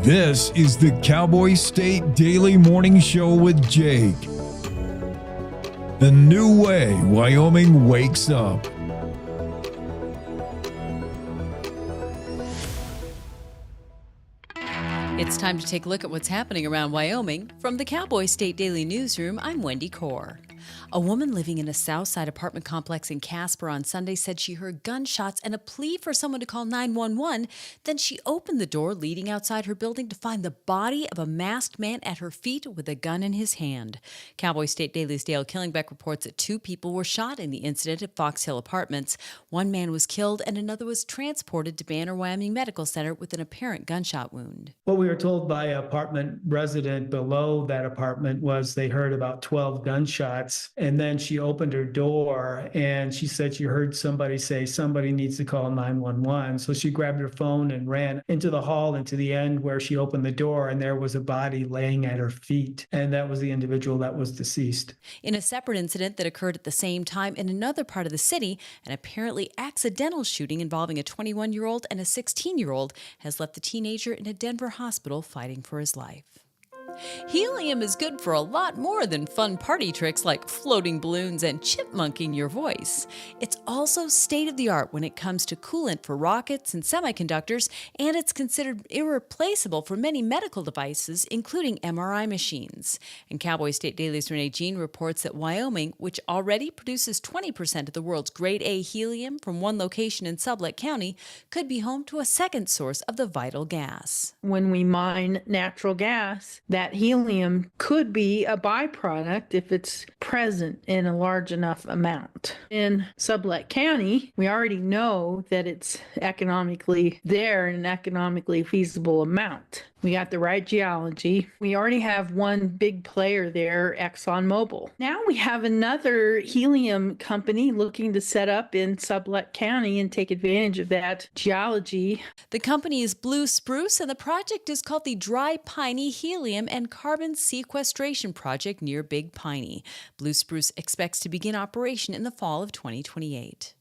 This is the Cowboy State Daily Morning Show with Jake. The new way Wyoming wakes up. It's time to take a look at what's happening around Wyoming. From the Cowboy State Daily Newsroom, I'm Wendy Core. A woman living in a Southside apartment complex in Casper on Sunday said she heard gunshots and a plea for someone to call 911. Then she opened the door leading outside her building to find the body of a masked man at her feet with a gun in his hand. Cowboy State Daily's Dale Killingbeck reports that 2 people were shot in the incident at Fox Hill Apartments. 1 man was killed and another was transported to Banner, Wyoming Medical Center with an apparent gunshot wound. What we were told by an apartment resident below that apartment was they heard about 12 gunshots. And then she opened her door and she said she heard somebody say somebody needs to call 911. So she grabbed her phone and ran into the hall and to the end where she opened the door, and there was a body laying at her feet. And that was the individual that was deceased. In a separate incident that occurred at the same time in another part of the city, an apparently accidental shooting involving a 21-year-old and a 16-year-old has left the teenager in a Denver hospital fighting for his life. Helium is good for a lot more than fun party tricks like floating balloons and chipmunking your voice. It's also state-of-the-art when it comes to coolant for rockets and semiconductors, and it's considered irreplaceable for many medical devices, including MRI machines. And Cowboy State Daily's Renee Jean reports that Wyoming, which already produces 20% of the world's grade A helium from one location in Sublette County, could be home to a second source of the vital gas. When we mine natural gas, that helium could be a byproduct if it's present in a large enough amount. In Sublette County, we already know that it's economically there in an economically feasible amount. We got the right geology. We already have one big player there, ExxonMobil. Now we have another helium company looking to set up in Sublette County and take advantage of that geology. The company is Blue Spruce, and the project is called the Dry Piney Helium and Carbon Sequestration Project near Big Piney. Blue Spruce expects to begin operation in the fall of 2028.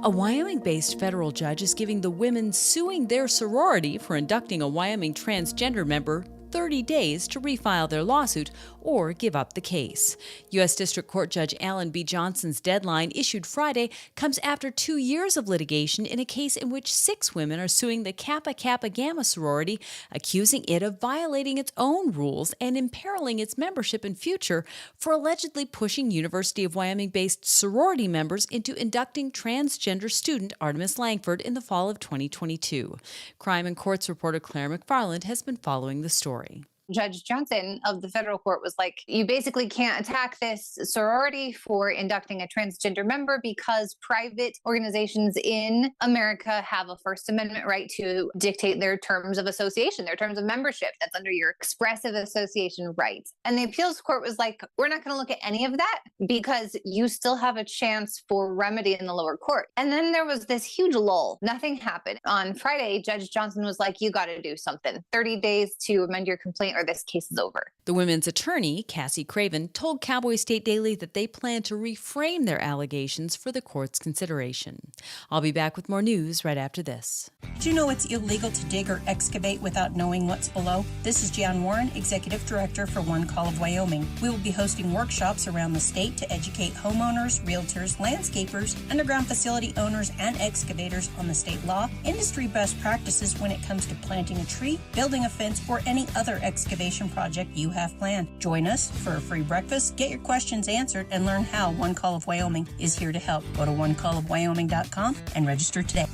A Wyoming-based federal judge is giving the women suing their sorority for inducting a Wyoming transgender member 30 days to refile their lawsuit or give up the case. U.S. District Court Judge Alan B. Johnson's deadline, issued Friday, comes after 2 years of litigation in a case in which 6 women are suing the Kappa Kappa Gamma sorority, accusing it of violating its own rules and imperiling its membership and future for allegedly pushing University of Wyoming-based sorority members into inducting transgender student Artemis Langford in the fall of 2022. Crime and Courts reporter Claire McFarland has been following the story. Judge Johnson of the federal court was like, you basically can't attack this sorority for inducting a transgender member because private organizations in America have a First Amendment right to dictate their terms of association, their terms of membership. That's under your expressive association rights. And the appeals court was like, we're not going to look at any of that because you still have a chance for remedy in the lower court. And then there was this huge lull. Nothing happened. On Friday, Judge Johnson was like, you got to do something. 30 days to amend your complaint or this case is over. The women's attorney, Cassie Craven, told Cowboy State Daily that they plan to reframe their allegations for the court's consideration. I'll be back with more news right after this. Do you know it's illegal to dig or excavate without knowing what's below? This is Jan Warren, Executive Director for One Call of Wyoming. We will be hosting workshops around the state to educate homeowners, realtors, landscapers, underground facility owners, and excavators on the state law, industry best practices when it comes to planting a tree, building a fence, or any other excavation project you have planned. Join us for a free breakfast, get your questions answered, and learn how One Call of Wyoming is here to help. Go to onecallofwyoming.com and register today.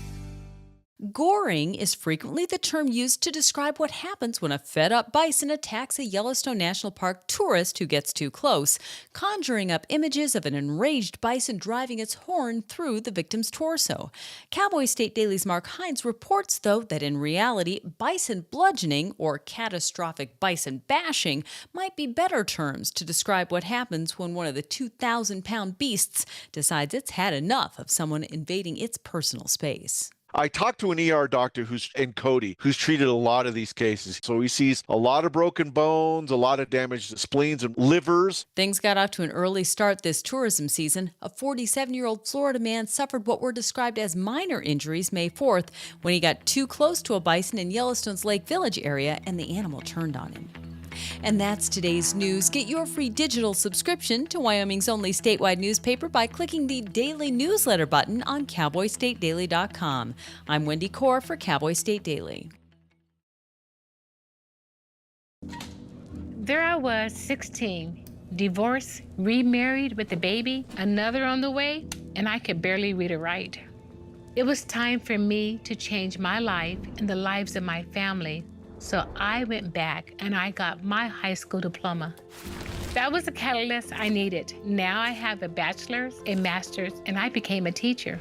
Goring is frequently the term used to describe what happens when a fed-up bison attacks a Yellowstone National Park tourist who gets too close, conjuring up images of an enraged bison driving its horn through the victim's torso. Cowboy State Daily's Mark Hines reports, though, that in reality, bison bludgeoning or catastrophic bison bashing might be better terms to describe what happens when one of the 2,000-pound beasts decides it's had enough of someone invading its personal space. I talked to an ER doctor in Cody who's treated a lot of these cases. So he sees a lot of broken bones, a lot of damaged spleens and livers. Things got off to an early start this tourism season. A 47-year-old Florida man suffered what were described as minor injuries May 4th when he got too close to a bison in Yellowstone's Lake Village area and the animal turned on him. And that's today's news. Get your free digital subscription to Wyoming's only statewide newspaper by clicking the daily newsletter button on cowboystatedaily.com. I'm Wendy Core for Cowboy State Daily. There I was, 16, divorced, remarried with a baby, another on the way, and I could barely read or write. It was time for me to change my life and the lives of my family. So I went back and I got my high school diploma. That was the catalyst I needed. Now I have a bachelor's, a master's, and I became a teacher.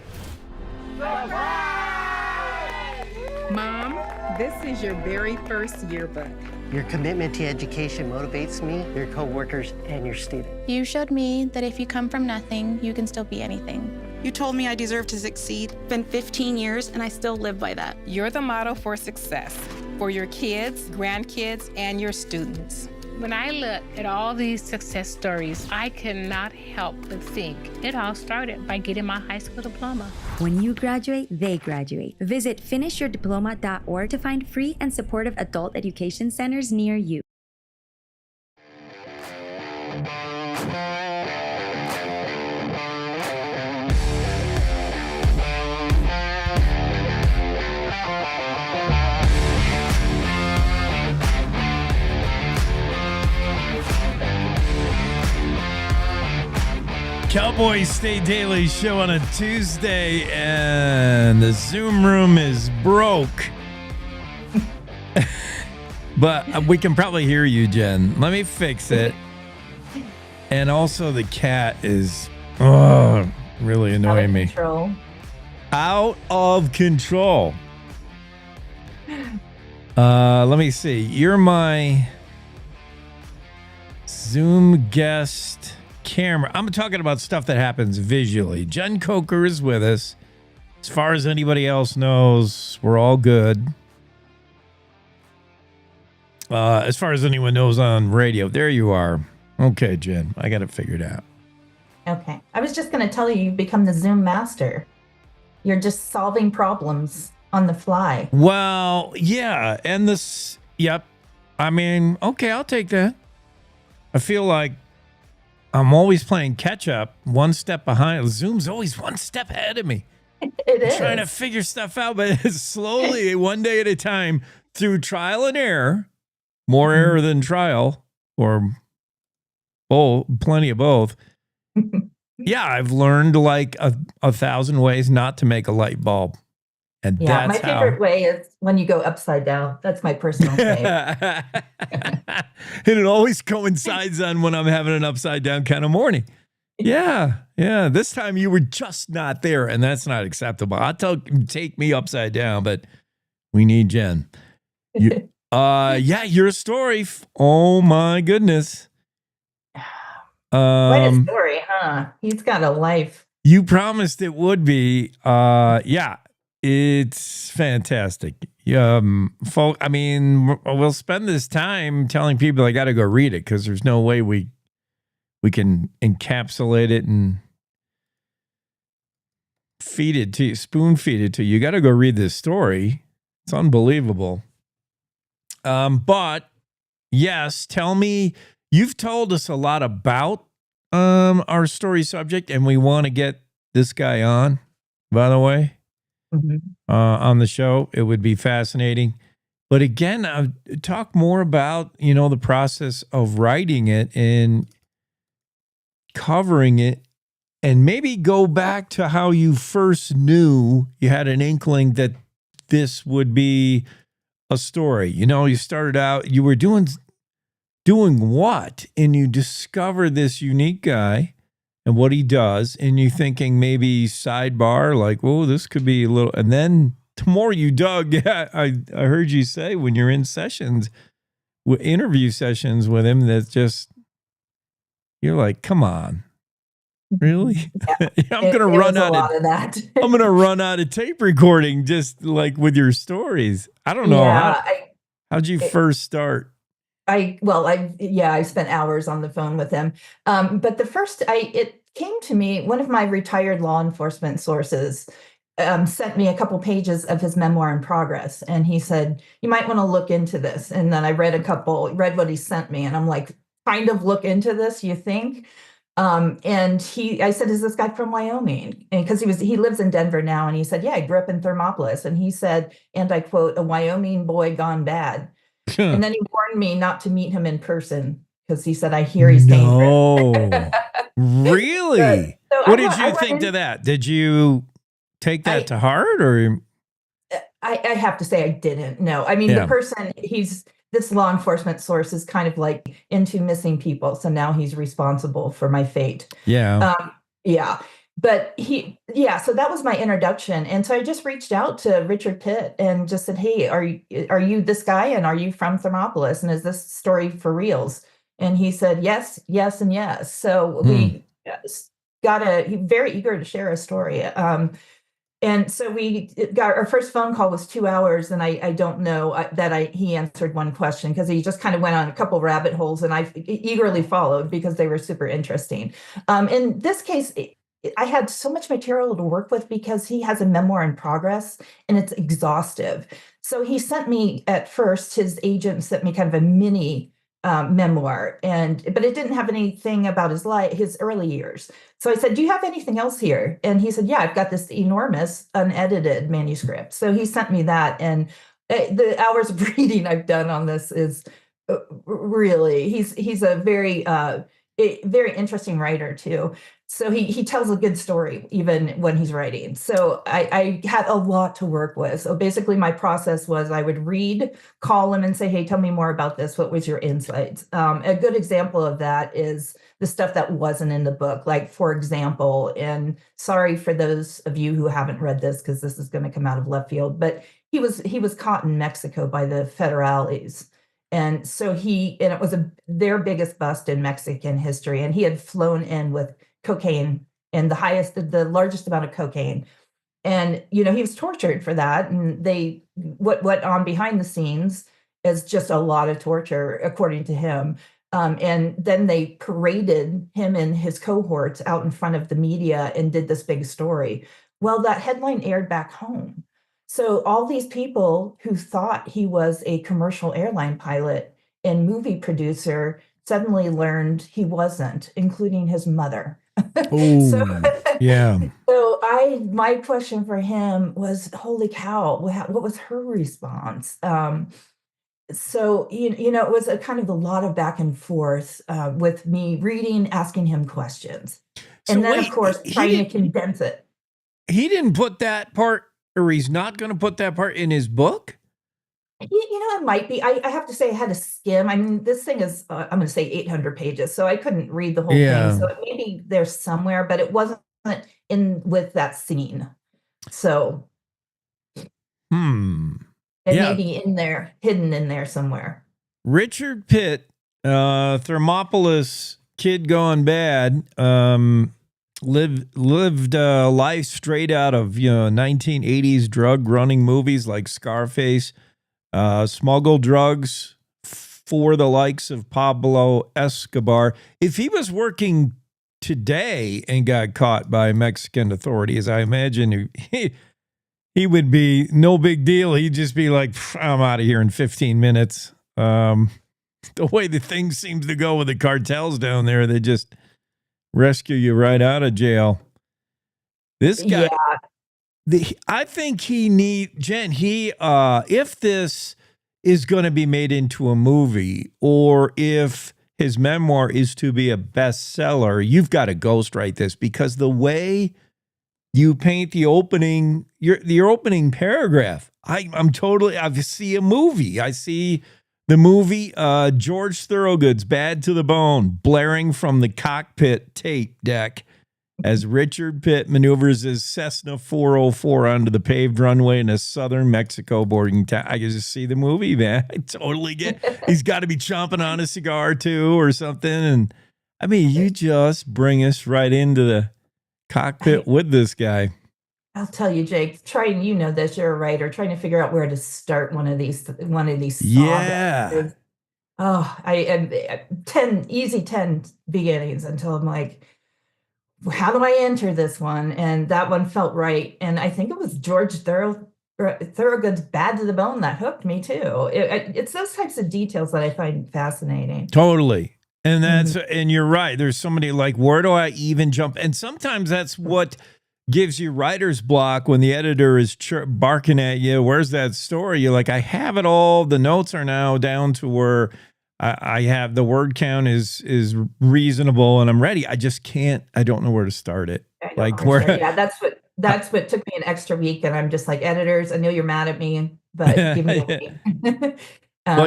Mom, this is your very first yearbook. Your commitment to education motivates me, your coworkers, and your students. You showed me that if you come from nothing, you can still be anything. You told me I deserve to succeed. It's been 15 years and I still live by that. You're the model for success for your kids, grandkids, and your students. When I look at all these success stories, I cannot help but think it all started by getting my high school diploma. When you graduate, they graduate. Visit finishyourdiploma.org to find free and supportive adult education centers near you. Cowboy State Daily show on a Tuesday, and the Zoom room is broke. But we can probably hear you, Jen. Let me fix it. And also the cat is really annoying me. Out of control. Let me see. You're my Zoom guest camera. I'm talking about stuff that happens visually. Jen Coker is with us. As far as anybody else knows, we're all good. As far as anyone knows on radio, there you are. Okay, Jen, I got it figured out. Okay. I was just going to tell you, you've become the Zoom master. You're just solving problems on the fly. Well, yeah. And this, yep. I mean, okay, I'll take that. I feel like I'm always playing catch up, one step behind. Zoom's always one step ahead of me. It is. Trying to figure stuff out, but it's slowly, one day at a time, through trial and error. More error than trial, or plenty of both. Yeah, I've learned like a 1,000 ways not to make a light bulb. And yeah, that's my favorite way is when you go upside down. That's my personal favorite. And it always coincides on when I'm having an upside down kind of morning. Yeah. This time you were just not there, and that's not acceptable. Take me upside down, but we need Jen. Your story. Oh my goodness. Quite a story, huh? He's got a life. You promised it would be. It's fantastic. Folk, I mean, we'll spend this time telling people I got to go read it because there's no way we can encapsulate it and feed it to you, spoon feed it to you. You got to go read this story. It's unbelievable. But yes, tell me, you've told us a lot about our story subject, and we want to get this guy on, by the way. On the show. It would be fascinating. But again, talk more about, the process of writing it and covering it, and maybe go back to how you first knew you had an inkling that this would be a story. You started out, you were doing what? And you discover this unique guy and what he does, and you thinking maybe sidebar, like, oh, this could be a little, and then the more you dug, I heard you say when you're in sessions, interview sessions with him, that just, you're like, come on, Really? Yeah, I'm gonna it run was a out lot of that. I'm gonna run out of tape recording just like with your stories. I don't know Yeah, how'd you first start? I spent hours on the phone with him. But it came to me, one of my retired law enforcement sources sent me a couple pages of his memoir in progress. And he said, you might want to look into this. And then I read what he sent me. And I'm like, kind of look into this, you think? I said, is this guy from Wyoming? And because he lives in Denver now. And he said, yeah, I grew up in Thermopolis. And he said, and I quote, a Wyoming boy gone bad. And then he warned me not to meet him in person because he said, I hear he's dangerous. Really? So What did you think to that? Did you take that to heart, or? I have to say I didn't. No, I mean, the person, this law enforcement source is kind of like into missing people. So now he's responsible for my fate. Yeah. Yeah. But so that was my introduction. And so I just reached out to Richard Pitt and just said, hey, are you this guy? And are you from Thermopolis? And is this story for reals? And he said, yes, yes, and yes. So we he's very eager to share a story. And so our first phone call was 2 hours, and I don't know he answered one question because he just kind of went on a couple rabbit holes, and I eagerly followed because they were super interesting. In this case, I had so much material to work with because he has a memoir in progress and it's exhaustive. So he sent me at first, his agent sent me kind of a mini memoir, but it didn't have anything about his early years. So I said, do you have anything else here? And he said, yeah, I've got this enormous unedited manuscript. So he sent me that. And the hours of reading I've done on this is really, he's a very interesting writer too. So he tells a good story even when he's writing. So I had a lot to work with. So basically my process was I would call him and say, hey, tell me more about this. What was your insights? A good example of that is the stuff that wasn't in the book. Like, for example, and sorry for those of you who haven't read this, because this is going to come out of left field, but he was caught in Mexico by the federales. And so it was their biggest bust in Mexican history. And he had flown in with cocaine and the largest amount of cocaine. And, he was tortured for that. And what went on behind the scenes is just a lot of torture, according to him. And then they paraded him and his cohorts out in front of the media and did this big story. Well, that headline aired back home. So all these people who thought he was a commercial airline pilot and movie producer suddenly learned he wasn't, including his mother. Yeah. So my question for him was, holy cow, what was her response? So, it was a kind of a lot of back and forth with me reading, asking him questions. And then, of course, trying to condense it. He didn't put that part, or he's not going to put that part in his book? It might be. I have to say I had to skim. I mean, this thing is, I'm going to say 800 pages, so I couldn't read the whole thing. So maybe there's somewhere, but it wasn't in with that scene. So it may be in there, hidden in there somewhere. Richard Pitt, Thermopolis kid gone bad, lived life straight out of 1980s drug running movies like Scarface, smuggled drugs for the likes of Pablo Escobar. If he was working today and got caught by Mexican authorities, I imagine he would be no big deal. He'd just be like, I'm out of here in 15 minutes. The way the thing seems to go with the cartels down there, they just rescue you right out of jail. This guy, I think if this is going to be made into a movie, or if his memoir is to be a bestseller, you've got to ghostwrite this, because the way you paint the opening, your opening paragraph, I see a movie. I see the movie George Thorogood's Bad to the Bone blaring from the cockpit tape deck as Richard Pitt maneuvers his Cessna 404 onto the paved runway in a southern Mexico boarding town. I can just see the movie, man. I totally get. He's got to be chomping on a cigar too, or something, and I mean, you just bring us right into the cockpit with this guy. I'll tell you, Jake, trying, you know this, you're a writer, trying to figure out where to start one of these Yeah. sagas. Oh, I am 10 beginnings until I'm like, how do I enter this one? And that one felt right. And I think it was George Thorogood's Bad to the Bone that hooked me too. It's those types of details that I find fascinating. Totally. And and you're right. There's so many, like, where do I even jump? And sometimes that's what gives you writer's block when the editor is barking at you. Where's that story? You're like, I have it all. The notes are now down to where I have the word count is reasonable and I'm ready. I just can't. I don't know where to start it. Like where? Yeah, that's what took me an extra week. And I'm just like, editors, I know you're mad at me, but give me a week. Well,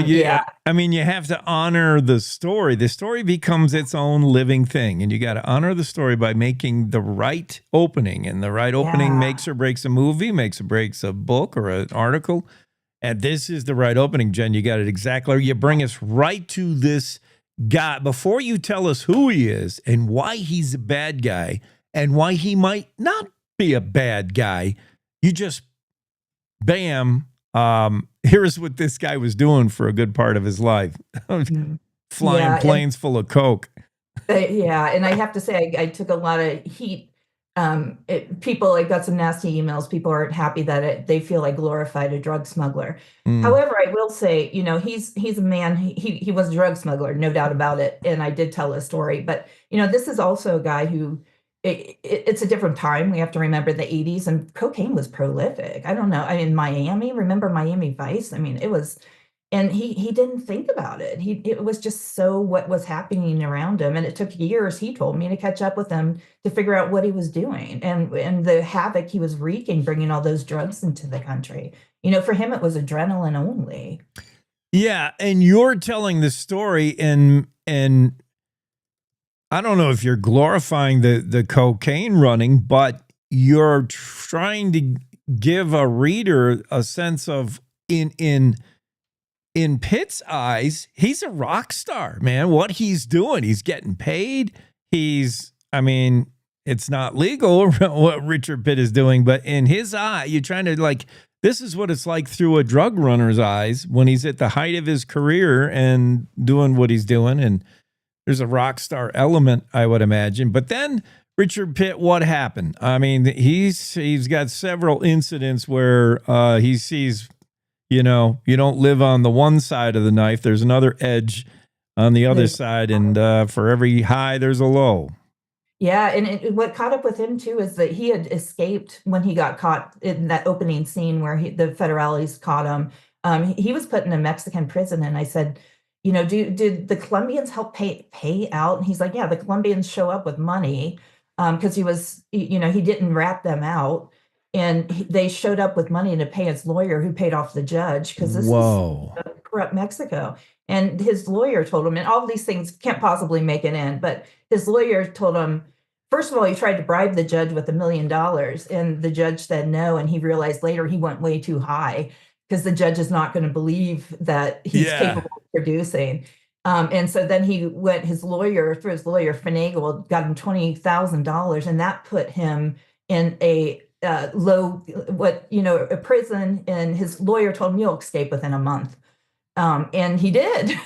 I mean, you have to honor the story. The story becomes its own living thing, and you got to honor the story by making the right opening. And the right opening makes or breaks a movie, makes or breaks a book or an article. And this is the right opening, Jen. You got it exactly. You bring us right to this guy before you tell us who he is and why he's a bad guy and why he might not be a bad guy. You just, bam. Here's what this guy was doing for a good part of his life. Flying planes full of coke. And I have to say, I took a lot of heat. People, I got some nasty emails. People aren't happy that they feel I glorified a drug smuggler. However, I will say, you know, he's a man. He was a drug smuggler, no doubt about it. And I did tell a story. But, you know, this is also a guy who, it's a different time. We have to remember the 80s, and cocaine was prolific. I don't know. I mean, Miami, remember Miami Vice? I mean, it was, and he didn't think about it. It was just so what was happening around him. And it took years, he told me, to catch up with him to figure out what he was doing and the havoc he was wreaking, bringing all those drugs into the country. You know, for him, it was adrenaline only. Yeah. And you're telling the story and I don't know if you're glorifying the cocaine running, but you're trying to give a reader a sense of in Pitt's eyes, he's a rock star, man. What he's doing, he's getting paid. I mean, it's not legal what Richard Pitt is doing, but in his eye, you're trying to like, this is what it's like through a drug runner's eyes when he's at the height of his career and doing what he's doing. And there's a rock star element, I would imagine. But then Richard Pitt, what happened? I mean, he's got several incidents where he sees, you know, you don't live on the one side of the knife. There's another edge on the other side. And for every high, there's a low. Yeah. And what caught up with him, too, is that he had escaped when he got caught in that opening scene where the federales caught him. He was put in a Mexican prison. And I said, you know, did the Colombians help pay out? And he's like, yeah, the Colombians show up with money because he was, you know, he didn't rat them out. And they showed up with money to pay his lawyer who paid off the judge because this is corrupt Mexico. And his lawyer told him, and all these things can't possibly make it in, but his lawyer told him, first of all, he tried to bribe the judge with $1 million and the judge said no. And he realized later he went way too high because the judge is not going to believe that he's capable of producing. And so then his lawyer finagled, got him $20,000, and that put him in a a prison. And his lawyer told him you'll escape within a month. And he did.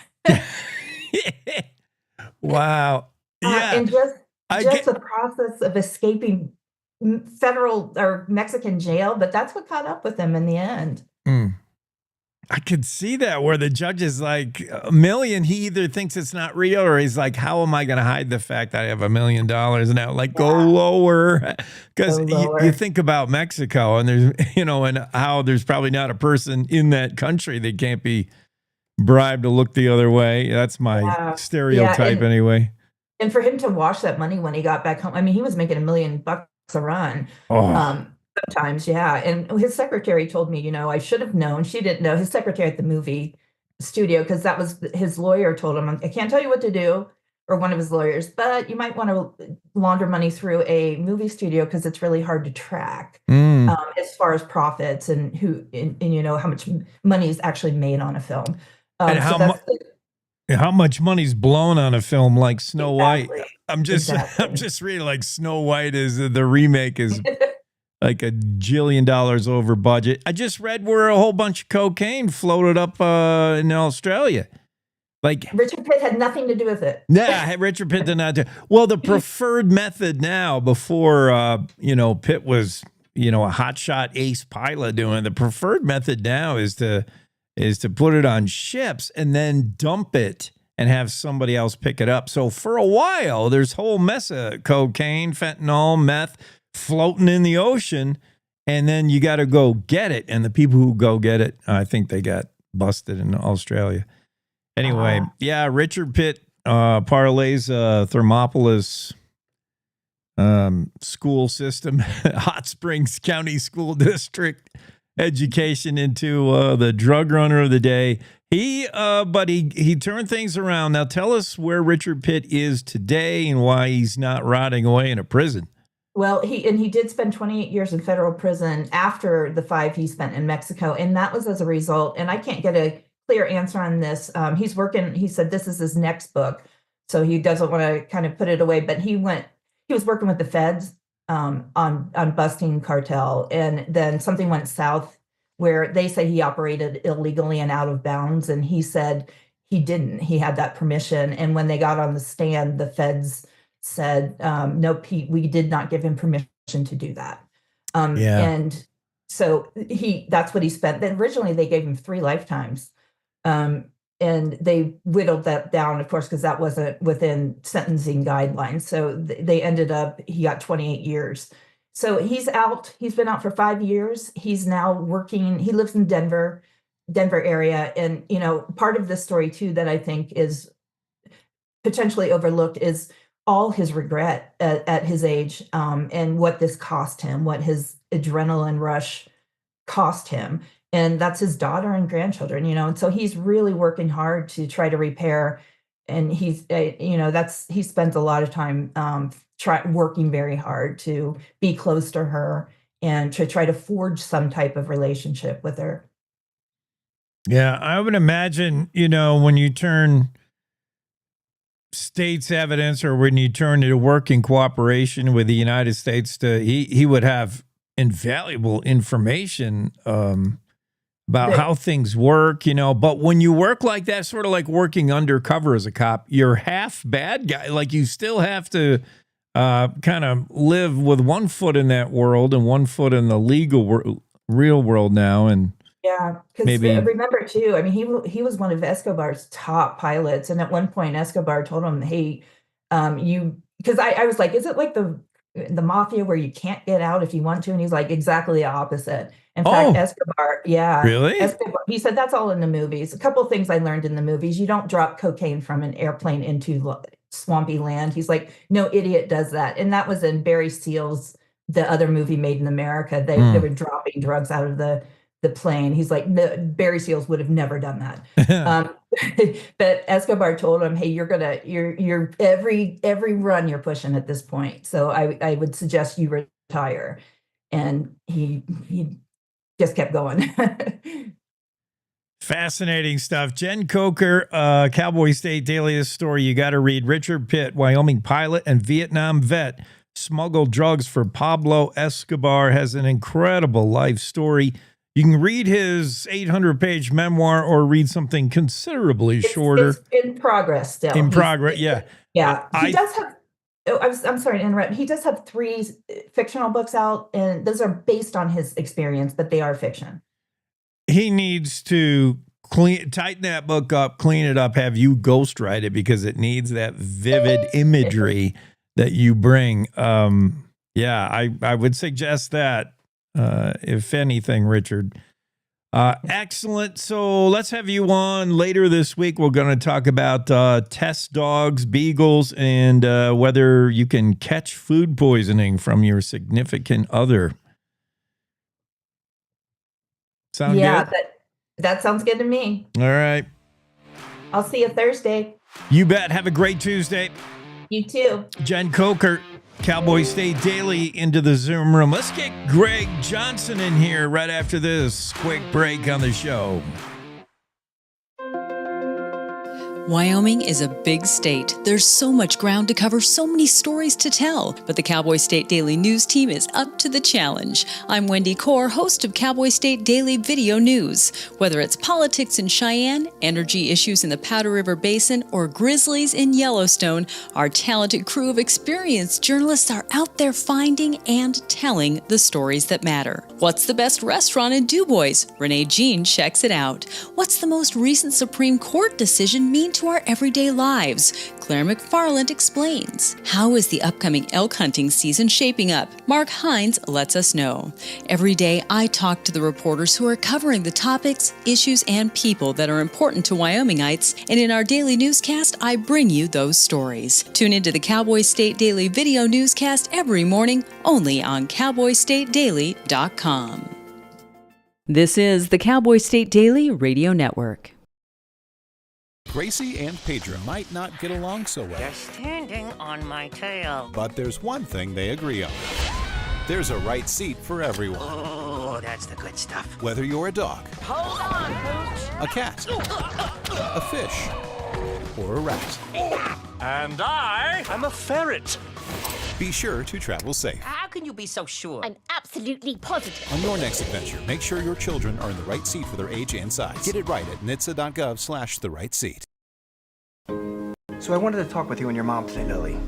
Wow. Yeah. And just the process of escaping federal or Mexican jail, but that's what caught up with him in the end. I could see that where the judge is like $1 million. He either thinks it's not real or he's like, how am I going to hide the fact that I have $1 million now? Like, go lower. Because you think about Mexico and there's, you know, and how there's probably not a person in that country that can't be bribed to look the other way. That's my stereotype anyway. And for him to wash that money when he got back home, I mean, he was making $1 million a run. Sometimes, and his secretary told me, you know, I should have known. She didn't know. His secretary at the movie studio, because that was his lawyer told him, I can't tell you what to do, or one of his lawyers, but you might want to launder money through a movie studio because it's really hard to track as far as profits and you know how much money is actually made on a film. And How much money's blown on a film like Snow White? Exactly. I'm just reading like Snow White is the remake is like $1 jillion over budget. I just read where a whole bunch of cocaine floated up in Australia. Like Richard Pitt had nothing to do with it. Yeah, Richard Pitt did not do. Well, the preferred method now, before Pitt was a hotshot ace pilot doing it, the preferred method now is to put it on ships and then dump it and have somebody else pick it up. So for a while, there's a whole mess of cocaine, fentanyl, meth floating in the ocean, and then you got to go get it. And the people who go get it, I think they got busted in Australia. Anyway, yeah, Richard Pitt parlays Thermopolis school system, Hot Springs County School District education into the drug runner of the day. He turned things around. Now tell us where Richard Pitt is today and why he's not rotting away in a prison. Well, he did spend 28 years in federal prison after the 5 he spent in Mexico, and that was as a result. And I can't get a clear answer on this. He said this is his next book, so he doesn't want to kind of put it away, but he was working with the feds on busting cartel, and then something went south where they say he operated illegally and out of bounds, and he said he didn't. He had that permission, and when they got on the stand, the feds said, no, Pete, we did not give him permission to do that. And so that's what he spent. Then originally they gave him 3 lifetimes. And they whittled that down, of course, because that wasn't within sentencing guidelines. So they ended up, he got 28 years. So he's out. He's been out for 5 years. He's now working. He lives in Denver area. And, part of this story, too, that I think is potentially overlooked is all his regret at his age, and what this cost him, what his adrenaline rush cost him. And that's his daughter and grandchildren, and so he's really working hard to try to repair. And he spends a lot of time working very hard to be close to her and to try to forge some type of relationship with her. Yeah, I would imagine, when you turn state's evidence or when you turn it to work in cooperation with the United States, he would have invaluable information about how things work, but when you work like that, sort of like working undercover as a cop, you're half bad guy. Like you still have to kind of live with one foot in that world and one foot in the real world now. And yeah, because remember too, I mean, he was one of Escobar's top pilots. And at one point Escobar told him, hey, because I was like, is it like the mafia where you can't get out if you want to? And he's like, exactly the opposite. In fact, Escobar, really? Escobar, he said that's all in the movies. A couple of things I learned in the movies: you don't drop cocaine from an airplane into swampy land. He's like, no idiot does that. And that was in Barry Seal's the other movie, Made in America. They were dropping drugs out of the plane. He's like, no, Barry Seals would have never done that. But Escobar told him, hey, you're every run you're pushing at this point. So I would suggest you retire. And he just kept going. Fascinating stuff. Jen Coker, Cowboy State Daily, this story you got to read. Richard Pitt, Wyoming pilot and Vietnam vet, smuggled drugs for Pablo Escobar, has an incredible life story. You can read his 800-page memoir or read something considerably shorter. It's in progress still. In progress, yeah. Yeah. He does have, I'm sorry to interrupt. He does have 3 fictional books out, and those are based on his experience, but they are fiction. He needs to tighten that book up, clean it up, have you ghostwrite it, because it needs that vivid imagery that you bring. Yeah, I would suggest that. If anything, Richard. Excellent. So let's have you on later this week. We're going to talk about test dogs, beagles, and whether you can catch food poisoning from your significant other. Sound good? That sounds good to me. All right. I'll see you Thursday. You bet. Have a great Tuesday. You too. Jen Coker, Cowboy State Daily, into the Zoom room. Let's get Greg Johnson in here right after this quick break on the show. Wyoming is a big state. There's so much ground to cover, so many stories to tell. But the Cowboy State Daily News team is up to the challenge. I'm Wendy Core, host of Cowboy State Daily Video News. Whether it's politics in Cheyenne, energy issues in the Powder River Basin, or grizzlies in Yellowstone, our talented crew of experienced journalists are out there finding and telling the stories that matter. What's the best restaurant in DuBois? Renee Jean checks it out. What's the most recent Supreme Court decision mean to our everyday lives? Claire McFarland explains. How is the upcoming elk hunting season shaping up? Mark Hines lets us know. Every day, I talk to the reporters who are covering the topics, issues, and people that are important to Wyomingites, and in our daily newscast, I bring you those stories. Tune into the Cowboy State Daily Video Newscast every morning, only on CowboyStateDaily.com. This is the Cowboy State Daily Radio Network. Gracie and Pedro might not get along so well. You're standing on my tail. But there's one thing they agree on. There's a right seat for everyone. Oh, that's the good stuff. Whether you're a dog, Hold on, Pooch. a cat, a fish, or a rat. And I'm a ferret. Be sure to travel safe. How can you be so sure? I'm absolutely positive. On your next adventure, make sure your children are in the right seat for their age and size. Get it right at nhtsa.gov/the-right-seat. So I wanted to talk with you and your mom today, Lily,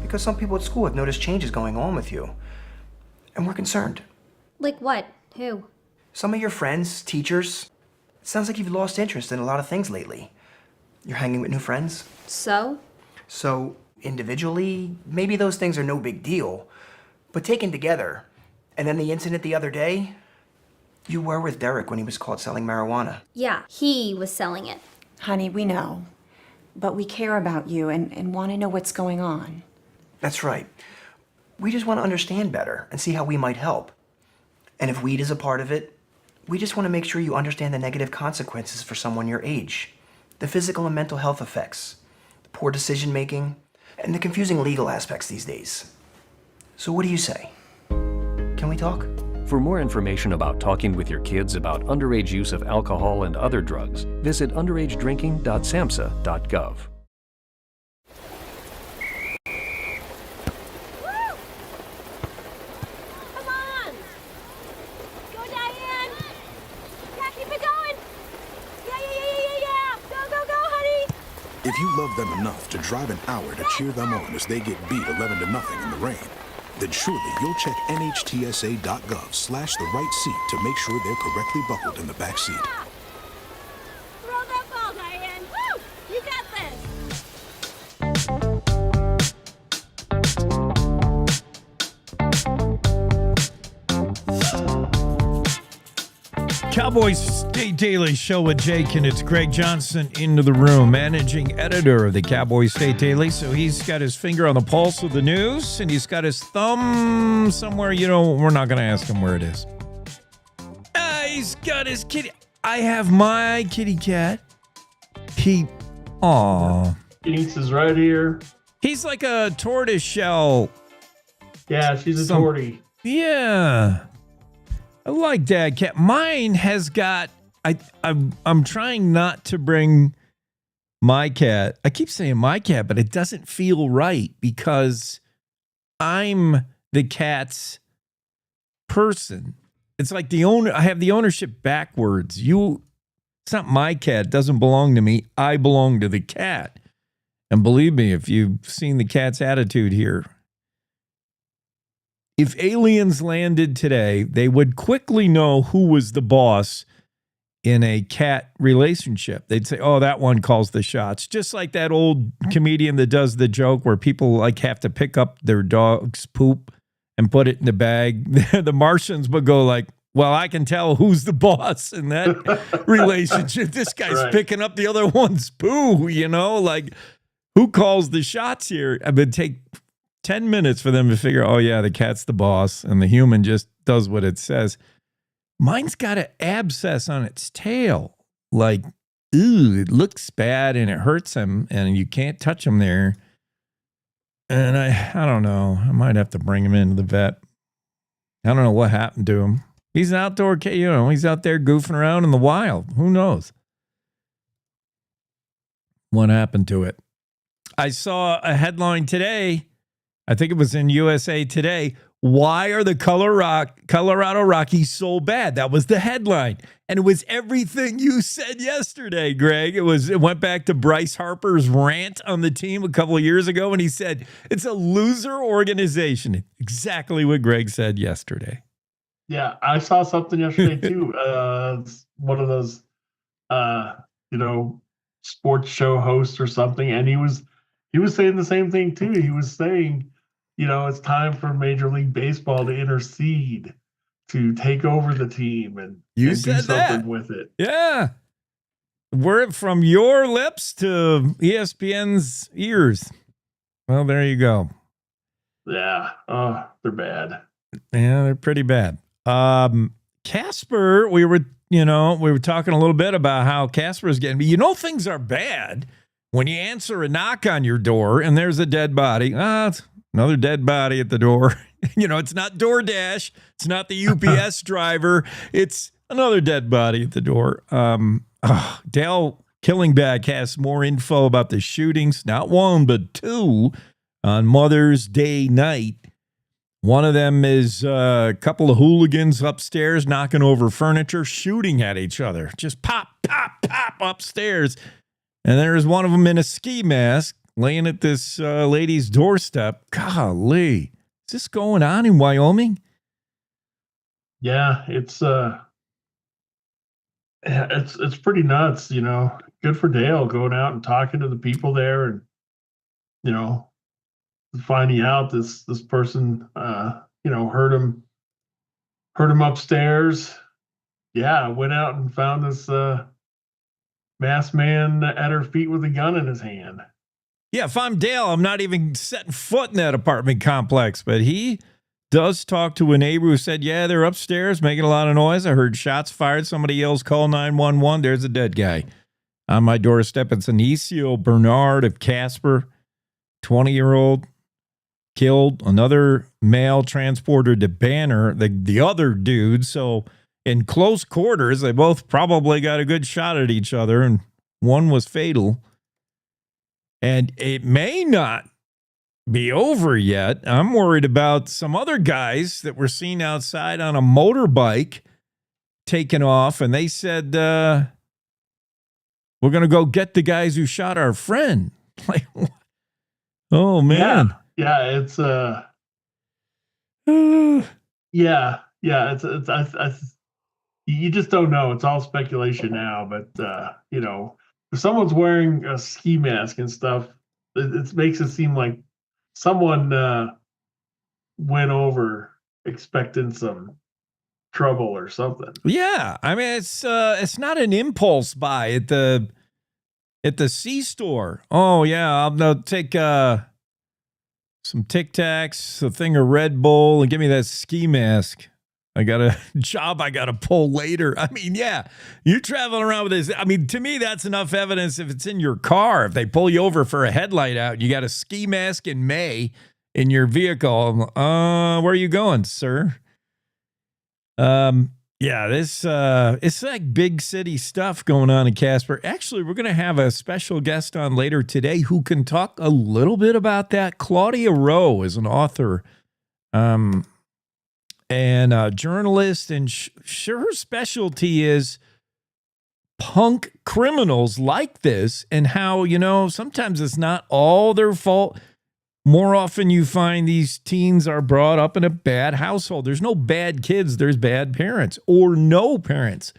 because some people at school have noticed changes going on with you, and we're concerned. Like what? Who? Some of your friends, teachers. It sounds like you've lost interest in a lot of things lately. You're hanging with new friends. So? So, individually, maybe those things are no big deal, but taken together, and then the incident the other day, you were with Derek when he was caught selling marijuana. Yeah, he was selling it. Honey, we know. But we care about you and want to know what's going on. That's right. We just want to understand better and see how we might help. And if weed is a part of it, we just want to make sure you understand the negative consequences for someone your age, the physical and mental health effects, the poor decision making, and the confusing legal aspects these days. So what do you say? Can we talk? For more information about talking with your kids about underage use of alcohol and other drugs, visit underagedrinking.samhsa.gov. Come on! Go, Diane! Yeah, keep it going! Yeah! Go, honey! If you love them enough to drive an hour to cheer them on as they get beat 11-0 in the rain, then surely you'll check nhtsa.gov/the-right-seat to make sure they're correctly buckled in the back seat. Throw that ball, Diane! Woo! You got Cowboy State Daily Show with Jake, and it's Greg Johnson into the room, managing editor of the Cowboy State Daily. So he's got his finger on the pulse of the news, and he's got his thumb somewhere. We're not going to ask him where it is. He's got his kitty. I have my kitty cat. Jinx is right here. He's like a tortoise shell. Yeah, she's a tortie. Yeah. I like that cat. Mine has got. I'm trying not to bring my cat. I keep saying my cat, but it doesn't feel right because I'm the cat's person. It's like the owner. I have the ownership backwards. It's not my cat. It doesn't belong to me. I belong to the cat. And believe me, if you've seen the cat's attitude here, if aliens landed today, they would quickly know who was the boss in a cat relationship. They'd say, oh, that one calls the shots. Just like that old comedian that does the joke where people like have to pick up their dog's poop and put it in the bag. The Martians would go like, well, I can tell who's the boss in that relationship. This guy's picking up the other one's poo, like who calls the shots here? It would take 10 minutes for them to figure, oh, yeah, the cat's the boss and the human just does what it says. Mine's got an abscess on its tail. Like, ooh, it looks bad and it hurts him and you can't touch him there. And I don't know. I might have to bring him into the vet. I don't know what happened to him. He's an outdoor cat, he's out there goofing around in the wild. Who knows? What happened to it? I saw a headline today. I think it was in USA Today. Why are the Colorado Rockies so bad? That was the headline. And it was everything you said yesterday, Greg. It went back to Bryce Harper's rant on the team a couple of years ago, and he said it's a loser organization. Exactly what Greg said yesterday. Yeah, I saw something yesterday too. One of those sports show hosts or something, and he was saying the same thing too. He was saying, it's time for Major League Baseball to intercede, to take over the team and You do said something that. with it. Yeah. Word from your lips to ESPN's ears. Well, there you go. Yeah. Oh, they're bad. Yeah, they're pretty bad. Casper, we were talking a little bit about how Casper is getting, things are bad when you answer a knock on your door and there's a dead body. It's another dead body at the door. It's not DoorDash. It's not the UPS driver. It's another dead body at the door. Dale Killingbag has more info about the shootings, not one, but two, on Mother's Day night. One of them is a couple of hooligans upstairs knocking over furniture, shooting at each other. Just pop, pop, pop upstairs. And there's one of them in a ski mask laying at this lady's doorstep. Golly, is this going on in Wyoming? Yeah, it's pretty nuts, Good for Dale going out and talking to the people there and, finding out this person, heard him upstairs. Yeah, went out and found this masked man at her feet with a gun in his hand. Yeah, if I'm Dale, I'm not even setting foot in that apartment complex, but he does talk to a neighbor who said, yeah, they're upstairs making a lot of noise. I heard shots fired. Somebody yells, call 911. There's a dead guy on my doorstep. It's Anicio Bernard of Casper, 20-year-old, killed another male transporter to Banner, the other dude. So in close quarters, they both probably got a good shot at each other, and one was fatal. And it may not be over yet. I'm worried about some other guys that were seen outside on a motorbike taking off, and they said, we're going to go get the guys who shot our friend. Like, oh, man. Yeah, it's you just don't know. It's all speculation now, but if someone's wearing a ski mask and stuff, it makes it seem like someone went over expecting some trouble or something. Yeah, I mean it's not an impulse buy at the C-store. Oh yeah, I'll take some Tic Tacs, a thing of Red Bull, and give me that ski mask. I got a job I got to pull later. I mean, yeah, you're traveling around with this. I mean, to me, that's enough evidence if it's in your car. If they pull you over for a headlight out and you got a ski mask in May in your vehicle, where are you going, sir? Yeah, this it's like big city stuff going on in Casper. Actually, we're going to have a special guest on later today who can talk a little bit about that. Claudia Rowe is an author and a journalist, and her specialty is punk criminals like this and how, sometimes it's not all their fault. More often you find these teens are brought up in a bad household. There's no bad kids. There's bad parents or no parents.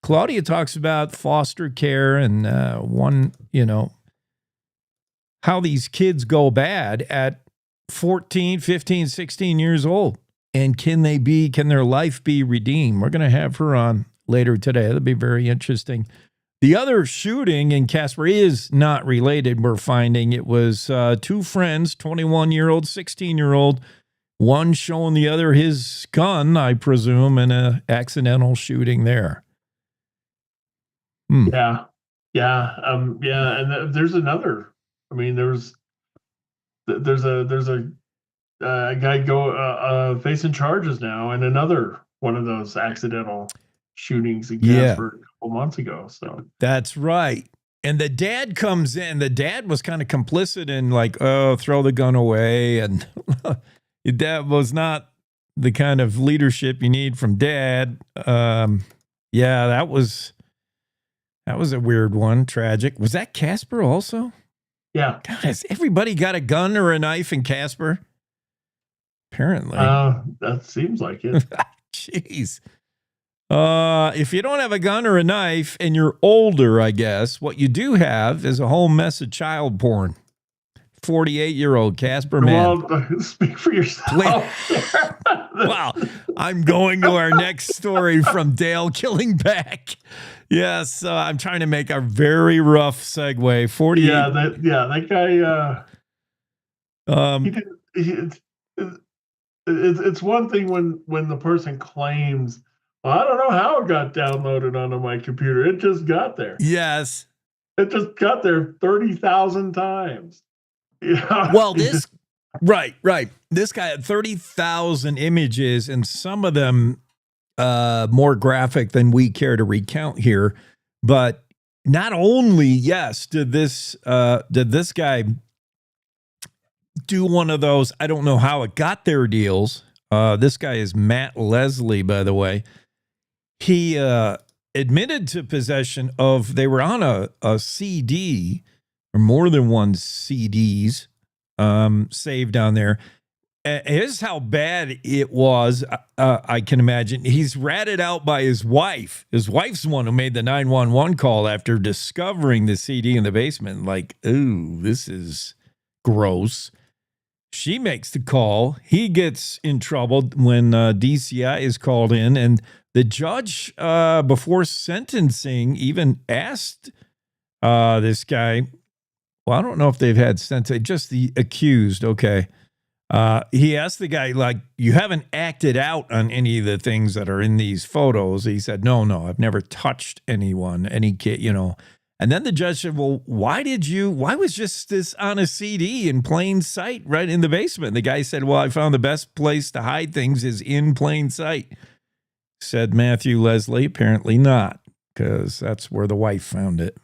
Claudia talks about foster care and how these kids go bad at 14, 15, 16 years old. And can their life be redeemed? We're going to have her on later today. That'll be very interesting. The other shooting in Casper is not related, we're finding. It was two friends, 21-year-old, 16-year-old, one showing the other his gun, I presume, in an accidental shooting there. Yeah. And there's another. I mean, there's a guy facing charges now in another one of those accidental shootings in Casper a couple months ago. So that's right. And the dad comes in. The dad was kind of complicit in like, oh, throw the gun away. And that was not the kind of leadership you need from dad. Yeah, that was a weird one. Tragic. Was that Casper also? Yeah. God, has everybody got a gun or a knife in Casper? Apparently. That seems like it. Jeez. If you don't have a gun or a knife and you're older, I guess, what you do have is a whole mess of child porn. 48-year-old Casper Man. Well, speak for yourself. Wow. I'm going to our next story from Dale Killingback. Yes, I'm trying to make a very rough segue. 48. That guy. It's one thing when the person claims, well, I don't know how it got downloaded onto my computer. It just got there. Yes. It just got there 30,000 times. Yeah. Well, right. This guy had 30,000 images, and some of them more graphic than we care to recount here. But not only, yes, did this guy do one of those, I don't know how it got there deals. This guy is Matt Leslie, by the way. He admitted to possession of, they were on a CD, or more than one CDs saved down there. Here's how bad it was, I can imagine. He's ratted out by his wife. His wife's the one who made the 911 call after discovering the CD in the basement. Like, ooh, this is gross. She makes the call. He gets in trouble when DCI is called in. And the judge, before sentencing, even asked this guy, well, I don't know if they've had sentencing, just the accused, okay. He asked the guy, like, you haven't acted out on any of the things that are in these photos. He said, no, I've never touched anyone, any kid, And then the judge said, well, why was just this on a CD in plain sight right in the basement? The guy said, well, I found the best place to hide things is in plain sight. Said Matthew Leslie, apparently not, because that's where the wife found it.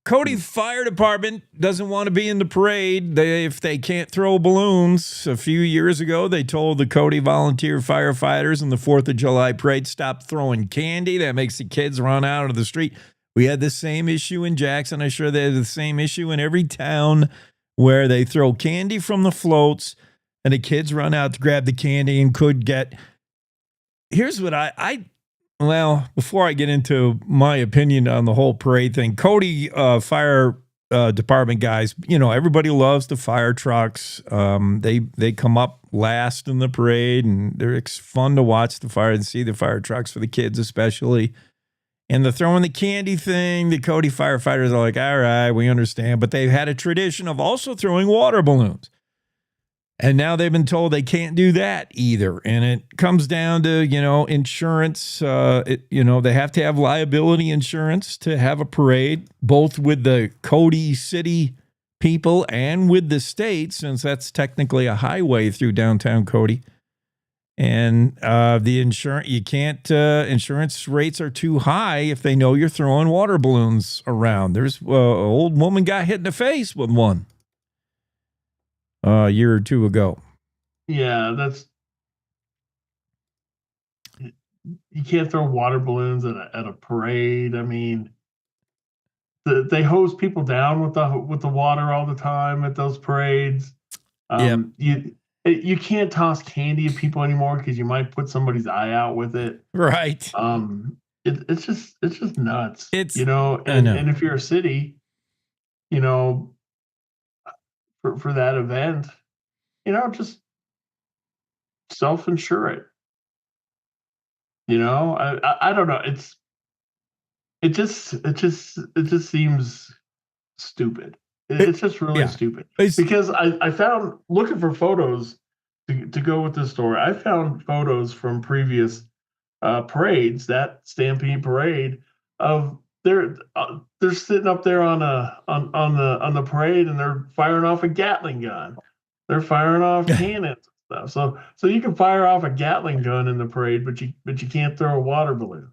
Cody Fire Department doesn't want to be in the parade if they can't throw balloons. A few years ago, they told the Cody volunteer firefighters in the 4th of July parade, stop throwing candy. That makes the kids run out of the street. We had the same issue in Jackson. I'm sure they had the same issue in every town where they throw candy from the floats and the kids run out to grab the candy and could get... Here's what well, before I get into my opinion on the whole parade thing, Cody Fire Department guys, everybody loves the fire trucks. They come up last in the parade, and it's fun to watch the fire and see the fire trucks for the kids especially. And the throwing the candy thing, the Cody firefighters are like, all right, we understand. But they've had a tradition of also throwing water balloons. And now they've been told they can't do that either. And it comes down to, insurance. They have to have liability insurance to have a parade, both with the Cody City people and with the state, since that's technically a highway through downtown Cody. And the insurance, you can't, insurance rates are too high if they know you're throwing water balloons around. There's an old woman got hit in the face with one. A year or two ago. Yeah, you can't throw water balloons at a parade. I mean, they hose people down with the water all the time at those parades. You can't toss candy at people anymore because you might put somebody's eye out with it. Right. It's just nuts. I know. And if you're a city, for that event, just self-insure it. I don't know. It just seems stupid. It's just really stupid. Because I found, looking for photos to go with this story, I found photos from previous parades, that Stampede parade, of they're sitting up there on the parade, and they're firing off a Gatling gun. They're firing off cannons and stuff. So you can fire off a Gatling gun in the parade, but you can't throw a water balloon.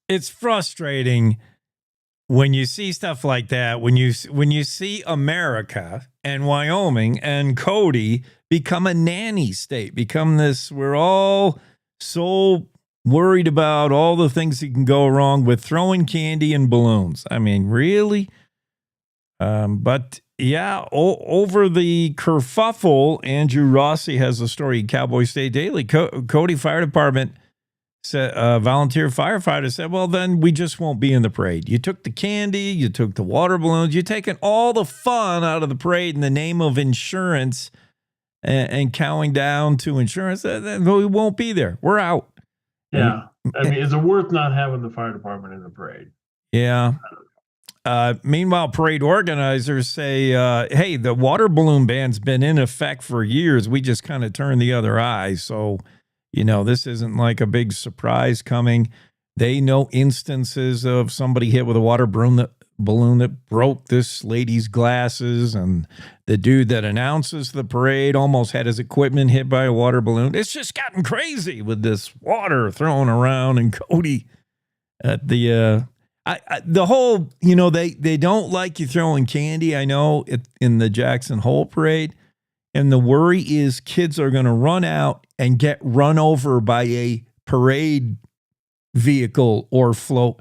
It's frustrating when you see stuff like that, when you see America and Wyoming and Cody become a nanny state, become this, we're all so worried about all the things that can go wrong with throwing candy and balloons. I mean, really? But yeah, over the kerfuffle, Andrew Rossi has a story, Cowboy State Daily. Cody Fire Department said, volunteer firefighter said, well, then we just won't be in the parade. You took the candy, you took the water balloons, you're taking all the fun out of the parade in the name of insurance and cowing down to insurance. Then we won't be there. We're out. Yeah. I mean, is it worth not having the fire department in the parade? Yeah. Meanwhile, parade organizers say, hey, the water balloon ban's been in effect for years. We just kind of turned the other eye. So, this isn't like a big surprise coming. They know instances of somebody hit with a water balloon that broke this lady's glasses, and the dude that announces the parade almost had his equipment hit by a water balloon. It's just gotten crazy with this water thrown around, and Cody at the the whole, they don't like you throwing candy. I know in the Jackson Hole parade. And the worry is kids are going to run out and get run over by a parade vehicle or float.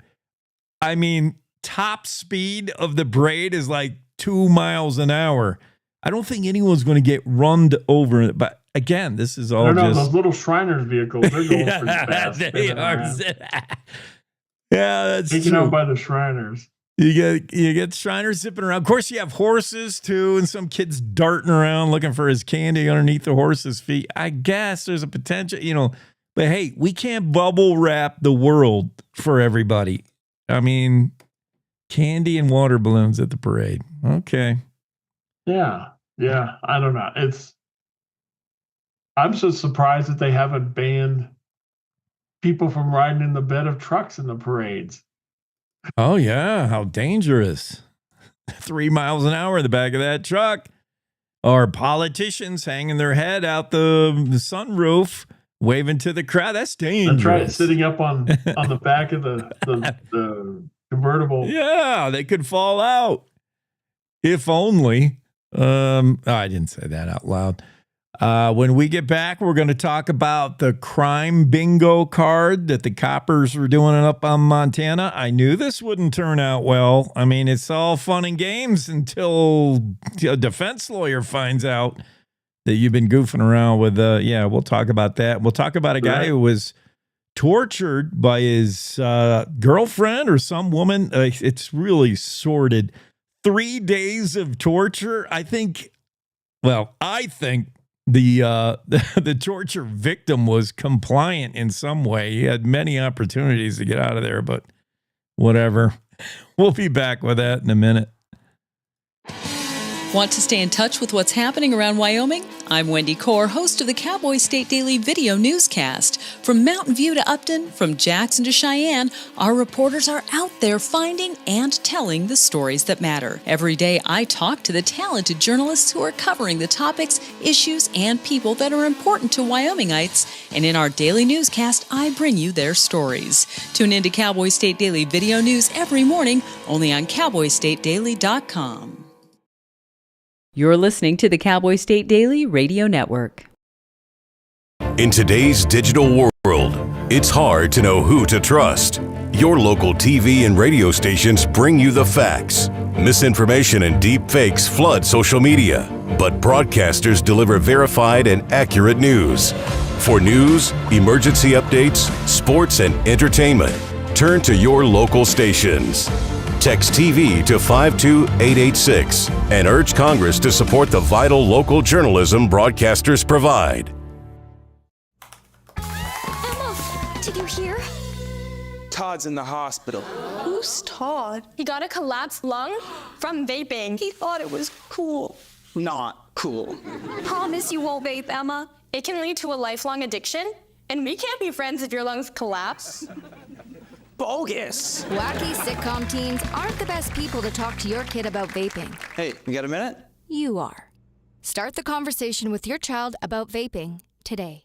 I mean, top speed of the parade is like 2 miles an hour. I don't think anyone's going to get run over. But again, this is all I don't know, just... those little Shriners vehicles, they're going pretty fast. They are. Yeah, that's taken true. out by the Shriners. You get Shriners zipping around. Of course, you have horses, too, and some kid's darting around looking for his candy underneath the horse's feet. I guess there's a potential, but hey, we can't bubble wrap the world for everybody. I mean, candy and water balloons at the parade. Okay. Yeah. I don't know. I'm so surprised that they haven't banned people from riding in the bed of trucks in the parades. Oh, yeah. How dangerous. 3 miles an hour in the back of that truck. Or politicians hanging their head out the sunroof, waving to the crowd. That's dangerous. That's right. Sitting up on the back of the convertible. Yeah, they could fall out. If only. I didn't say that out loud. When we get back, we're going to talk about the crime bingo card that the coppers were doing up on Montana. I knew this wouldn't turn out well. I mean, it's all fun and games until a defense lawyer finds out that you've been goofing around with, we'll talk about that. We'll talk about a guy who was tortured by his girlfriend or some woman. It's really sordid. 3 days of torture. I think the torture victim was compliant in some way. He had many opportunities to get out of there, but whatever. We'll be back with that in a minute. Want to stay in touch with what's happening around Wyoming? I'm Wendy Core, host of the Cowboy State Daily video newscast. From Mountain View to Upton, from Jackson to Cheyenne, our reporters are out there finding and telling the stories that matter. Every day, I talk to the talented journalists who are covering the topics, issues, and people that are important to Wyomingites. And in our daily newscast, I bring you their stories. Tune in to Cowboy State Daily video news every morning, only on CowboyStateDaily.com. You're listening to the Cowboy State Daily Radio Network. In today's digital world, it's hard to know who to trust. Your local TV and radio stations bring you the facts. Misinformation and deep fakes flood social media, but broadcasters deliver verified and accurate news. For news, emergency updates, sports, and entertainment, turn to your local stations. Text TV to 52886 and urge Congress to support the vital local journalism broadcasters provide. Emma, did you hear? Todd's in the hospital. Who's Todd? He got a collapsed lung from vaping. He thought it was cool. Not cool. Promise you won't vape, Emma. It can lead to a lifelong addiction, and we can't be friends if your lungs collapse. Bogus. Wacky sitcom teens aren't the best people to talk to your kid about vaping. Hey, you got a minute? You are. Start the conversation with your child about vaping today.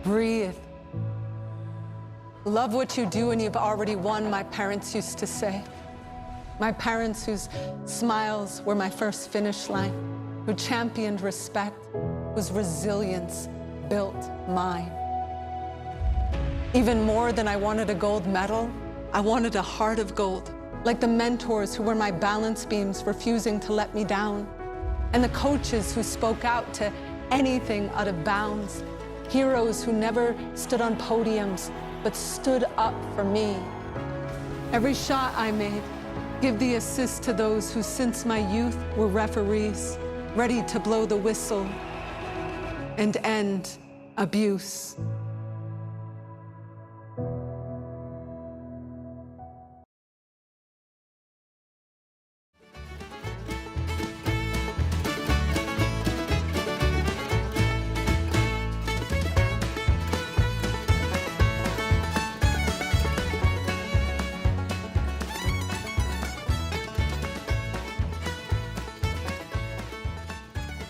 Breathe. Love what you do and you've already won, my parents used to say. My parents whose smiles were my first finish line, who championed respect, whose resilience built mine. Even more than I wanted a gold medal, I wanted a heart of gold, like the mentors who were my balance beams refusing to let me down, and the coaches who spoke out to anything out of bounds, heroes who never stood on podiums, but stood up for me. Every shot I made, give the assist to those who since my youth were referees, ready to blow the whistle and end abuse.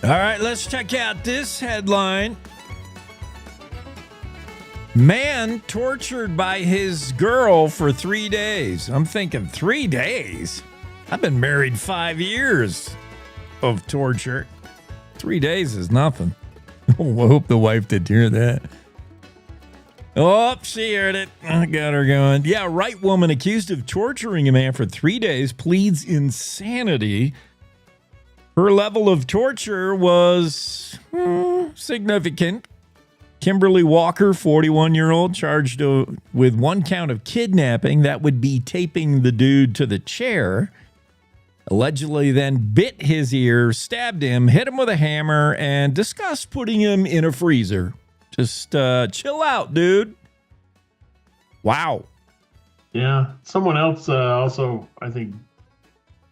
All right, let's check out this headline. Man tortured by his girl for 3 days. I'm thinking 3 days? I've been married 5 years of torture. 3 days is nothing. I hope the wife did hear that. Oh, she heard it. I got her going. Yeah, right woman accused of torturing a man for 3 days pleads insanity. Her level of torture was significant. Kimberly Walker, 41-year-old, charged with one count of kidnapping. That would be taping the dude to the chair. Allegedly then bit his ear, stabbed him, hit him with a hammer, and discussed putting him in a freezer. Just chill out, dude. Wow. Yeah. Someone else also, I think,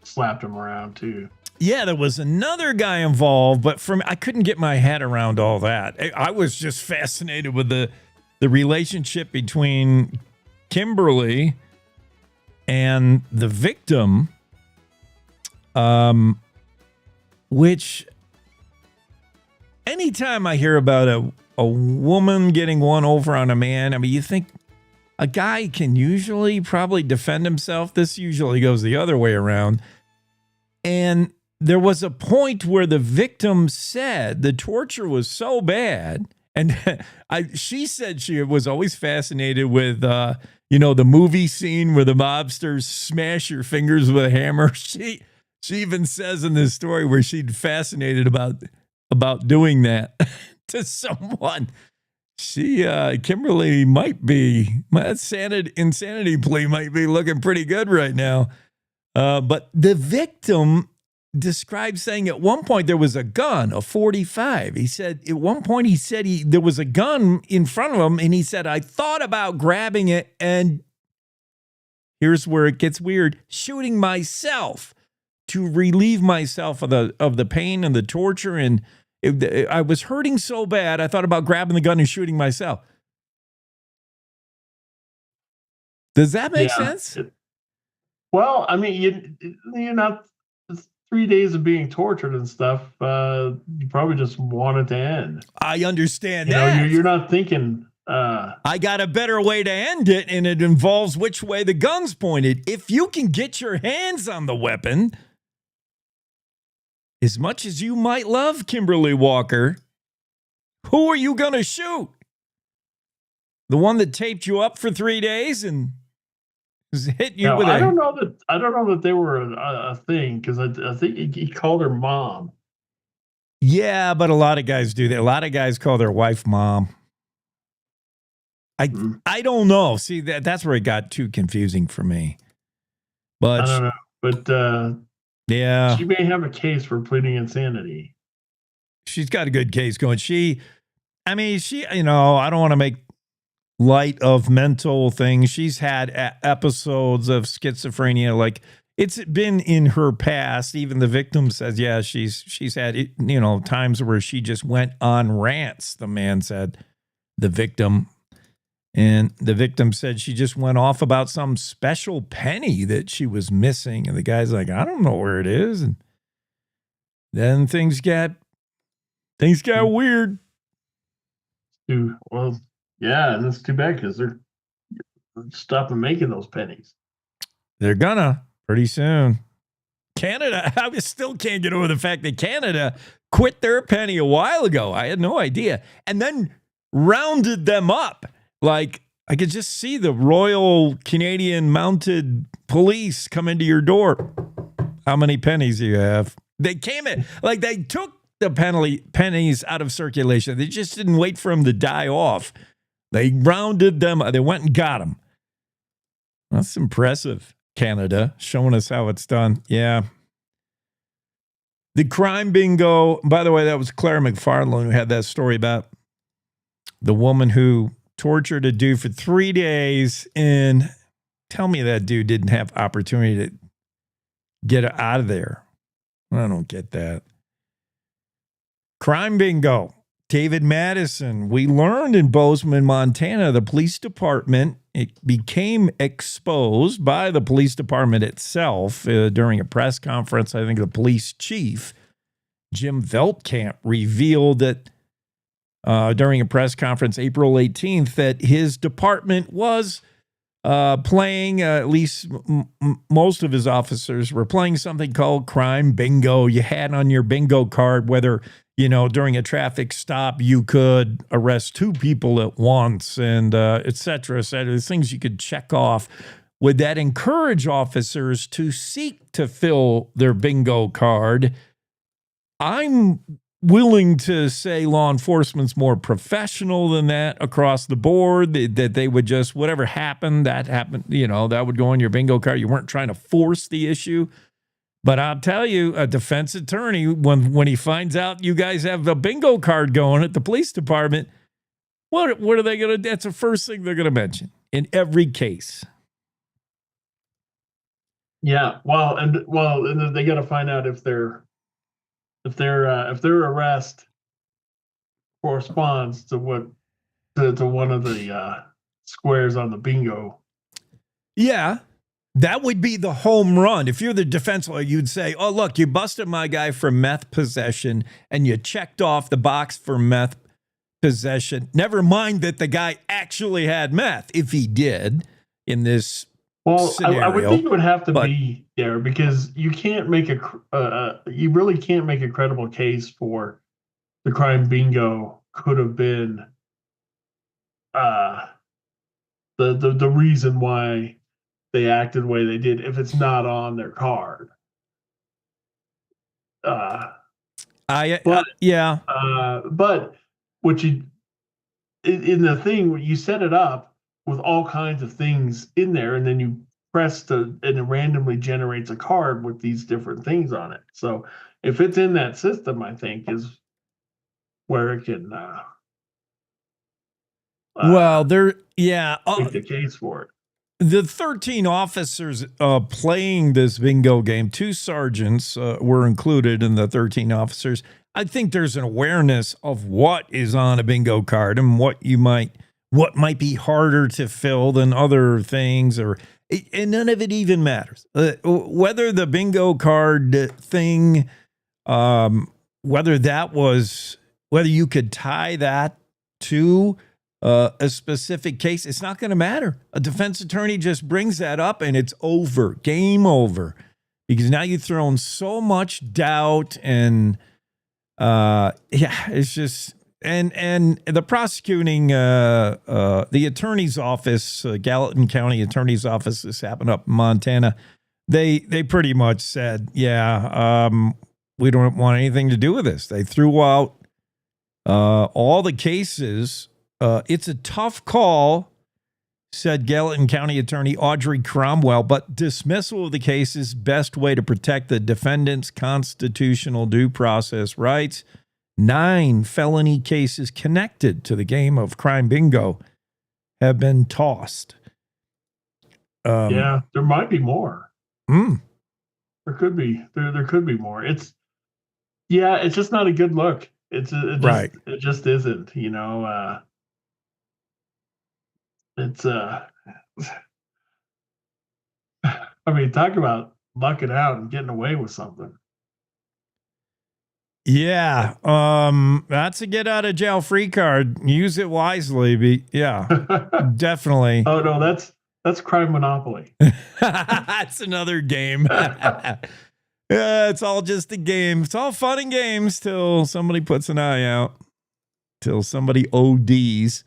slapped him around, too. Yeah, there was another guy involved, but I couldn't get my head around all that. I was just fascinated with the relationship between Kimberly and the victim, which anytime I hear about a woman getting one over on a man, I mean, you think a guy can usually probably defend himself. This usually goes the other way around. And there was a point where the victim said the torture was so bad, and she said she was always fascinated with, the movie scene where the mobsters smash your fingers with a hammer. She even says in this story where she'd fascinated about doing that to someone. Kimberly might be, that insanity plea might be looking pretty good right now. But the victim described saying at one point there was a gun, a 45. He said at one point there was a gun in front of him, and he said, I thought about grabbing it, and here's where it gets weird, shooting myself to relieve myself of the pain and the torture, and I was hurting so bad I thought about grabbing the gun and shooting myself. Does that make sense? Well, I mean, you're not 3 days of being tortured and stuff. You probably just want it to end. I understand that. You're not thinking. I got a better way to end it, and it involves which way the gun's pointed. If you can get your hands on the weapon, as much as you might love Kimberly Walker, who are you going to shoot? The one that taped you up for 3 days and hit you with I don't know that they were a thing, because I think he called her mom. Yeah, but a lot of guys do that. A lot of guys call their wife mom. I don't know. See, that's where it got too confusing for me. But I don't know. But yeah, she may have a case for pleading insanity. She's got a good case going. I don't want to make light of mental things. She's had episodes of schizophrenia. Like, it's been in her past. Even the victim says, yeah, she's had, times where she just went on rants. The man said, the victim, and the victim said she just went off about some special penny that she was missing. And the guy's like, I don't know where it is. And then things got weird. Well, Yeah, and it's too bad because they're stopping making those pennies. They're gonna pretty soon. Canada, I still can't get over the fact that Canada quit their penny a while ago. I had no idea. And then rounded them up. Like, I could just see the Royal Canadian Mounted Police come into your door. How many pennies do you have? They came in, like they took the pennies out of circulation. They just didn't wait for them to die off. They rounded them. They went and got them. That's impressive. Canada showing us how it's done. Yeah. The crime bingo. By the way, that was Claire McFarland who had that story about the woman who tortured a dude for 3 days. And tell me that dude didn't have opportunity to get out of there. I don't get that. Crime bingo. David Madison. We learned in Bozeman, Montana, the police department, it became exposed by the police department itself during a press conference. I think the police chief, Jim Veltkamp, revealed that during a press conference April 18th that his department was playing, at least most of his officers were playing something called crime bingo. You had on your bingo card whether, during a traffic stop, you could arrest 2 people at once and et cetera, things you could check off. Would that encourage officers to seek to fill their bingo card? I'm willing to say law enforcement's more professional than that across the board, that they would just, whatever happened, that happened, that would go on your bingo card. You weren't trying to force the issue. But I'll tell you, a defense attorney, when he finds out you guys have a bingo card going at the police department, what are they going to do? That's the first thing they're going to mention in every case. Yeah, well, and then they got to find out if their arrest corresponds to one of the squares on the bingo. Yeah. That would be the home run. If you're the defense lawyer, you'd say, oh, look, you busted my guy for meth possession and you checked off the box for meth possession. Never mind that the guy actually had meth, if he did in this scenario. I would think it would have to be there because you can't make you really can't make a credible case for the crime bingo could have been the reason why they acted the way they did if it's not on their card. But what you in the thing you set it up with all kinds of things in there, and then you press and it randomly generates a card with these different things on it. So if it's in that system, I think is where it can. Make the case for it. The 13 officers playing this bingo game, 2 sergeants were included in the 13 officers. I think there's an awareness of what is on a bingo card and what might be harder to fill than other things, and none of it even matters. Whether the bingo card thing, whether you could tie that to a specific case, it's not going to matter. A defense attorney just brings that up and it's over, game over, because now you've thrown so much doubt and it's just, and the prosecuting, the attorney's office, Gallatin County Attorney's Office, this happened up in Montana. They pretty much said, we don't want anything to do with this. They threw out all the cases. It's a tough call, said Gallatin County Attorney Audrey Cromwell, but dismissal of the case is best way to protect the defendant's constitutional due process rights. 9 felony cases connected to the game of crime bingo have been tossed. There might be more. There could be. There could be more. It's just not a good look. It just isn't. It's I mean, talk about lucking out and getting away with something. Yeah. That's a get out of jail free card. Use it wisely. Yeah, definitely. Oh no, that's Crime Monopoly. That's another game. Yeah, it's all just a game. It's all fun and games till somebody puts an eye out. Till somebody ODs.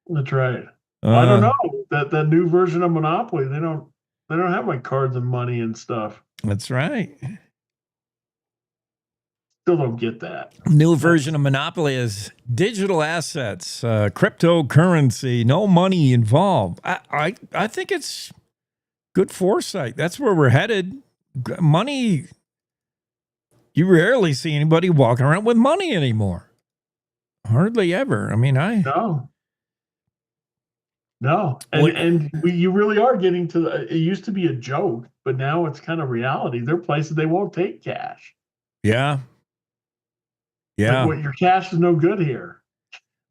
That's right. I don't know that new version of Monopoly. They don't have like cards and money and stuff. That's right. Still don't get that. New version of Monopoly is digital assets, cryptocurrency, no money involved. I think it's good foresight. That's where we're headed. Money. You rarely see anybody walking around with money anymore. Hardly ever. I mean, No, and you really are getting to it used to be a joke, but now it's kind of reality. There are places they won't take cash. Yeah. Yeah. Like, your cash is no good here.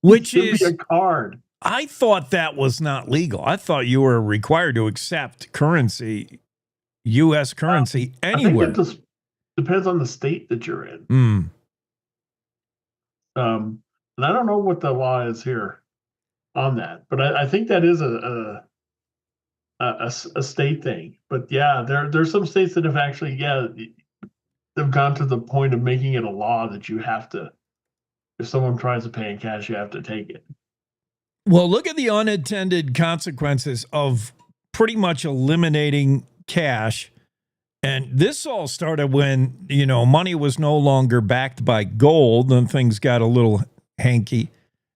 Which Give is me a card. I thought that was not legal. I thought you were required to accept currency, U.S. currency anywhere. I think it just depends on the state that you're in. And I don't know what the law is here on that, but I think that is a state thing. But yeah, there's some states that have actually they've gone to the point of making it a law that you have to, if someone tries to pay in cash, you have to take it. Well, look at the unintended consequences of pretty much eliminating cash. And this all started when, money was no longer backed by gold and things got a little hanky.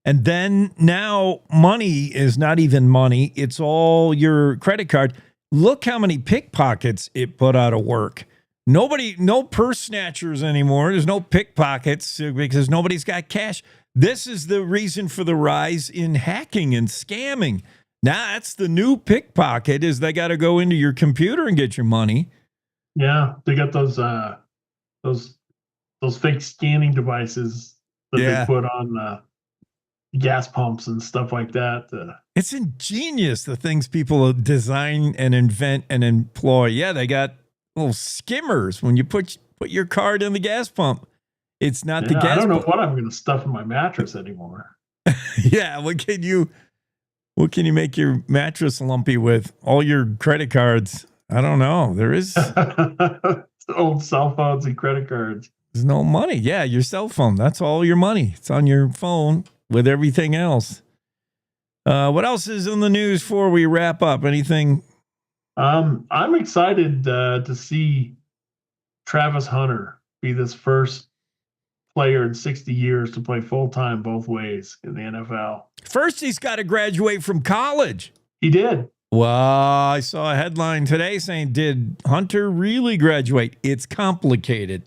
And then now money is not even money. It's all your credit card. Look how many pickpockets it put out of work. No purse snatchers anymore. There's no pickpockets because nobody's got cash. This is the reason for the rise in hacking and scamming. Now that's the new pickpocket is they got to go into your computer and get your money. Yeah, they got those fake scanning devices that they put on gas pumps and stuff like that. It's ingenious, the things people design and invent and employ. Yeah, they got little skimmers when you put your card in the gas pump. It's not the gas. I don't know what I'm going to stuff in my mattress anymore. Yeah, what can you make your mattress lumpy with? All your credit cards. I don't know. There is old cell phones and credit cards. There's no money. Yeah, your cell phone. That's all your money. It's on your phone with everything else. What else is in the news before we wrap up? Anything? I'm excited to see Travis Hunter be this first player in 60 years to play full-time both ways in the NFL. First, he's got to graduate from college. He did. Well, I saw a headline today saying, did Hunter really graduate? It's complicated.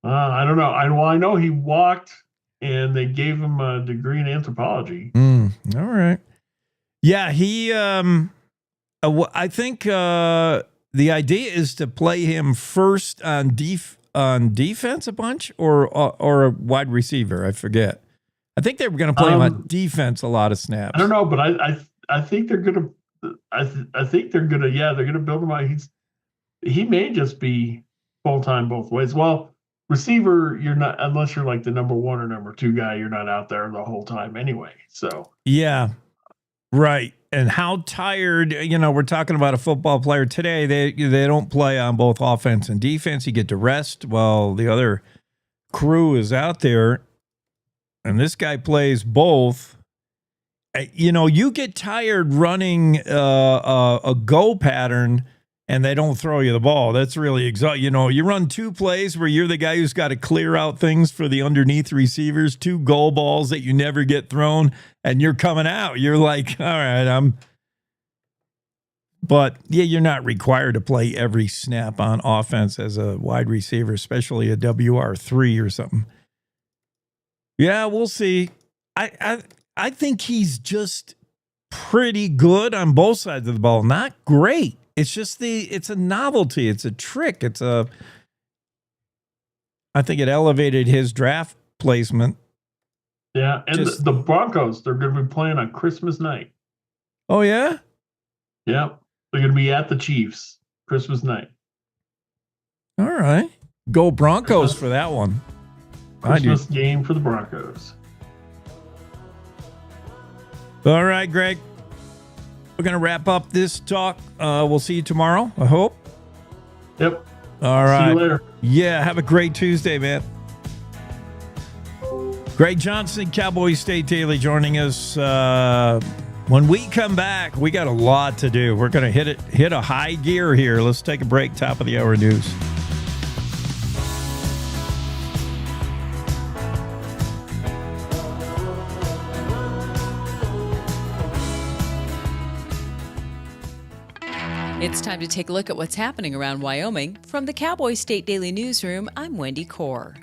I don't know. I know he walked and they gave him a degree in anthropology. All right. Yeah, he, I think the idea is to play him first on defense a bunch or a wide receiver. I forget. I think they were going to play him on defense a lot of snaps. I don't know, but I think they're gonna. I think they're gonna. Yeah, they're gonna build him out. He may just be full time both ways. Well, receiver, you're not unless you're like the number 1 or number 2 guy. You're not out there the whole time anyway. So yeah, right. And how tired? We're talking about a football player today. They don't play on both offense and defense. You get to rest while the other crew is out there, and this guy plays both. You get tired running a go pattern and they don't throw you the ball. That's really exhausting. You run 2 plays where you're the guy who's got to clear out things for the underneath receivers, 2 goal balls that you never get thrown, and you're coming out. You're like, all right, But, yeah, you're not required to play every snap on offense as a wide receiver, especially a WR3 or something. Yeah, we'll see. I think he's just pretty good on both sides of the ball. Not great. It's just it's a novelty. It's a trick. I think it elevated his draft placement. Yeah, and the Broncos, they're going to be playing on Christmas night. Oh, yeah? Yeah, they're going to be at the Chiefs Christmas night. All right. Go Broncos for that one. Christmas game for the Broncos. All right, Greg. We're going to wrap up this talk. We'll see you tomorrow, I hope. Yep. All right. See you later. Yeah, have a great Tuesday, man. Greg Johnson, Cowboy State Daily, joining us. When we come back, we got a lot to do. We're going to hit a high gear here. Let's take a break. Top of the hour news. It's time to take a look at what's happening around Wyoming. From the Cowboy State Daily Newsroom, I'm Wendy Core.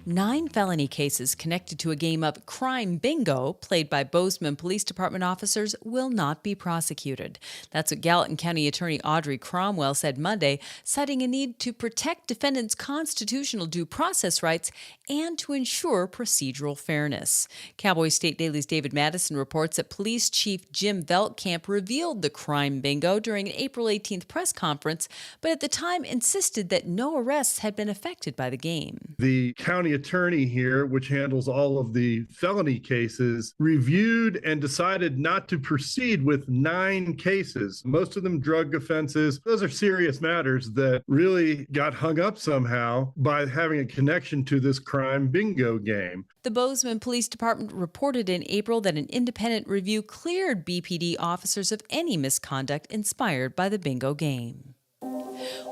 9 felony cases connected to a game of crime bingo played by Bozeman Police Department officers will not be prosecuted. That's what Gallatin County Attorney Audrey Cromwell said Monday, citing a need to protect defendants' constitutional due process rights and to ensure procedural fairness. Cowboy State Daily's David Madison reports that Police Chief Jim Veltkamp revealed the crime bingo during an April 18th press conference, but at the time insisted that no arrests had been affected by the game. The county attorney here, which handles all of the felony cases, reviewed and decided not to proceed with 9 cases, most of them drug offenses. Those are serious matters that really got hung up somehow by having a connection to this crime bingo game. The Bozeman Police Department reported in April that an independent review cleared BPD officers of any misconduct inspired by the bingo game.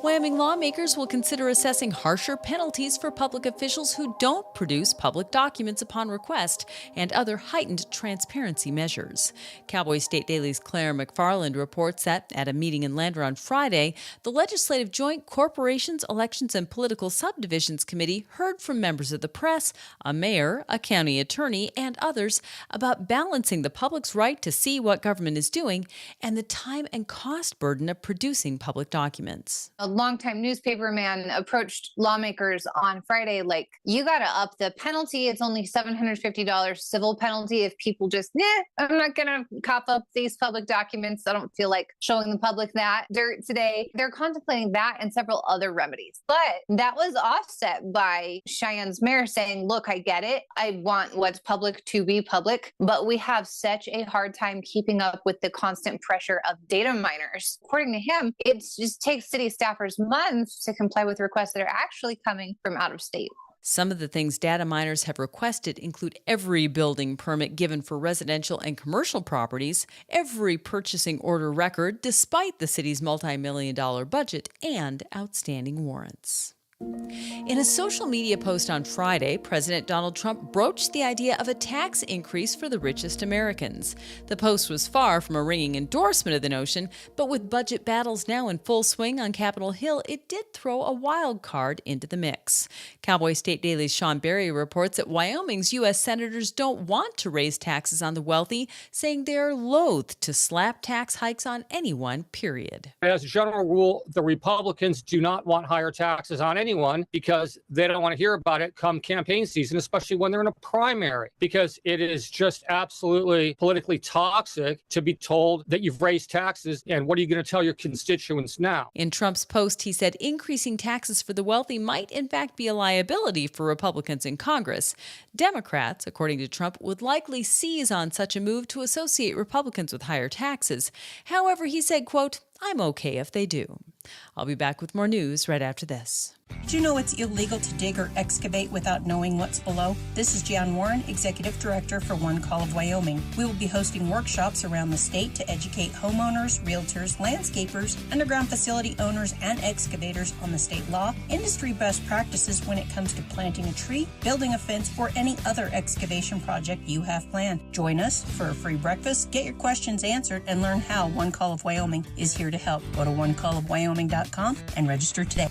Wyoming lawmakers will consider assessing harsher penalties for public officials who don't produce public documents upon request and other heightened transparency measures. Cowboy State Daily's Claire McFarland reports that at a meeting in Lander on Friday, the Legislative Joint Corporations, Elections, and Political Subdivisions Committee heard from members of the press, a mayor, a county attorney, and others about balancing the public's right to see what government is doing and the time and cost burden of producing public documents. A longtime newspaper man approached lawmakers on Friday, like, you got to up the penalty. It's only $750 civil penalty if people just, I'm not going to cough up these public documents. I don't feel like showing the public that dirt today. They're contemplating that and several other remedies. But that was offset by Cheyenne's mayor saying, look, I get it. I want what's public to be public, but we have such a hard time keeping up with the constant pressure of data miners. According to him, it just takes city staffers months to comply with requests that are actually coming from out of state. Some of the things data miners have requested include every building permit given for residential and commercial properties, every purchasing order record despite the city's multi-million-dollar budget, and outstanding warrants. In a social media post on Friday, President Donald Trump broached the idea of a tax increase for the richest Americans. The post was far from a ringing endorsement of the notion, but with budget battles now in full swing on Capitol Hill, it did throw a wild card into the mix. Cowboy State Daily's Sean Berry reports that Wyoming's U.S. senators don't want to raise taxes on the wealthy, saying they are loath to slap tax hikes on anyone, period. As a general rule, the Republicans do not want higher taxes on anyone because they don't want to hear about it come campaign season, especially when they're in a primary, because it is just absolutely politically toxic to be told that you've raised taxes and what are you going to tell your constituents now? In Trump's post, he said increasing taxes for the wealthy might in fact be a liability for Republicans in Congress. Democrats, according to Trump, would likely seize on such a move to associate Republicans with higher taxes. However, he said, quote, I'm okay if they do. I'll be back with more news right after this. Do you know it's illegal to dig or excavate without knowing what's below? This is Jan Warren, Executive Director for One Call of Wyoming. We will be hosting workshops around the state to educate homeowners, realtors, landscapers, underground facility owners, and excavators on the state law, industry best practices when it comes to planting a tree, building a fence, or any other excavation project you have planned. Join us for a free breakfast, get your questions answered, and learn how One Call of Wyoming is here to help. Go to onecallofwyoming.com and register today.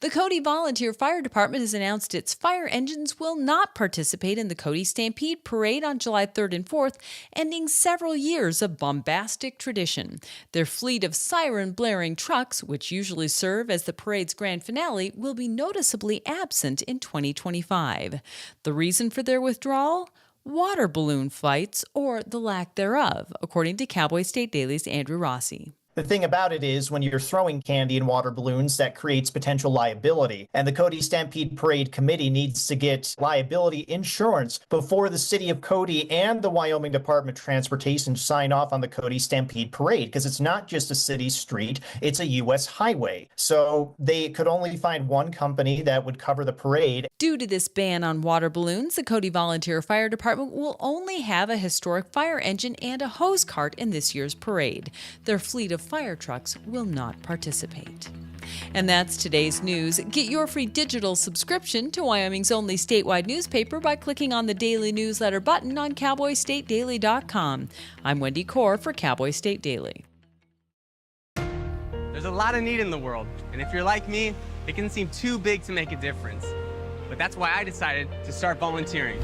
The Cody Volunteer Fire Department has announced its fire engines will not participate in the Cody Stampede Parade on July 3rd and 4th, ending several years of bombastic tradition. Their fleet of siren-blaring trucks, which usually serve as the parade's grand finale, will be noticeably absent in 2025. The reason for their withdrawal? Water balloon fights, or the lack thereof, according to Cowboy State Daily's Andrew Rossi. The thing about it is, when you're throwing candy and water balloons, that creates potential liability. And the Cody Stampede Parade Committee needs to get liability insurance before the city of Cody and the Wyoming Department of Transportation sign off on the Cody Stampede Parade, because it's not just a city street, it's a U.S. highway. So they could only find one company that would cover the parade. Due to this ban on water balloons, the Cody Volunteer Fire Department will only have a historic fire engine and a hose cart in this year's parade. Their fleet of fire trucks will not participate. And that's today's news. Get your free digital subscription to Wyoming's only statewide newspaper by clicking on the daily newsletter button on cowboystatedaily.com. I'm Wendy Core for Cowboy State Daily. There's a lot of need in the world, and if you're like me, it can seem too big to make a difference. But that's why I decided to start volunteering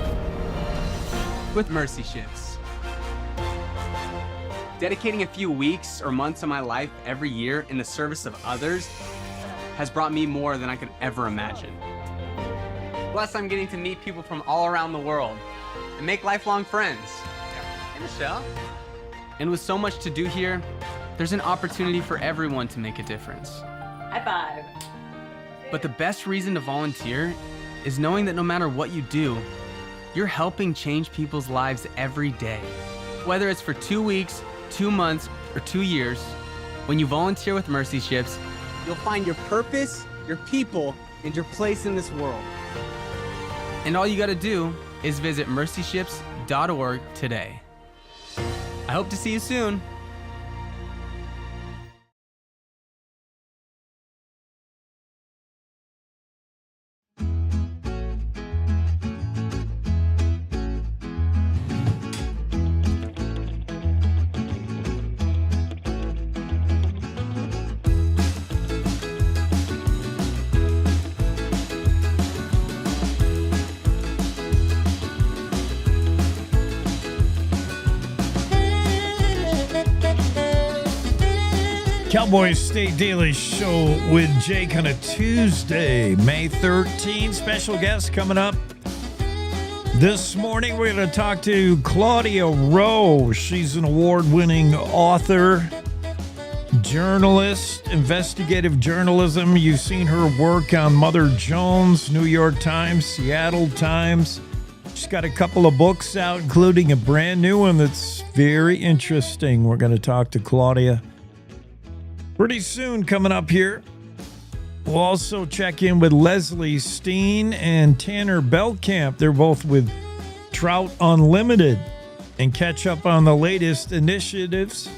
with Mercy Ships. Dedicating a few weeks or months of my life every year in the service of others has brought me more than I could ever imagine. Plus, I'm getting to meet people from all around the world and make lifelong friends. Hey, Michelle. And with so much to do here, there's an opportunity for everyone to make a difference. High five. But the best reason to volunteer is knowing that no matter what you do, you're helping change people's lives every day. Whether it's for 2 weeks, 2 months, or 2 years, when you volunteer with Mercy Ships, you'll find your purpose, your people, and your place in this world. And all you gotta do is visit mercyships.org today. I hope to see you soon. Cowboy State Daily Show with Jake on a Tuesday, May 13th. Special guest coming up this morning. We're going to talk to Claudia Rowe. She's an award-winning author, journalist, investigative journalism. You've seen her work on Mother Jones, New York Times, Seattle Times. She's got a couple of books out, including a brand new one that's very interesting. We're going to talk to Claudia pretty soon coming up here. We'll also check in with Leslie Steen and Tanner Belkamp. They're both with Trout Unlimited, and catch up on the latest initiatives,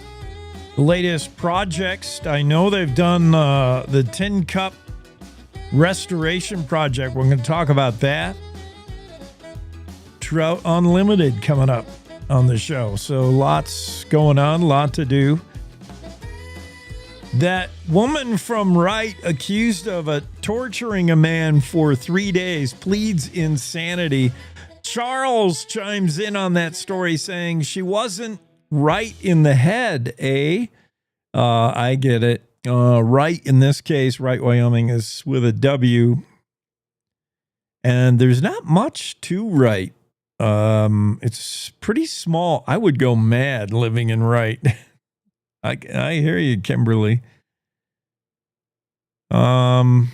the latest projects. I know they've done the Tin Cup restoration project. We're going to talk about that. Trout Unlimited coming up on the show. So lots going on, lot to do. That woman from Wright accused of torturing a man for 3 days pleads insanity. Charles chimes in on that story saying she wasn't right in the head, eh? I get it. Right in this case, Wright, Wyoming is with a W. And there's not much to Wright. It's pretty small. I would go mad living in Wright. I hear you, Kimberly. Yeah,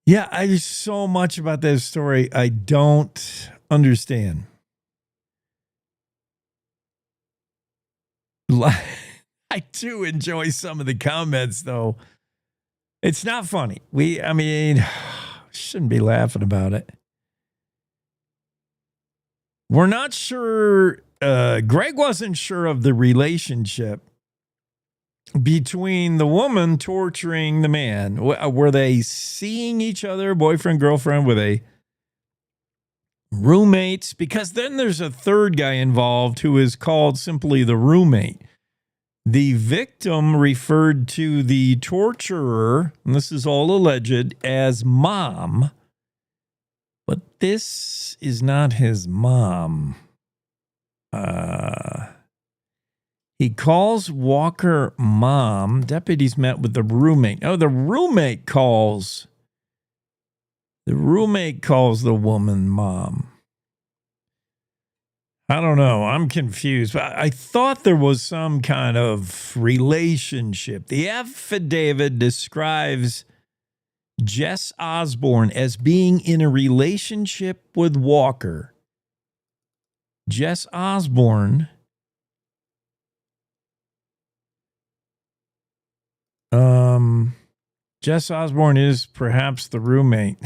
there's so much about this story I don't understand. I do enjoy some of the comments, though. It's not funny. Shouldn't be laughing about it. We're not sure. Greg wasn't sure of the relationship between the woman torturing the man. Were they seeing each other, boyfriend, girlfriend? Were they roommates? Because then there's a third guy involved who is called simply the roommate. The victim referred to the torturer, and this is all alleged, as mom. But this is not his mom. He calls Walker mom. Deputies met with the roommate. Oh, the roommate calls the woman mom. I don't know. I'm confused. I thought there was some kind of relationship. The affidavit describes Jess Osborne as being in a relationship with Walker. Jess Osborne Jess Osborne is perhaps the roommate.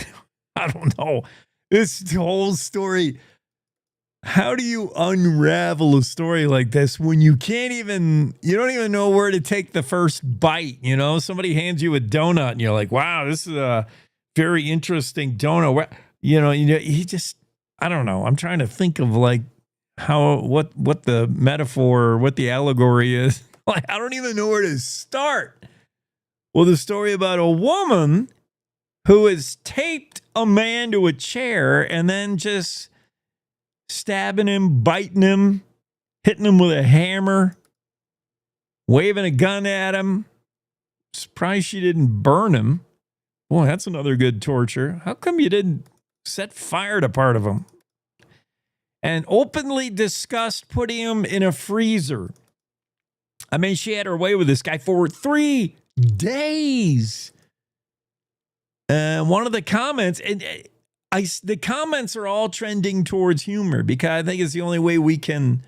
I don't know. This whole story. How do you unravel a story like this when you don't even know where to take the first bite? You know, somebody hands you a donut and you're like, wow, this is a very interesting donut. I don't know. I'm trying to think of like what the metaphor, what the allegory is. Like, I don't even know where to start. Well, the story about a woman who has taped a man to a chair and then just stabbing him, biting him, hitting him with a hammer, waving a gun at him. Surprised she didn't burn him. Boy, that's another good torture. How come you didn't set fire to part of him? And openly discussed putting him in a freezer. I mean, she had her way with this guy for 3 days. And one of the comments, the comments are all trending towards humor because I think it's the only way we can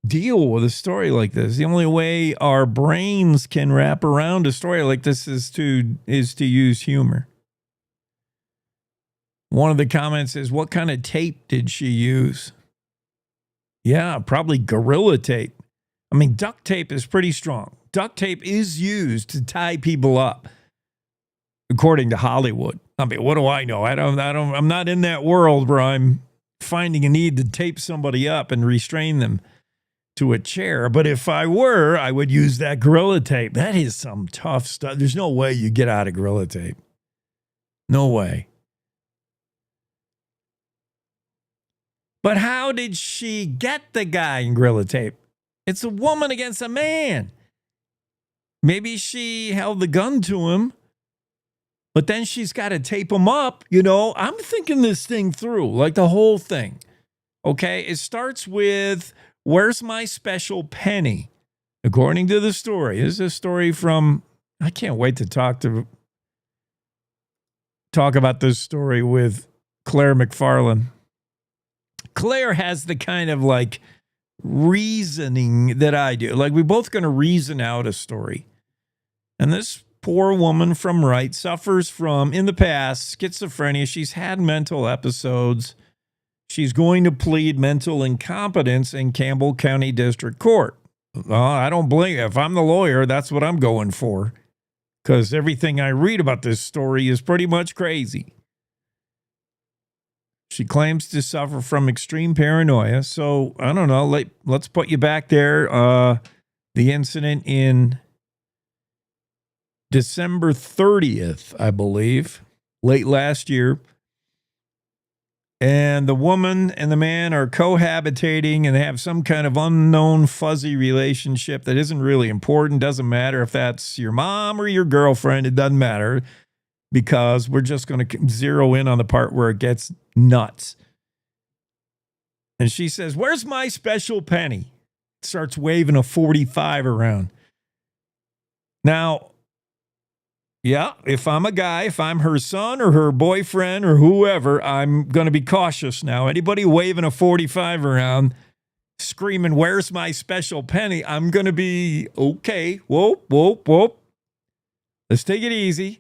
deal with a story like this. The only way our brains can wrap around a story like this is to use humor. One of the comments is, what kind of tape did she use? Yeah, probably Gorilla Tape. I mean, duct tape is pretty strong. Duct tape is used to tie people up, according to Hollywood. I mean, what do I know? I'm not in that world where I'm finding a need to tape somebody up and restrain them to a chair. But if I were, I would use that Gorilla Tape. That is some tough stuff. There's no way you get out of Gorilla Tape. No way. But how did she get the guy in Gorilla Tape? It's a woman against a man. Maybe she held the gun to him, but then she's got to tape him up. You know, I'm thinking this thing through, like the whole thing. Okay, it starts with, where's my special penny? According to the story. This is a story from, I can't wait to talk about this story with Claire McFarlane. Claire has the kind of like reasoning that I do. Like, we're both going to reason out a story. And this poor woman from Wright suffers from, in the past, schizophrenia. She's had mental episodes. She's going to plead mental incompetence in Campbell County District Court. Well, I don't blame you. If I'm the lawyer, that's what I'm going for. Because everything I read about this story is pretty much crazy. She claims to suffer from extreme paranoia. So, I don't know. Let's put you back there. The incident in December 30th, I believe, late last year. And the woman and the man are cohabitating and they have some kind of unknown fuzzy relationship that isn't really important. Doesn't matter if that's your mom or your girlfriend. It doesn't matter. Because we're just going to zero in on the part where it gets nuts. And she says, where's my special penny? Starts waving a 45 around. Now, yeah, if I'm a guy, if I'm her son or her boyfriend or whoever, I'm going to be cautious now. Anybody waving a 45 around, screaming, where's my special penny? I'm going to be, okay, whoop, whoop, whoop. Let's take it easy.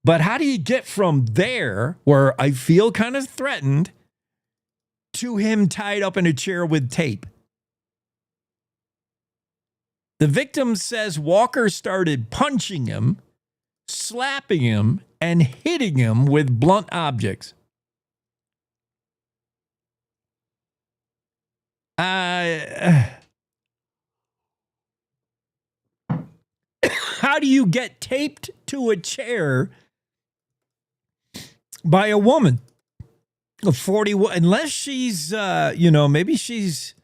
But how do you get from there, where I feel kind of threatened, to him tied up in a chair with tape? The victim says Walker started punching him, slapping him, and hitting him with blunt objects. How do you get taped to a chair by a woman of 41, unless she's, maybe she's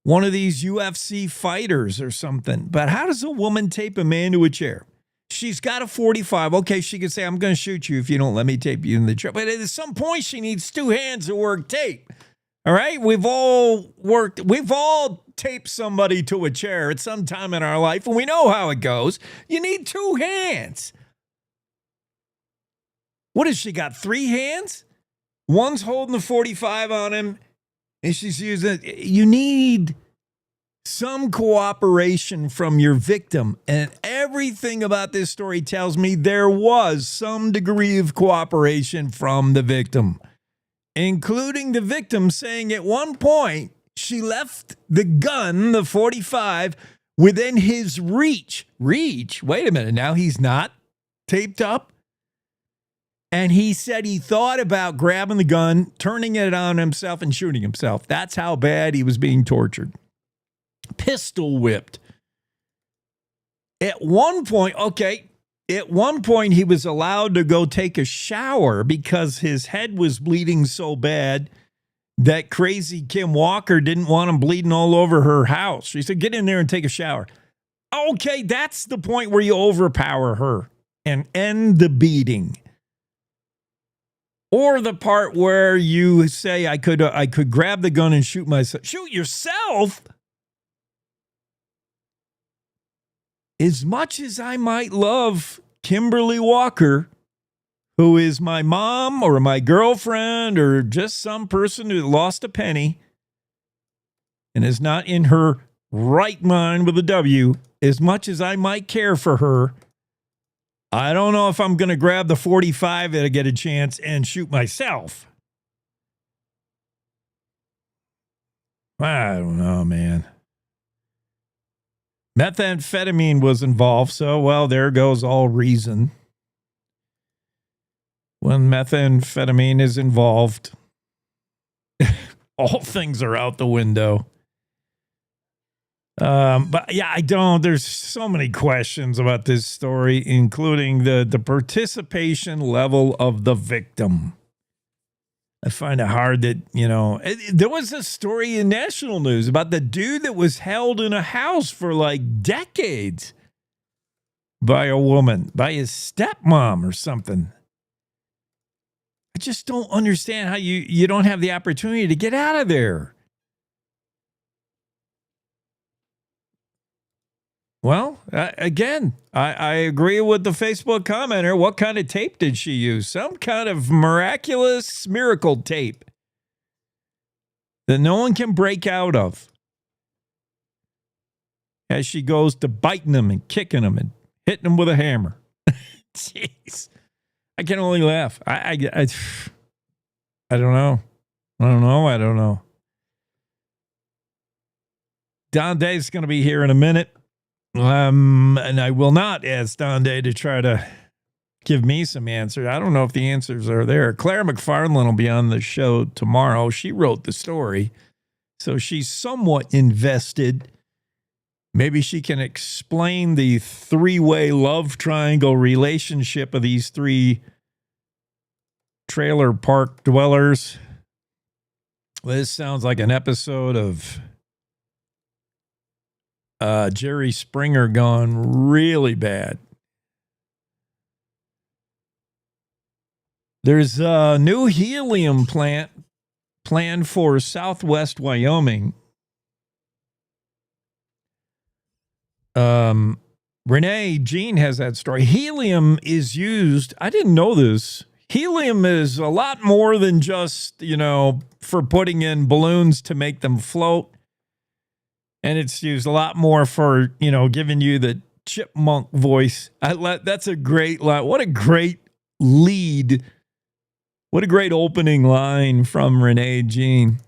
one of these UFC fighters or something. But how does a woman tape a man to a chair? She's got a 45. Okay, she could say, I'm going to shoot you if you don't let me tape you in the truck. But at some point, she needs two hands to work tape. All right? We've all taped somebody to a chair at some time in our life, and we know how it goes. You need two hands. What has she got, three hands? One's holding the 45 on him, and she's using it. You need some cooperation from your victim. And everything about this story tells me there was some degree of cooperation from the victim, including the victim saying at one point she left the gun, the 45, within his reach. Reach? Wait a minute. Now he's not taped up? And he said he thought about grabbing the gun, turning it on himself, and shooting himself. That's how bad he was being tortured. Pistol whipped. At one point he was allowed to go take a shower because his head was bleeding so bad that crazy Kim Walker didn't want him bleeding all over her house. She said, get in there and take a shower. Okay, that's the point where you overpower her and end the beating. Or the part where you say, I could grab the gun and shoot myself. Shoot yourself? As much as I might love Kimberly Walker, who is my mom or my girlfriend or just some person who lost a penny and is not in her right mind with a W, as much as I might care for her, I don't know if I'm going to grab the 45 to get a chance and shoot myself. I don't know, man. Methamphetamine was involved, so, well, there goes all reason. When methamphetamine is involved, all things are out the window. But yeah, there's so many questions about this story, including the participation level of the victim. I find it hard that, there was a story in national news about the dude that was held in a house for like decades by a woman, by his stepmom or something. I just don't understand how you don't have the opportunity to get out of there. Well, again, I agree with the Facebook commenter. What kind of tape did she use? Some kind of miraculous miracle tape that no one can break out of. As she goes to biting them and kicking them and hitting them with a hammer. Jeez. I can only laugh. I don't know. I don't know. Don Day's going to be here in a minute. And I will not ask Don Day to try to give me some answers. I don't know if the answers are there. Claire McFarland will be on the show tomorrow. She wrote the story, so she's somewhat invested. Maybe she can explain the three-way love triangle relationship of these three trailer park dwellers. This sounds like an episode of Jerry Springer gone really bad. There's a new helium plant planned for Southwest Wyoming. Renee Jean has that story. Helium is used, I didn't know this. Helium is a lot more than just, for putting in balloons to make them float. And it's used a lot more for, giving you the chipmunk voice. That's a great line. What a great lead. What a great opening line from Renee Jean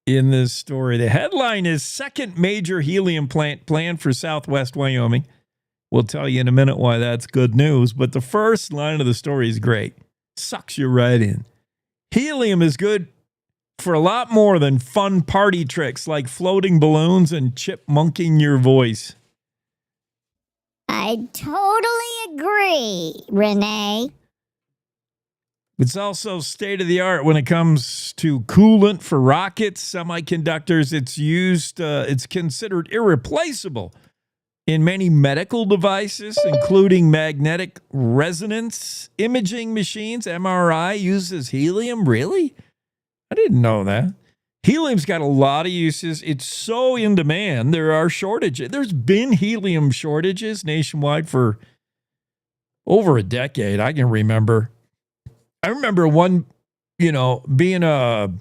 in this story. The headline is second major helium plant planned for Southwest Wyoming. We'll tell you in a minute why that's good news. But the first line of the story is great. Sucks you right in. Helium is good for a lot more than fun party tricks like floating balloons and chipmunking your voice. I totally agree, Renee. It's also state-of-the-art when it comes to coolant for rockets, semiconductors. It's used, it's considered irreplaceable in many medical devices, including magnetic resonance imaging machines. MRI uses helium. Really? I didn't know that. Helium's got a lot of uses. It's so in demand. There are shortages. There's been helium shortages nationwide for over a decade. I can remember. I remember one, being a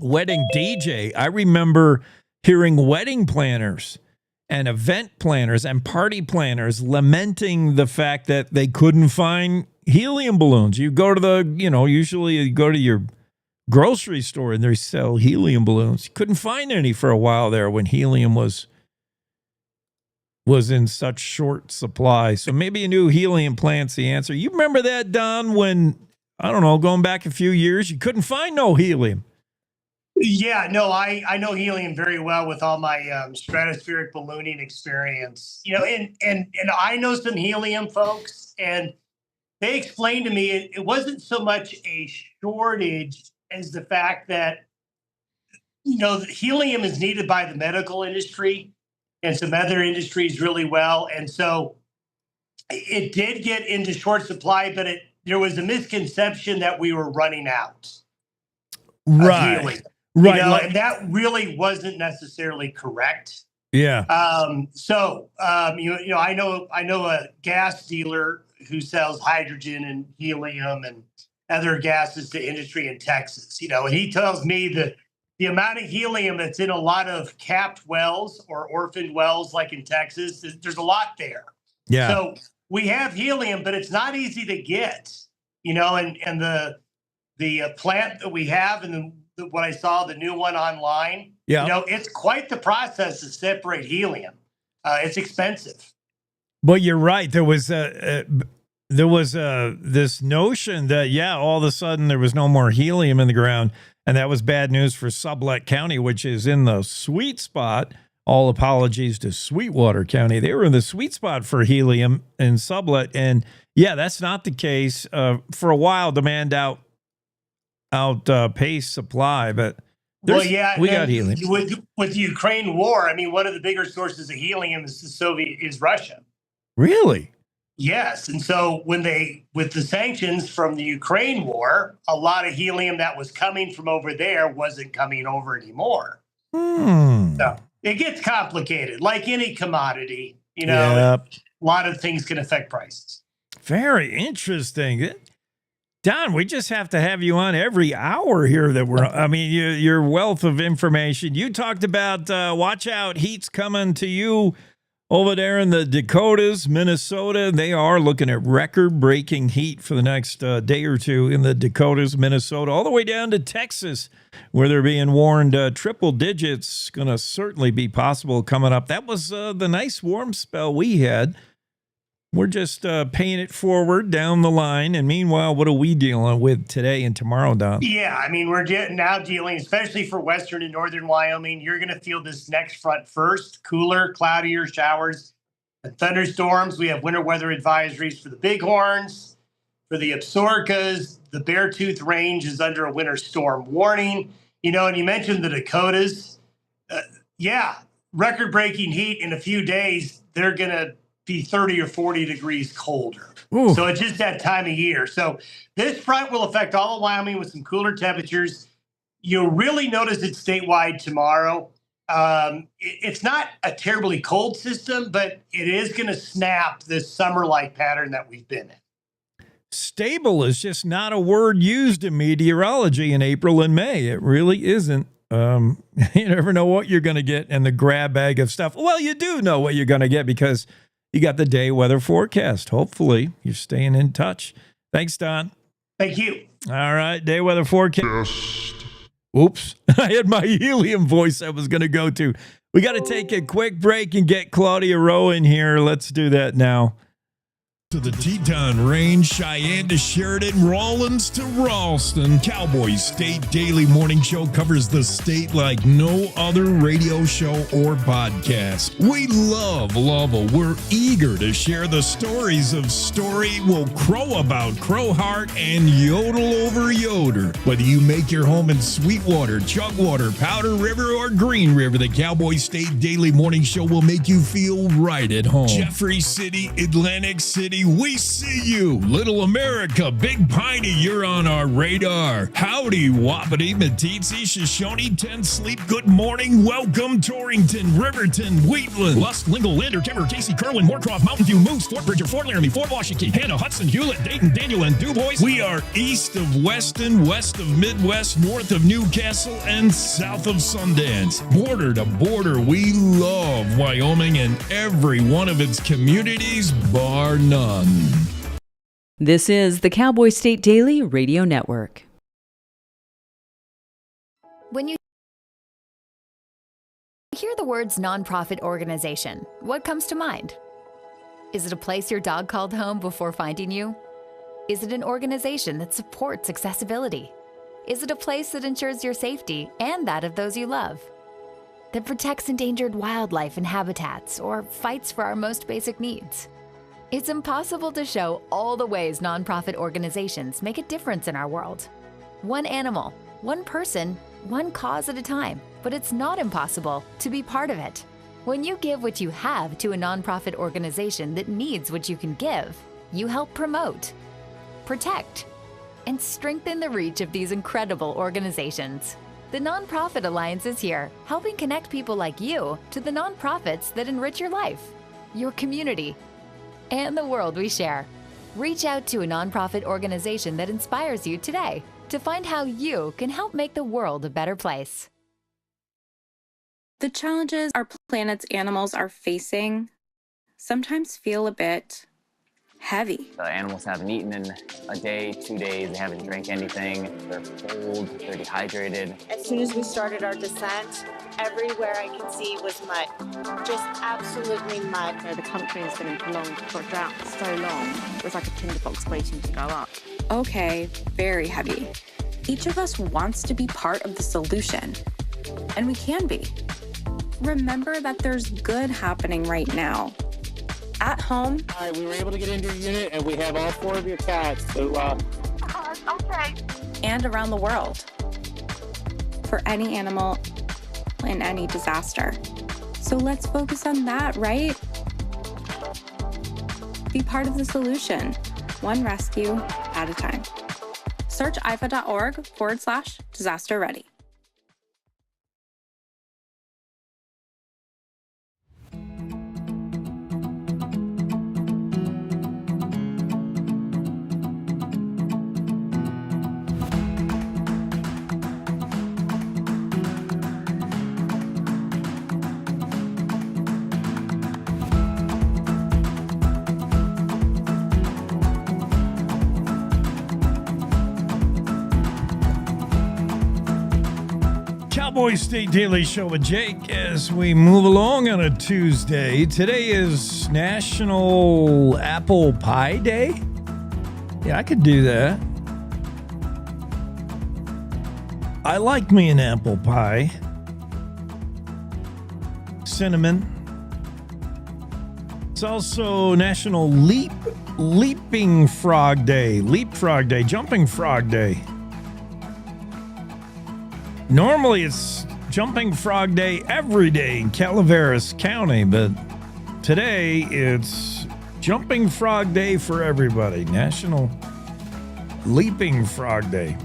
wedding DJ. I remember hearing wedding planners and event planners and party planners lamenting the fact that they couldn't find helium balloons. You go to usually you go to your grocery store and they sell helium balloons. You couldn't find any for a while there when helium was in such short supply. So maybe a new helium plant's the answer. You remember that, Don, when, I don't know, going back a few years, you couldn't find no helium. Yeah, no, I know helium very well with all my stratospheric ballooning experience. And I know some helium folks, and they explained to me it wasn't so much a shortage as the fact that helium is needed by the medical industry and some other industries really well, and so it did get into short supply, but there was a misconception that we were running out of helium. Right. And that really wasn't necessarily correct. Yeah. I know a gas dealer who sells hydrogen and helium and other gases to industry in Texas, and he tells me that the amount of helium that's in a lot of capped wells or orphaned wells, like in Texas, there's a lot there. Yeah. So we have helium, but it's not easy to get, and the plant that we have and what I saw, the new one online, it's quite the process to separate helium. It's expensive. But you're right. There was this notion that, all of a sudden there was no more helium in the ground. And that was bad news for Sublette County, which is in the sweet spot. All apologies to Sweetwater County. They were in the sweet spot for helium in Sublette. And that's not the case. For a while, demand outpaced supply, but we got helium. With the Ukraine war, I mean, one of the bigger sources of helium is Russia. Really? Yes. And so with the sanctions from the Ukraine war, a lot of helium that was coming from over there wasn't coming over anymore. So it gets complicated, like any commodity, a lot of things can affect prices. Very interesting. Don, we just have to have you on every hour here your wealth of information. You talked about, watch out, heat's coming to you over there in the Dakotas, Minnesota. They are looking at record-breaking heat for the next day or two in the Dakotas, Minnesota, all the way down to Texas, where they're being warned triple digits going to certainly be possible coming up. That was the nice warm spell we had. We're just paying it forward down the line. And meanwhile, what are we dealing with today and tomorrow, Don? Yeah, I mean, we're now dealing, especially for western and northern Wyoming, you're going to feel this next front first, cooler, cloudier showers and thunderstorms. We have winter weather advisories for the bighorns, for the Absarokas. The Beartooth Range is under a winter storm warning. And you mentioned the Dakotas. Record-breaking heat in a few days. They're going to be 30 or 40 degrees colder. Ooh. So it's just that time of year. So this front will affect all of Wyoming with some cooler temperatures. You'll really notice it statewide tomorrow. It's not a terribly cold system, but it is going to snap this summer-like pattern that we've been in. Stable is just not a word used in meteorology in April and May. It really isn't. You never know what you're going to get in the grab bag of stuff. Well, you do know what you're going to get because you got the day weather forecast. Hopefully, you're staying in touch. Thanks, Don. Thank you. All right, day weather forecast. Oops, I had my helium voice I was going to go to. We got to take a quick break and get Claudia Rowe in here. Let's do that now. To the Teton Range, Cheyenne to Sheridan, Rawlins to Ralston, Cowboy State Daily Morning Show covers the state like no other radio show or podcast. We love Lovell. We're eager to share the stories of Story will crow about Crowheart and yodel over Yoder. Whether you make your home in Sweetwater, Chugwater, Powder River, or Green River, the Cowboy State Daily Morning Show will make you feel right at home. Jeffrey City, Atlantic City, we see you. Little America, Big Piney, you're on our radar. Howdy, Wapiti, Meeteetse, Shoshone, 10 Sleep, good morning. Welcome, Torrington, Riverton, Wheatland, Lusk, Lingle, Lander, Timber, Casey, Kerwin, Moorcroft, Mountain View, Moose, Fort Bridger, Fort Laramie, Fort Washington, Hannah, Hudson, Hewlett, Dayton, Daniel, and DuBois. We are east of Weston, west of Midwest, north of Newcastle, and south of Sundance. Border to border, we love Wyoming and every one of its communities, bar none. This is the Cowboy State Daily Radio Network. When you hear the words nonprofit organization, what comes to mind? Is it a place your dog called home before finding you? Is it an organization that supports accessibility? Is it a place that ensures your safety and that of those you love? That protects endangered wildlife and habitats or fights for our most basic needs? It's impossible to show all the ways nonprofit organizations make a difference in our world. One animal, one person, one cause at a time, but it's not impossible to be part of it. When you give what you have to a nonprofit organization that needs what you can give, you help promote, protect, and strengthen the reach of these incredible organizations. The Nonprofit Alliance is here, helping connect people like you to the nonprofits that enrich your life, your community, and the world we share. Reach out to a nonprofit organization that inspires you today to find how you can help make the world a better place. The challenges our planet's animals are facing sometimes feel a bit heavy. The animals haven't eaten in a day, 2 days, they haven't drank anything, they're cold, they're dehydrated. As soon as we started our descent, everywhere I could see was mud, just absolutely mud. The country has been in prolonged drought for so long, it was like a tinderbox waiting to go up. Okay, very heavy. Each of us wants to be part of the solution, and we can be. Remember that there's good happening right now. At home. All right, we were able to get into your unit, and we have all 4 of your cats. So, okay. And around the world. For any animal in any disaster. So let's focus on that, right? Be part of the solution, one rescue at a time. Search ifa.org/disaster ready. Cowboy State Daily Show with Jake as we move along on a Tuesday. Today is National Apple Pie Day. Yeah, I could do that. I like me an apple pie. Cinnamon. It's also National Leaping Frog Day. Leapfrog Day. Jumping Frog Day. Normally, it's Jumping Frog Day every day in Calaveras County, but today it's Jumping Frog Day for everybody. National Leaping Frog Day.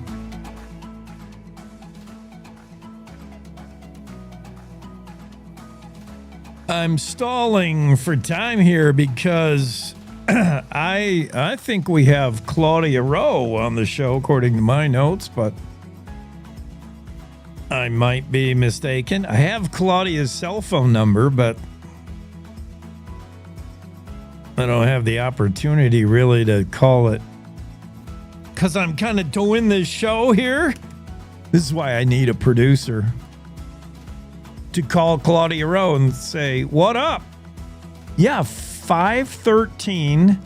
I'm stalling for time here because I think we have Claudia Rowe on the show, according to my notes, but I might be mistaken. I have Claudia's cell phone number, but I don't have the opportunity really to call it because I'm kind of doing this show here. This is why I need a producer to call Claudia Rowe and say, what up? Yeah, 513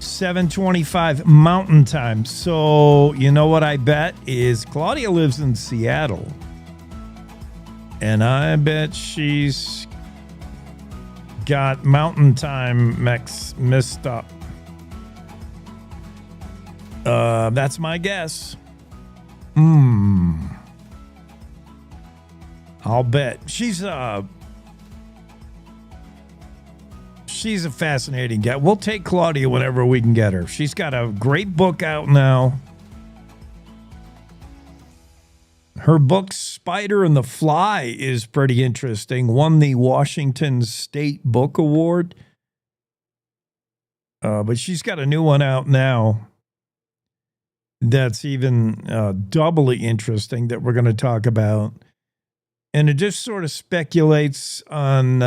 7:25 Mountain Time. So, you know what I bet is Claudia lives in Seattle. And I bet she's got Mountain Time mixed up. That's my guess. I'll bet. She's a fascinating guy. We'll take Claudia whenever we can get her. She's got a great book out now. Her book, Spider and the Fly, is pretty interesting. Won the Washington State Book Award. But she's got a new one out now that's even doubly interesting that we're going to talk about. And it just sort of speculates on,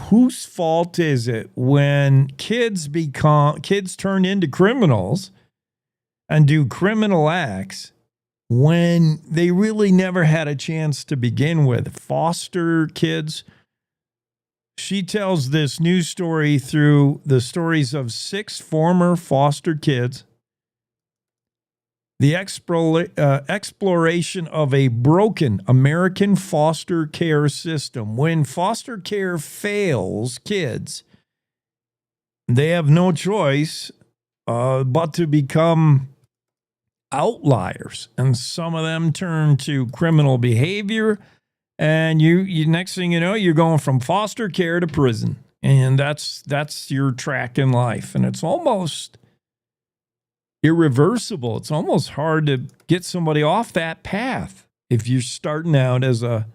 whose fault is it when kids turn into criminals and do criminal acts when they really never had a chance to begin with? Foster kids. She tells this news story through the stories of 6 former foster kids. The exploration of a broken American foster care system. When foster care fails kids, they have no choice but to become outliers. And some of them turn to criminal behavior. And you next thing you know, you're going from foster care to prison. And that's your track in life. And it's almost irreversible. It's almost hard to get somebody off that path if you're starting out as a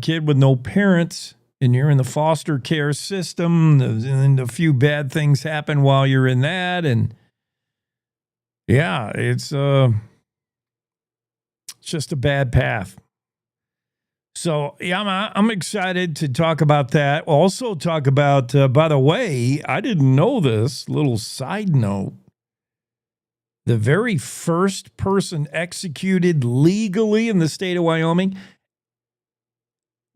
kid with no parents and you're in the foster care system and a few bad things happen while you're in that. And yeah, it's just a bad path. So, yeah, I'm excited to talk about that. We'll also talk about, by the way, I didn't know this, little side note. The very first person executed legally in the state of Wyoming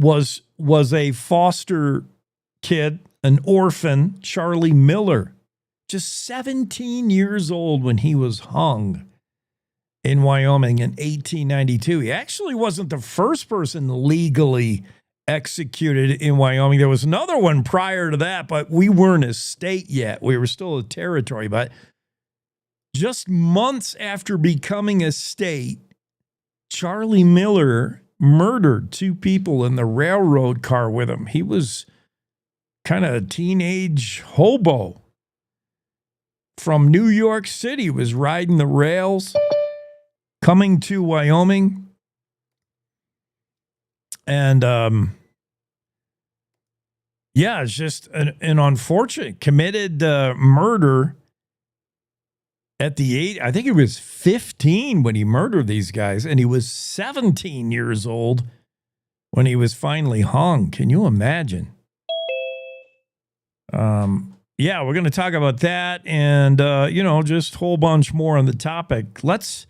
was a foster kid, an orphan, Charlie Miller, just 17 years old when he was hung in Wyoming in 1892. He actually wasn't the first person legally executed in Wyoming. There was another one prior to that, but we weren't a state yet. We were still a territory. But just months after becoming a state, Charlie Miller murdered 2 people in the railroad car with him. He was kind of a teenage hobo from New York City, was riding the rails, coming to Wyoming, and it's just an unfortunate committed murder at the age, I think he was 15 when he murdered these guys, and he was 17 years old when he was finally hung. Can you imagine? We're going to talk about that and, just a whole bunch more on the topic. Let's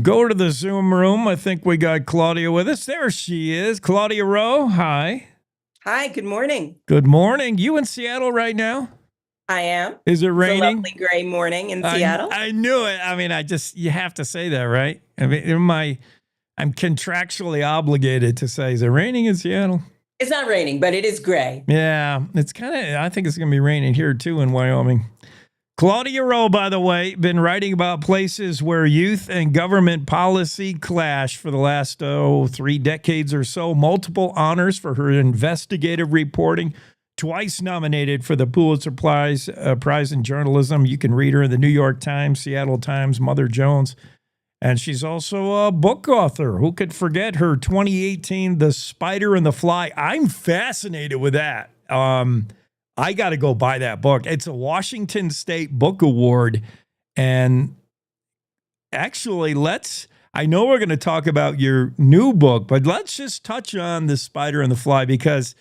go to the Zoom room. I think we got Claudia with us. There she is. Claudia Rowe, hi. Hi, good morning. Good morning. You in Seattle right now? I am. Is it raining? It's a lovely gray morning in Seattle. I knew it. I mean, you have to say that, right? I mean, I'm contractually obligated to say, is it raining in Seattle? It's not raining, but it is gray. Yeah, I think it's going to be raining here too in Wyoming. Claudia Rowe, by the way, been writing about places where youth and government policy clash for the last 3 decades or so. Multiple honors for her investigative reporting. Twice nominated for the Pulitzer Prize in journalism. You can read her in the New York Times, Seattle Times, Mother Jones. And she's also a book author. Who could forget her 2018, The Spider and the Fly? I'm fascinated with that. I got to go buy that book. It's a Washington State Book Award. And actually, I know we're going to talk about your new book, but let's just touch on The Spider and the Fly because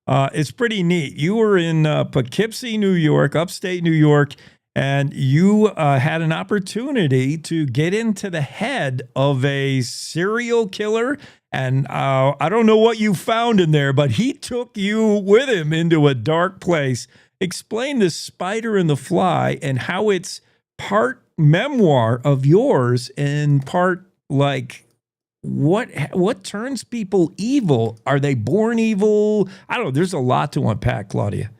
it's pretty neat. You were in Poughkeepsie, New York, upstate New York, and you had an opportunity to get into the head of a serial killer. And I don't know what you found in there, but he took you with him into a dark place explain The Spider and the Fly and how it's part memoir of yours and part like what turns people evil? Are they born evil? I don't know. There's a lot to unpack, Claudia.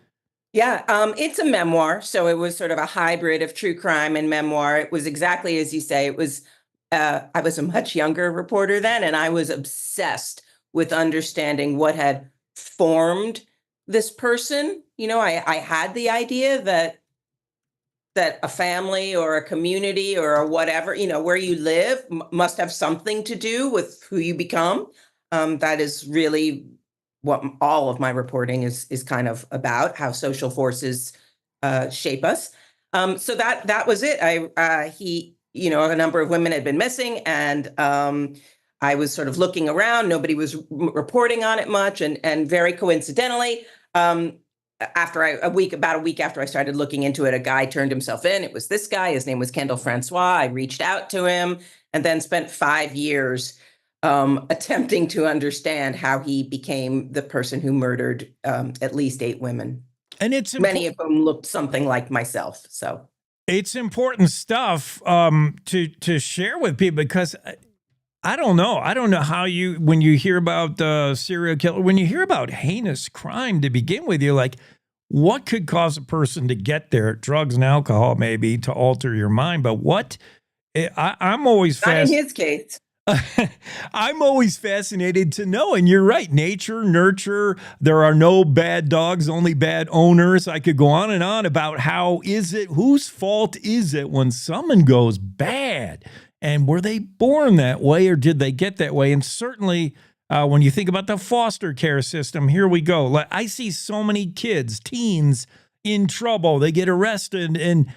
Yeah, it's a memoir, so it was sort of a hybrid of true crime and memoir. It was exactly as you say. It was. I was a much younger reporter then, and I was obsessed with understanding what had formed this person. I had the idea that a family or a community or a whatever, where you live must have something to do with who you become. That is really what all of my reporting is kind of about, how social forces shape us. So that was it. A number of women had been missing, and I was sort of looking around. Nobody was reporting on it much, and very coincidentally, about a week after I started looking into it, a guy turned himself in. It was this guy. His name was Kendall Francois. I reached out to him and then spent 5 years attempting to understand how he became the person who murdered at least 8 women. And it's many of them looked something like myself. So it's important stuff to share with people, because I don't know how when you hear about serial killer, when you hear about heinous crime to begin with, you're like, what could cause a person to get there? Drugs and alcohol, maybe, to alter your mind. But what? I'm always not in his case. I'm always fascinated to know. And you're right. Nature, nurture. There are no bad dogs, only bad owners. I could go on and on about whose fault is it when someone goes bad? And were they born that way, or did they get that way? And certainly when you think about the foster care system, here we go. I see so many kids, teens in trouble. They get arrested, and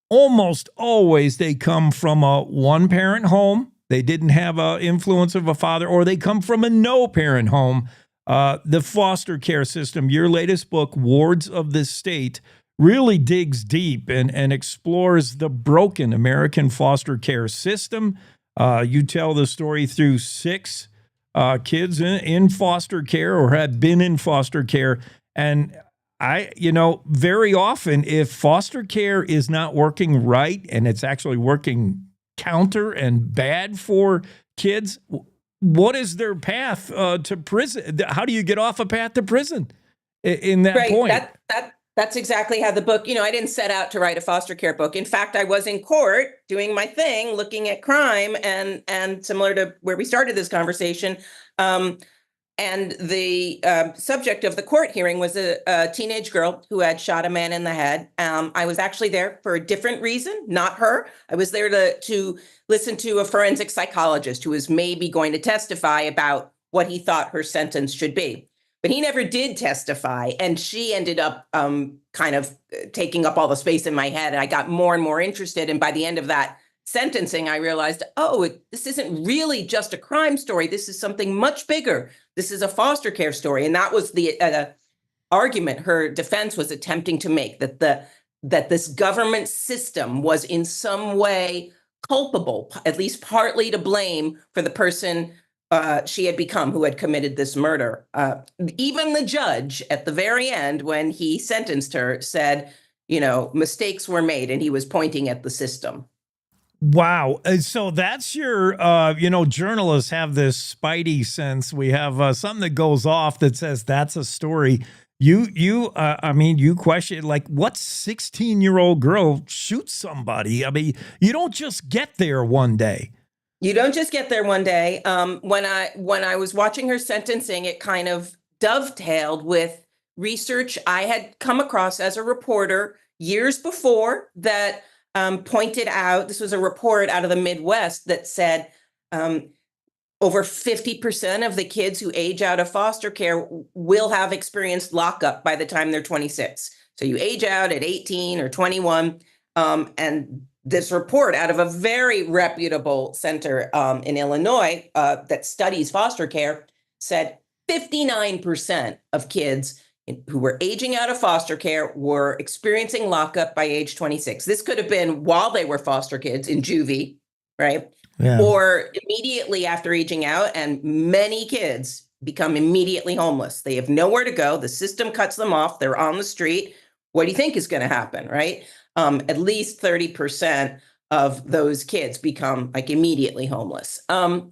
almost always they come from a one-parent home. They didn't have an influence of a father, or they come from a no-parent home. The foster care system, your latest book, Wards of the State, really digs deep and explores the broken American foster care system. You tell the story through 6 kids in foster care or had been in foster care. And very often, if foster care is not working right and it's actually working counter and bad for kids, what is their path to prison? How do you get off a path to prison in that point? That's exactly how the book, I didn't set out to write a foster care book. In fact, I was in court doing my thing, looking at crime, and similar to where we started this conversation. And the subject of the court hearing was a teenage girl who had shot a man in the head. I was actually there for a different reason, not her. I was there to listen to a forensic psychologist who was maybe going to testify about what he thought her sentence should be. But he never did testify, and she ended up kind of taking up all the space in my head, and I got more and more interested. And by the end of that sentencing, I realized, this isn't really just a crime story. This is something much bigger. This is a foster care story. And that was the argument her defense was attempting to make, that this government system was in some way culpable, at least partly to blame for the person she had become, who had committed this murder. Even the judge at the very end, when he sentenced her, said, mistakes were made, and he was pointing at the system. Wow. So that's your, journalists have this spidey sense. We have something that goes off that says that's a story. You question, like, what 16-year-old girl shoots somebody? I mean, you don't just get there one day. You don't just get there one day. When I was watching her sentencing, it kind of dovetailed with research I had come across as a reporter years before that pointed out, this was a report out of the Midwest that said over 50% of the kids who age out of foster care will have experienced lockup by the time they're 26. So you age out at 18 or 21, and this report out of a very reputable center in Illinois that studies foster care said 59% of kids who were aging out of foster care were experiencing lockup by age 26. This could have been while they were foster kids in juvie, right? Yeah. Or immediately after aging out, and many kids become immediately homeless. They have nowhere to go. The system cuts them off. They're on the street, what do you think is going to happen, right? At least 30% of those kids become like immediately homeless. And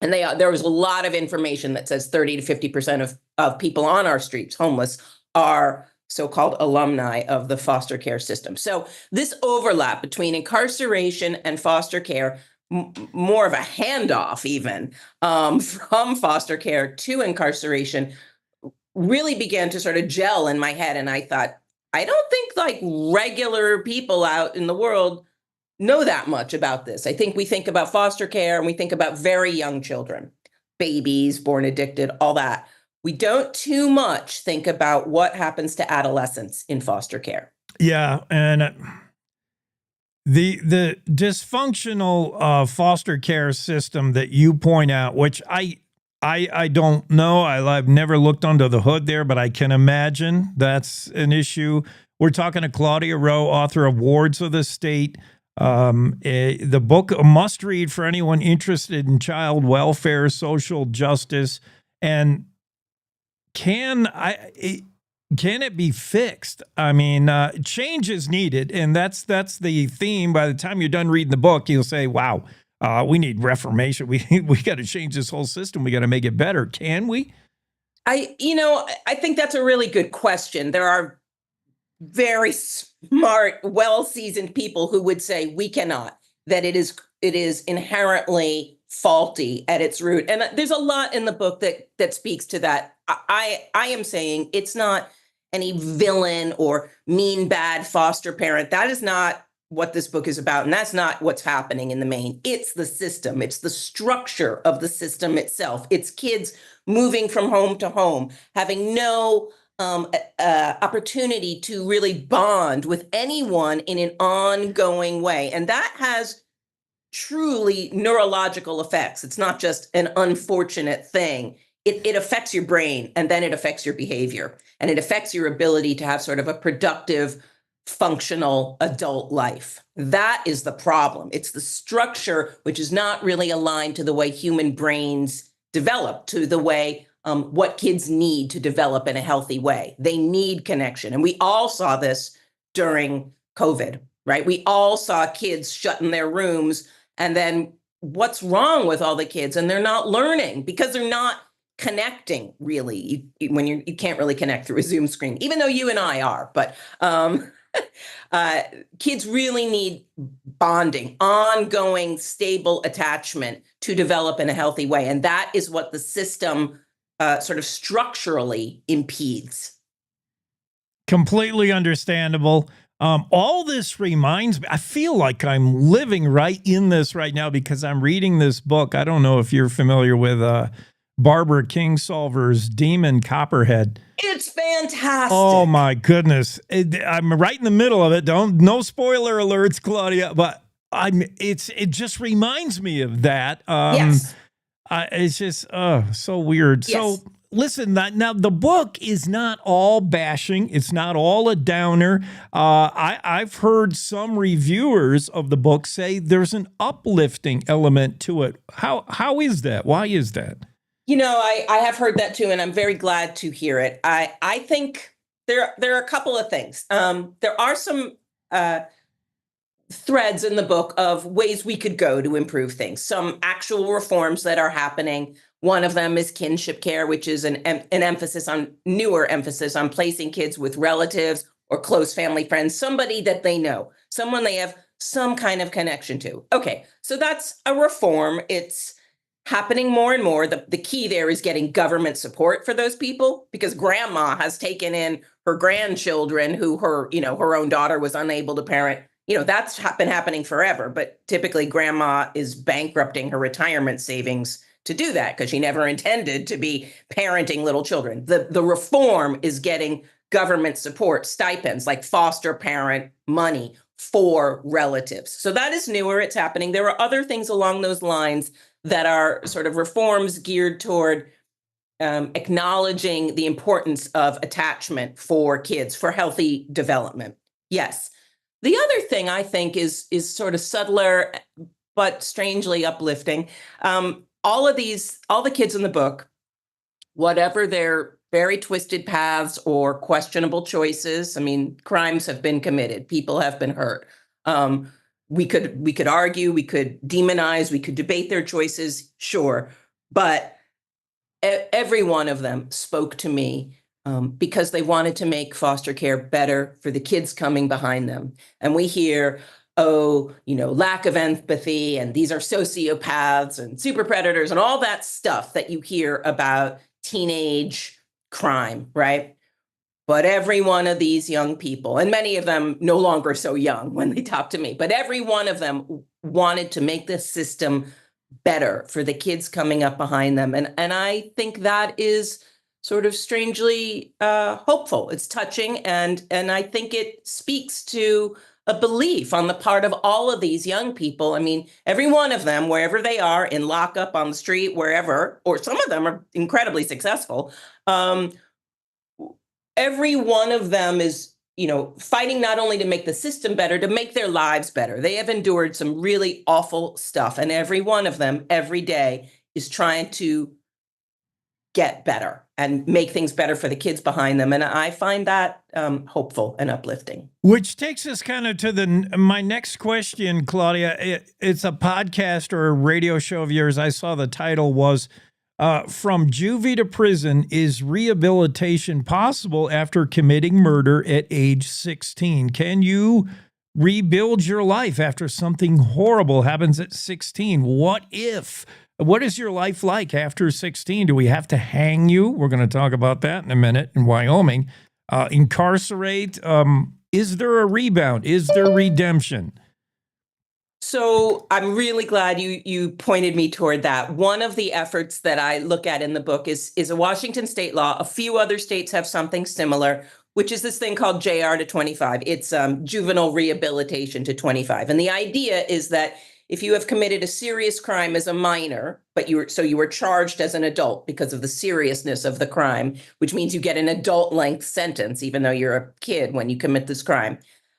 there was a lot of information that says 30 to 50% of people on our streets homeless are so-called alumni of the foster care system. So this overlap between incarceration and foster care, more of a handoff even from foster care to incarceration, really began to sort of gel in my head. And I thought, I don't think like regular people out in the world know that much about this. I think we think about foster care and we think about very young children, babies, born addicted, all that. We don't too much think about what happens to adolescents in foster care. Yeah, and the dysfunctional foster care system that you point out, which I don't know, I've never looked under the hood there, but I can imagine that's an issue. We're talking to Claudia Rowe, author of Wards of the State. The book, a must read for anyone interested in child welfare, social justice, and can it be fixed? I mean, change is needed, and that's the theme. By the time you're done reading the book, you'll say, "Wow, we need reformation. We got to change this whole system. We got to make it better." Can we? I think that's a really good question. There are very smart, well-seasoned people who would say we cannot, that it is inherently faulty at its root. And there's a lot in the book that speaks to that. I am saying it's not any villain or mean, bad foster parent. That is not what this book is about. And that's not what's happening in the main. It's the system. It's the structure of the system itself. It's kids moving from home to home, having no opportunity to really bond with anyone in an ongoing way. And that has truly neurological effects. It's not just an unfortunate thing. It affects your brain, and then it affects your behavior, and it affects your ability to have sort of a productive, functional adult life. That is the problem. It's the structure which is not really aligned to the way human brains develop, to the way what kids need to develop in a healthy way. They need connection. And we all saw this during COVID, right? We all saw kids shut in their rooms, and then what's wrong with all the kids? And they're not learning because they're not connecting really. When you can't really connect through a Zoom screen, even though you and I are, but kids really need bonding, ongoing, stable attachment to develop in a healthy way. And that is what the system sort of structurally impedes. Completely understandable. All this reminds me, I feel like I'm living right in this right now because I'm reading this book. I don't know if you're familiar with Barbara Kingsolver's Demon Copperhead. It's fantastic. Oh my goodness. I'm right in the middle of it. No spoiler alerts, Claudia, but it just reminds me of that. Yes. It's just so weird. Yes. So listen, now the book is not all bashing. It's not all a downer. I've heard some reviewers of the book say there's an uplifting element to it. How is that? Why is that? I have heard that too, and I'm very glad to hear it. I think there are a couple of things. There are some threads in the book of ways we could go to improve things, some actual reforms that are happening. One of them is kinship care, which is an newer emphasis on placing kids with relatives or close family friends, somebody that they know, someone they have some kind of connection to. Okay, so that's a reform. It's happening more and more. The key there is getting government support for those people, because grandma has taken in her grandchildren who her own daughter was unable to parent. That's been happening forever, but typically grandma is bankrupting her retirement savings to do that because she never intended to be parenting little children. The reform is getting government support, stipends like foster parent money for relatives. So that is newer. It's happening. There are other things along those lines that are sort of reforms geared toward acknowledging the importance of attachment for kids, for healthy development. Yes. The other thing I think is sort of subtler, but strangely uplifting. All the kids in the book, whatever their very twisted paths or questionable choices. I mean, crimes have been committed. People have been hurt. We could argue, we could demonize, we could debate their choices, sure. But every one of them spoke to me because they wanted to make foster care better for the kids coming behind them. And we hear, oh, lack of empathy, and these are sociopaths and super predators and all that stuff that you hear about teenage crime, right? But every one of these young people, and many of them no longer so young when they talk to me, but every one of them wanted to make this system better for the kids coming up behind them. And I think that is sort of strangely hopeful. It's touching, and I think it speaks to a belief on the part of all of these young people. I mean, every one of them, wherever they are, in lockup, on the street, wherever, or some of them are incredibly successful. Every one of them is, fighting not only to make the system better, to make their lives better. They have endured some really awful stuff, and every one of them every day is trying to get better and make things better for the kids behind them. And I find that hopeful and uplifting. Which takes us kind of to my next question, Claudia. It's a podcast or a radio show of yours. I saw the title was From Juvie to Prison, Is Rehabilitation Possible After Committing Murder at Age 16? Can you rebuild your life after something horrible happens at 16? What if? What is your life like after 16? Do we have to hang you? We're going to talk about that in a minute in Wyoming. Incarcerate. Is there a rebound? Is there redemption? So I'm really glad you pointed me toward that. One of the efforts that I look at in the book is a Washington state law. A few other states have something similar, which is this thing called JR to 25. It's juvenile rehabilitation to 25. And the idea is that if you have committed a serious crime as a minor, but you were charged as an adult because of the seriousness of the crime, which means you get an adult length sentence, even though you're a kid when you commit this crime.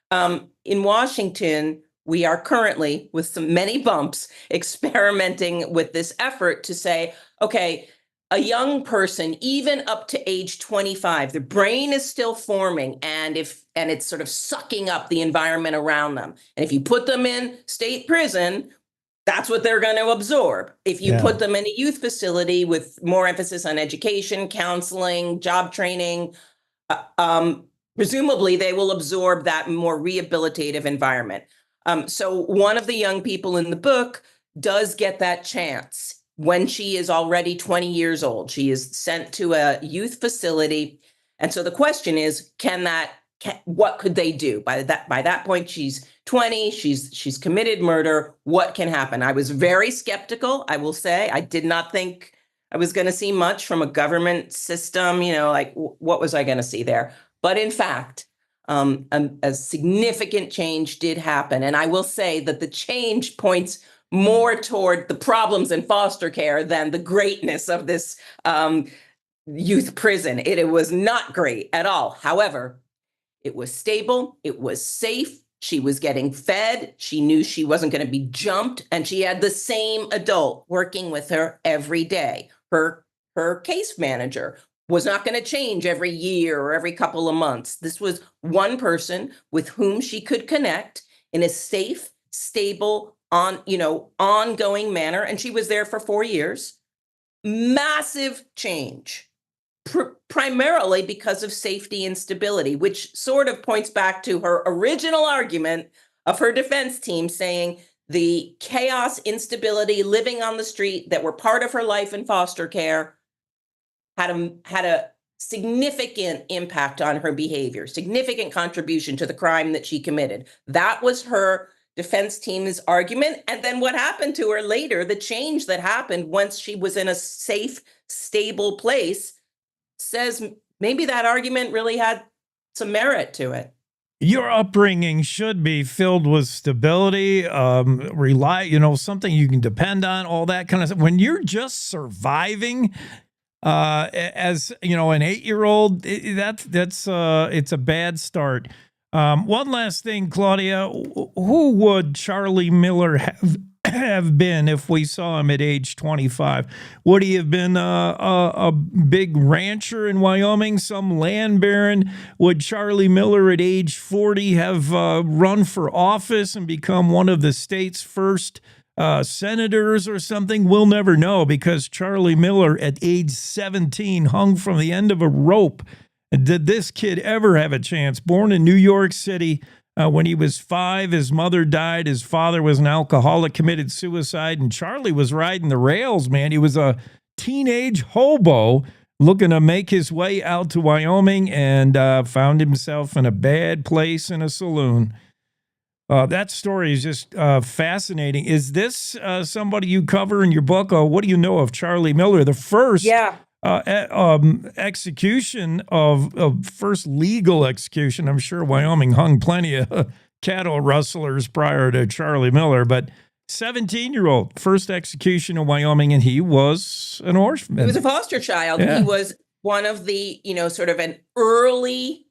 In Washington, we are currently, with many bumps, experimenting with this effort to say, okay, a young person, even up to age 25, the brain is still forming, and it's sort of sucking up the environment around them. And if you put them in state prison, that's what they're going to absorb. If you put them in a youth facility with more emphasis on education, counseling, job training, presumably they will absorb that more rehabilitative environment. So one of the young people in the book does get that chance. When she is already 20 years old, she is sent to a youth facility. And so the question is, what could they do? By that point, she's 20, she's committed murder. What can happen? I was very skeptical, I will say. I did not think I was going to see much from a government system, what was I going to see there? But in fact, a significant change did happen. And I will say that the change points more toward the problems in foster care than the greatness of this youth prison. It was not great at all. However, it was stable. It was safe. She was getting fed. She knew she wasn't going to be jumped. And she had the same adult working with her every day. Her case manager was not going to change every year or every couple of months. This was one person with whom she could connect in a safe, stable, ongoing manner. And she was there for 4 years. Massive change, primarily because of safety and stability, which sort of points back to her original argument of her defense team saying the chaos, instability, living on the street that were part of her life in foster care had a significant impact on her behavior, significant contribution to the crime that she committed. That was her defense team's argument. And then what happened to her later, the change that happened once she was in a safe, stable place, says maybe that argument really had some merit to it. Your upbringing should be filled with stability, something you can depend on, all that kind of stuff. When you're just surviving, as an 8-year-old, it's a bad start. One last thing, Claudia, who would Charlie Miller have been if we saw him at age 25? Would he have been a big rancher in Wyoming, some land baron? Would Charlie Miller at age 40 have run for office and become one of the state's first senators or something? We'll never know, because Charlie Miller at age 17 hung from the end of a rope. Did this kid ever have a chance? Born in New York City, when he was 5, his mother died. His father was an alcoholic, committed suicide, and Charlie was riding the rails, man. He was a teenage hobo looking to make his way out to Wyoming, and found himself in a bad place in a saloon. That story is just fascinating. Is this somebody you cover in your book? What do you know of Charlie Miller, the first execution of first legal execution? I'm sure Wyoming hung plenty of cattle rustlers prior to Charlie Miller, but 17-year-old, first execution in Wyoming, and he was an orphan. He was a foster child. Yeah. He was one of the, sort of an early,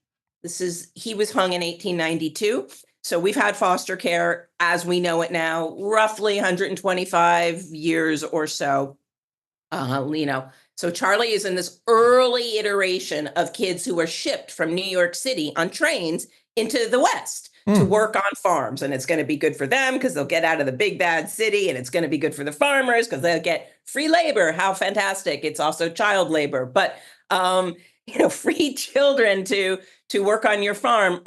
he was hung in 1892. So we've had foster care as we know it now, roughly 125 years or so. So Charlie is in this early iteration of kids who are shipped from New York City on trains into the West to work on farms. And it's going to be good for them because they'll get out of the big bad city, and it's going to be good for the farmers because they'll get free labor. How fantastic. It's also child labor, but free children to work on your farm.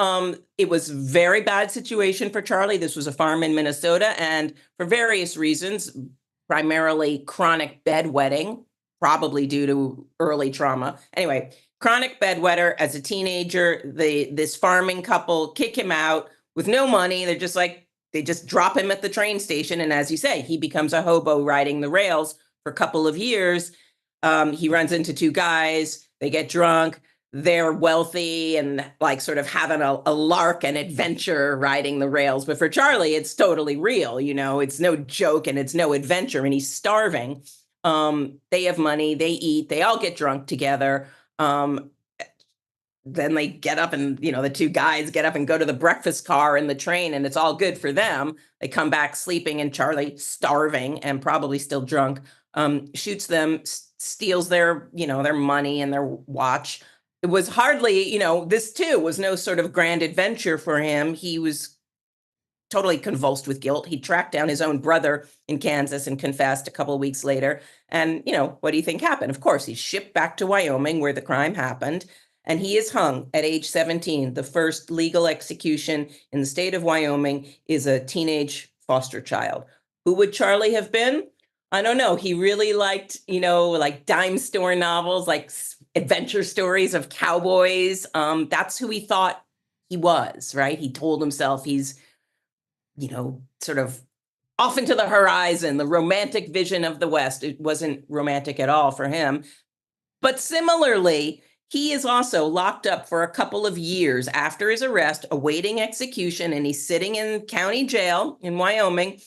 It was a very bad situation for Charlie. This was a farm in Minnesota, and for various reasons, primarily chronic bedwetting, probably due to early trauma. Anyway, chronic bedwetter as a teenager. This farming couple kick him out with no money. They just drop him at the train station, and as you say, he becomes a hobo riding the rails for a couple of years. He runs into 2 guys. They get drunk. They're wealthy and sort of having a lark and adventure riding the rails. But for Charlie, it's totally real. It's no joke and it's no adventure, and he's starving. They have money, they eat, they all get drunk together. Then they get up and, the 2 guys get up and go to the breakfast car in the train, and it's all good for them. They come back sleeping, and Charlie, starving and probably still drunk, shoots them, steals their money and their watch. It was hardly, this too was no sort of grand adventure for him. He was totally convulsed with guilt. He tracked down his own brother in Kansas and confessed a couple of weeks later. And, what do you think happened? Of course, he's shipped back to Wyoming where the crime happened, and he is hung at age 17. The first legal execution in the state of Wyoming is a teenage foster child. Who would Charlie have been? I don't know. He really liked, dime store novels, adventure stories of cowboys. That's who he thought he was, right? He told himself he's, sort of off into the horizon, the romantic vision of the West. It wasn't romantic at all for him. But similarly, he is also locked up for a couple of years after his arrest, awaiting execution, and he's sitting in county jail in Wyoming.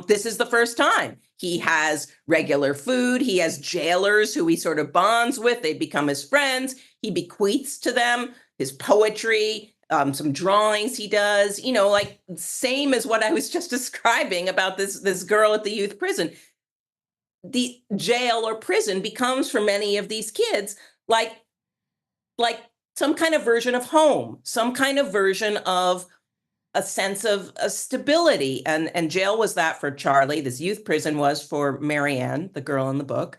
This is the first time. He has regular food. He has jailers who he sort of bonds with. They become his friends. He bequeaths to them his poetry, some drawings he does, same as what I was just describing about this girl at the youth prison. The jail or prison becomes for many of these kids like some kind of version of home, some kind of version of a sense of stability. And jail was that for Charlie. This youth prison was for Marianne, the girl in the book.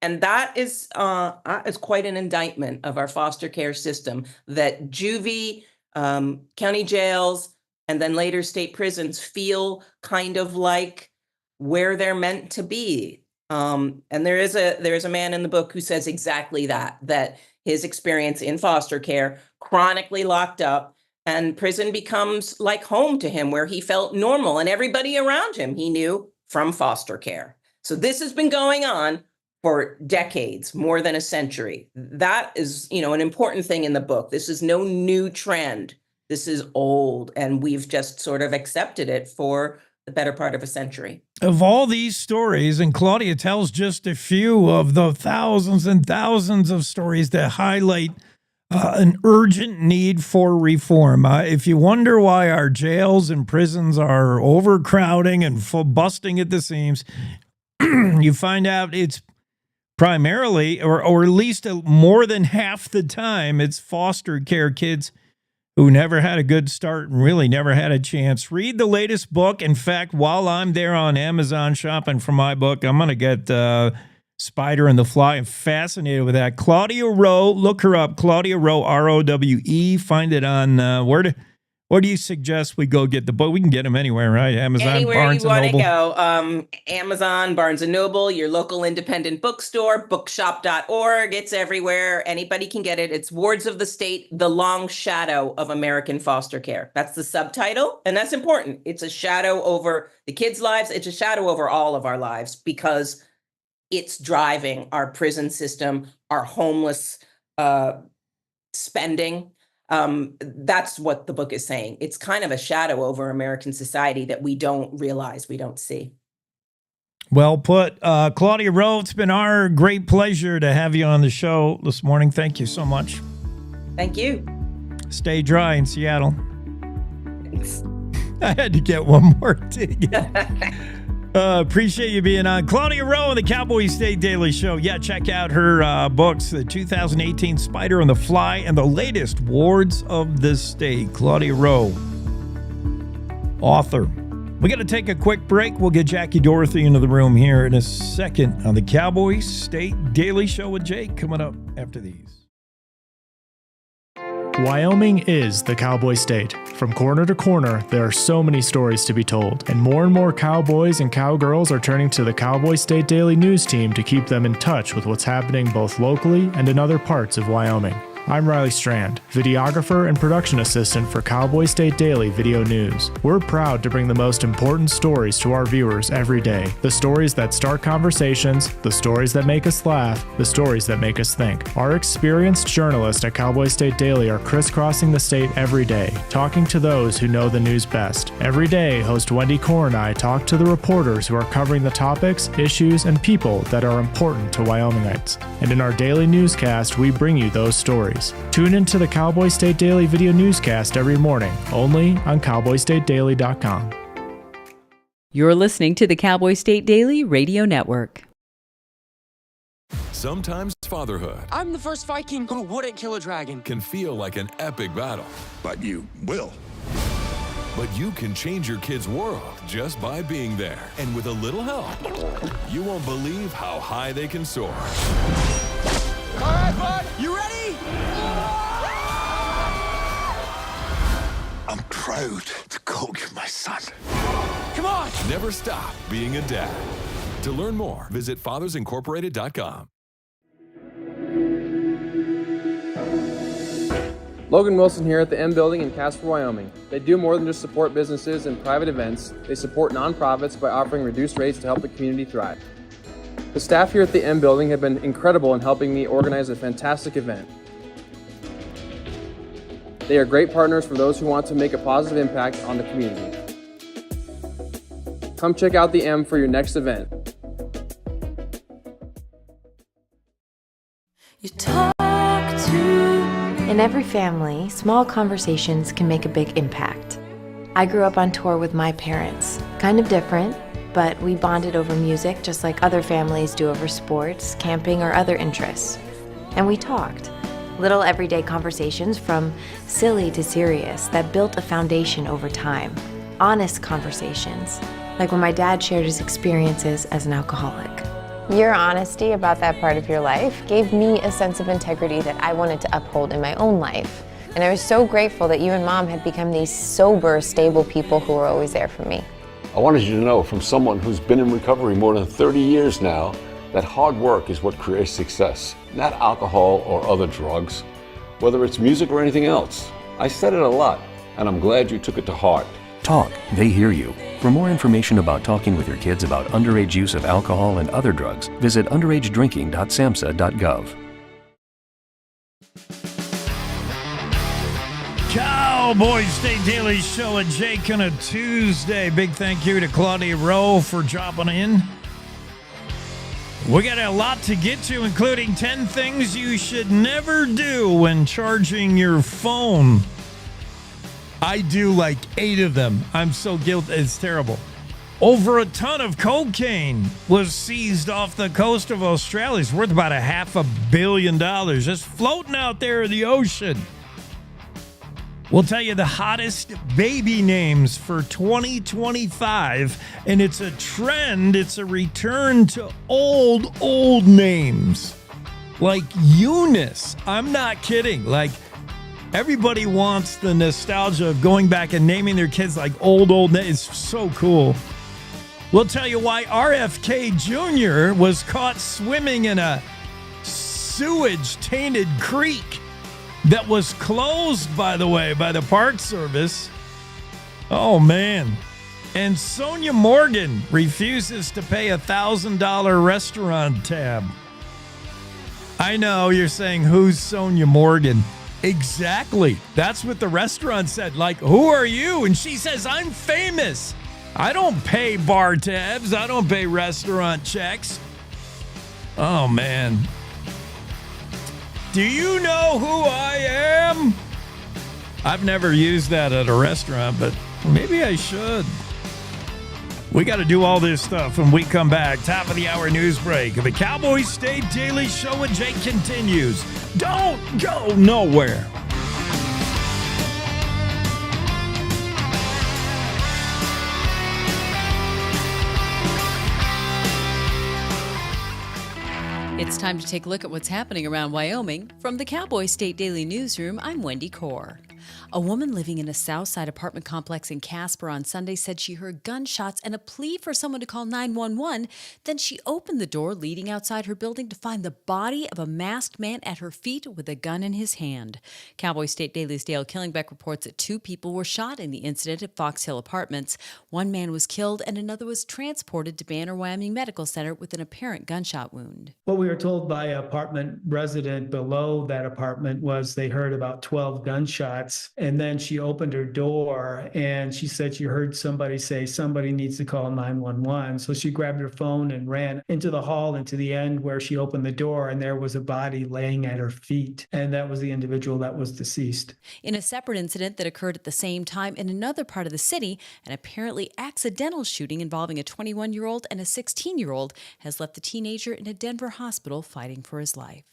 And that is quite an indictment of our foster care system, that juvie, county jails, and then later state prisons feel kind of like where they're meant to be. And there is a man in the book who says exactly that his experience in foster care, chronically locked up, and prison becomes like home to him, where he felt normal, and everybody around him he knew from foster care. So this has been going on for decades, more than a century. That is, an important thing in the book. This is no new trend. This is old, and we've just sort of accepted it for the better part of a century. Of all these stories, and Claudia tells just a few of the thousands and thousands of stories that highlight an urgent need for reform. If you wonder why our jails and prisons are overcrowding and busting at the seams, you find out it's primarily, or at least more than half the time, it's foster care kids who never had a good start and really never had a chance. Read the latest book. In fact, while I'm there on Amazon shopping for my book, I'm going to get Spider and the Fly. I'm fascinated with that. Claudia Rowe, look her up. Claudia Rowe, Rowe. Find it on, where do you suggest we go get the book? We can get them anywhere, right? Amazon, Anywhere Barnes you and want to Noble. go. Amazon, Barnes and Noble, your local independent bookstore, bookshop.org. It's everywhere. Anybody can get it. It's Wards of the State, The Long Shadow of American Foster Care. That's the subtitle. And that's important. It's a shadow over the kids' lives. It's a shadow over all of our lives because it's driving our prison system, our homeless spending. That's what the book is saying. It's kind of a shadow over American society that we don't realize, we don't see. Well put. Claudia Rowe, it's been our great pleasure to have you on the show this morning. Thank you so much. Thank you. Stay dry in Seattle. Thanks. I had to get one more dig. Appreciate you being on. Claudia Rowe on the Cowboy State Daily Show. Yeah, check out her books, the 2018 Spider and the Fly, and the latest Wards of the State. Claudia Rowe, author. We got to take a quick break. We'll get Jackie Dorothy into the room here in a second on the Cowboy State Daily Show with Jake coming up after these. Wyoming is the Cowboy State. From corner to corner, there are so many stories to be told, and more cowboys and cowgirls are turning to the Cowboy State Daily News team to keep them in touch with what's happening both locally and in other parts of Wyoming. I'm Riley Strand, videographer and production assistant for Cowboy State Daily Video News. We're proud to bring the most important stories to our viewers every day. The stories that start conversations, the stories that make us laugh, the stories that make us think. Our experienced journalists at Cowboy State Daily are crisscrossing the state every day, talking to those who know the news best. Every day, host Wendy Core and I talk to the reporters who are covering the topics, issues, and people that are important to Wyomingites. And in our daily newscast, we bring you those stories. Tune into the Cowboy State Daily Video Newscast every morning, only on CowboyStateDaily.com. You're listening to the Cowboy State Daily Radio Network. Sometimes fatherhood I'm the first Viking who wouldn't kill a dragon. can feel like an epic battle. But you will. But you can change your kid's world just by being there. And with a little help, you won't believe how high they can soar. All right, bud, you ready? I'm proud to call you my son. Come on! Never stop being a dad. To learn more, visit fathersincorporated.com. Logan Wilson here at the M Building in Casper, Wyoming. They do more than just support businesses and private events. They support nonprofits by offering reduced rates to help the community thrive. The staff here at the M Building have been incredible in helping me organize a fantastic event. They are great partners for those who want to make a positive impact on the community. Come check out the M for your next event. In every family, small conversations can make a big impact. I grew up on tour with my parents. Kind of different, but we bonded over music just like other families do over sports, camping, or other interests. And we talked. Little everyday conversations from silly to serious that built a foundation over time. Honest conversations, like when my dad shared his experiences as an alcoholic. Your honesty about that part of your life gave me a sense of integrity that I wanted to uphold in my own life. And I was so grateful that you and Mom had become these sober, stable people who were always there for me. I wanted you to know from someone who's been in recovery more than 30 years now that hard work is what creates success, not alcohol or other drugs, whether it's music or anything else. I said it a lot, and I'm glad you took it to heart. Talk, they hear you. For more information about talking with your kids about underage use of alcohol and other drugs, visit underagedrinking.samhsa.gov. Cowboy State Daily Show with Jake on a Tuesday. Big thank you to Claudia Rowe for dropping in. We got a lot to get to, including 10 things you should never do when charging your phone. I do like 8 of them. I'm so guilty. It's terrible. Over a ton of cocaine was seized off the coast of Australia. It's worth about $500 million, just floating out there in the ocean. We'll tell you the hottest baby names for 2025, and it's a trend. It's a return to old names. Like Eunice. I'm not kidding. Like, everybody wants the nostalgia of going back and naming their kids like old names. It's so cool. We'll tell you why RFK Jr. was caught swimming in a sewage-tainted creek that was closed, by the way, by the Park Service. Oh, man. And Sonia Morgan refuses to pay a $1,000 restaurant tab. I know you're saying, who's Sonia Morgan? Exactly. That's what the restaurant said. Like, who are you? And she says, I'm famous. I don't pay bar tabs. I don't pay restaurant checks. Oh, man. Do you know who I am? I've never used that at a restaurant, but maybe I should. We got to do all this stuff when we come back. Top of the hour news break. The Cowboy State Daily Show with Jake continues. Don't go nowhere. It's time to take a look at what's happening around Wyoming. From the Cowboy State Daily Newsroom, I'm Wendy Core. A woman living in a Southside apartment complex in Casper on Sunday said she heard gunshots and a plea for someone to call 911. Then she opened the door leading outside her building to find the body of a masked man at her feet with a gun in his hand. Cowboy State Daily's Dale Killingbeck reports that 2 people were shot in the incident at Fox Hill Apartments. 1 man was killed and another was transported to Banner, Wyoming Medical Center with an apparent gunshot wound. What we were told by an apartment resident below that apartment was they heard about 12 gunshots. And then she opened her door and she said she heard somebody say somebody needs to call 911. So she grabbed her phone and ran into the hall into the end where she opened the door, and there was a body laying at her feet. And that was the individual that was deceased. In a separate incident that occurred at the same time in another part of the city, an apparently accidental shooting involving a 21-year-old and a 16-year-old has left the teenager in a Denver hospital fighting for his life.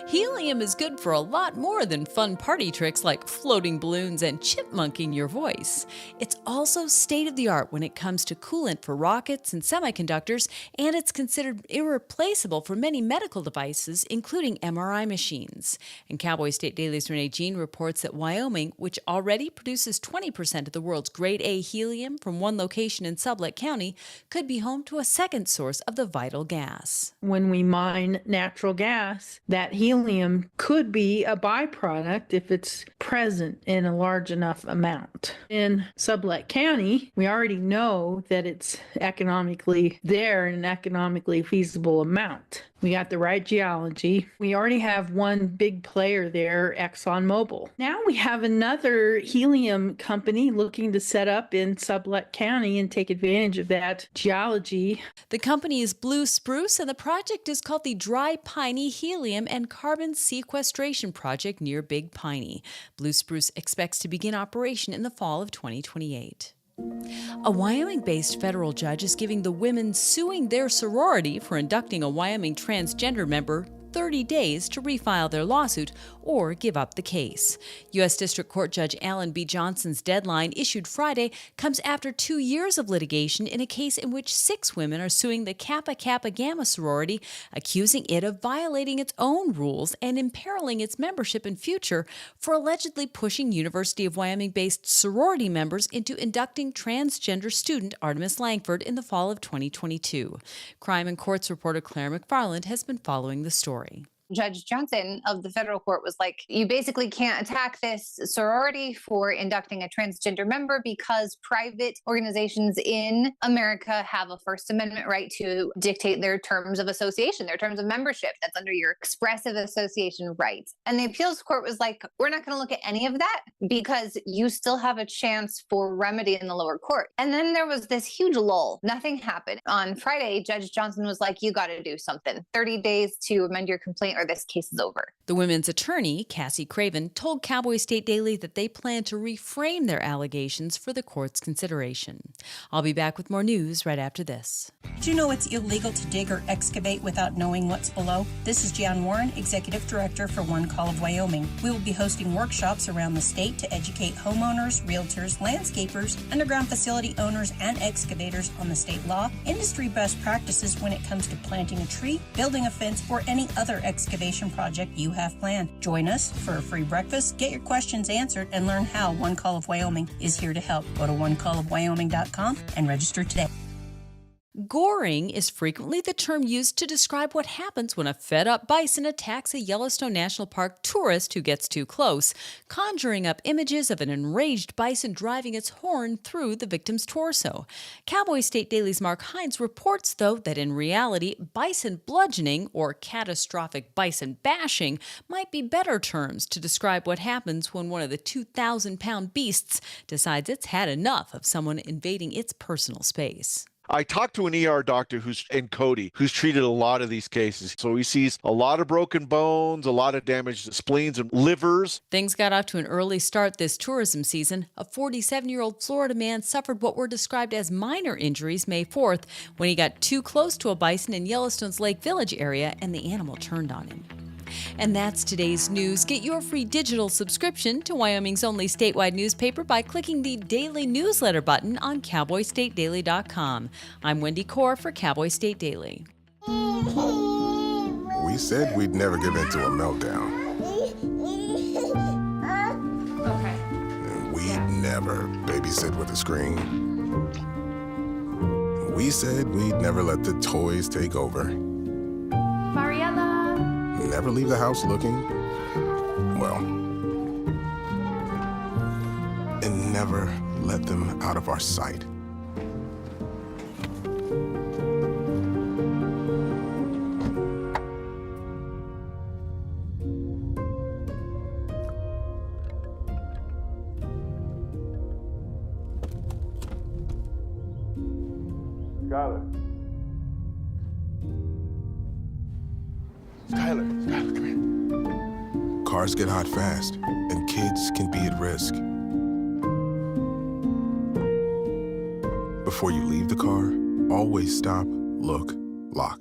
Helium is good for a lot more than fun party tricks like floating balloons and chipmunking your voice. It's also state-of-the-art when it comes to coolant for rockets and semiconductors, and it's considered irreplaceable for many medical devices, including MRI machines. And Cowboy State Daily's Renee Jean reports that Wyoming, which already produces 20% of the world's grade A helium from one location in Sublette County, could be home to a second source of the vital gas. When we mine natural gas, that helium could be a byproduct if it's present in a large enough amount. In Sublette County, we already know that it's economically there in an economically feasible amount. We got the right geology. We already have one big player there, ExxonMobil. Now we have another helium company looking to set up in Sublette County and take advantage of that geology. The company is Blue Spruce, and the project is called the Dry Piney Helium and Carbon Sequestration Project near Big Piney. Blue Spruce expects to begin operation in the fall of 2028. A Wyoming-based federal judge is giving the women suing their sorority for inducting a Wyoming transgender member 30 days to refile their lawsuit or give up the case. U.S. District Court Judge Alan B. Johnson's deadline, issued Friday, comes after 2 years of litigation in a case in which 6 women are suing the Kappa Kappa Gamma sorority, accusing it of violating its own rules and imperiling its membership and future for allegedly pushing University of Wyoming-based sorority members into inducting transgender student Artemis Langford in the fall of 2022. Crime and Courts reporter Claire McFarland has been following the story. Judge Johnson of the federal court was like, you basically can't attack this sorority for inducting a transgender member because private organizations in America have a First Amendment right to dictate their terms of association, their terms of membership. That's under your expressive association rights. And the appeals court was like, we're not going to look at any of that because you still have a chance for remedy in the lower court. And then there was this huge lull. Nothing happened. On Friday, Judge Johnson was like, you got to do something. 30 days to amend your complaint or this case is over. The women's attorney, Cassie Craven, told Cowboy State Daily that they plan to reframe their allegations for the court's consideration. I'll be back with more news right after this. Do you know it's illegal to dig or excavate without knowing what's below? This is Jan Warren, Executive Director for One Call of Wyoming. We will be hosting workshops around the state to educate homeowners, realtors, landscapers, underground facility owners, and excavators on the state law, industry best practices when it comes to planting a tree, building a fence, or any other excavation project you have planned. Join us for a free breakfast, get your questions answered, and learn how One Call of Wyoming is here to help. Go to onecallofwyoming.com and register today. Goring is frequently the term used to describe what happens when a fed-up bison attacks a Yellowstone National Park tourist who gets too close, conjuring up images of an enraged bison driving its horn through the victim's torso. Cowboy State Daily's Mark Hines reports, though, that in reality, bison bludgeoning or catastrophic bison bashing might be better terms to describe what happens when one of the 2,000-pound beasts decides it's had enough of someone invading its personal space. I talked to an ER doctor in Cody who's treated a lot of these cases. So he sees a lot of broken bones, a lot of damaged spleens and livers. Things got off to an early start this tourism season. A 47-year-old Florida man suffered what were described as minor injuries May 4th when he got too close to a bison in Yellowstone's Lake Village area and the animal turned on him. And that's today's news. Get your free digital subscription to Wyoming's only statewide newspaper by clicking the daily newsletter button on cowboystatedaily.com. I'm Wendy Core for Cowboy State Daily. We said we'd never give in to a meltdown. Okay. And we'd never babysit with a screen. We said we'd never let the toys take over. Mariella! Never leave the house looking, well, and never let them out of our sight. Skylar, come here. Cars get hot fast, and kids can be at risk. Before you leave the car, always stop, look, lock.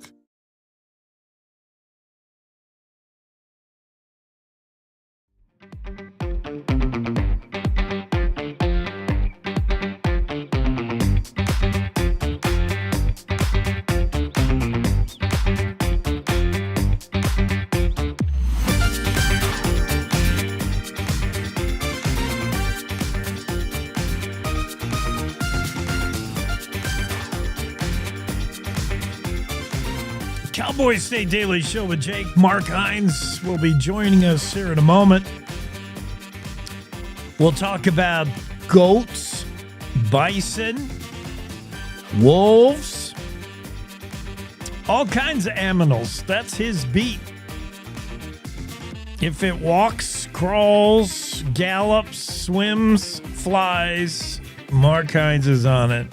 Cowboy State Daily Show with Jake. Mark Hines will be joining us here in a moment. We'll talk about goats, bison, wolves, all kinds of animals. That's his beat. If it walks, crawls, gallops, swims, flies, Mark Hines is on it.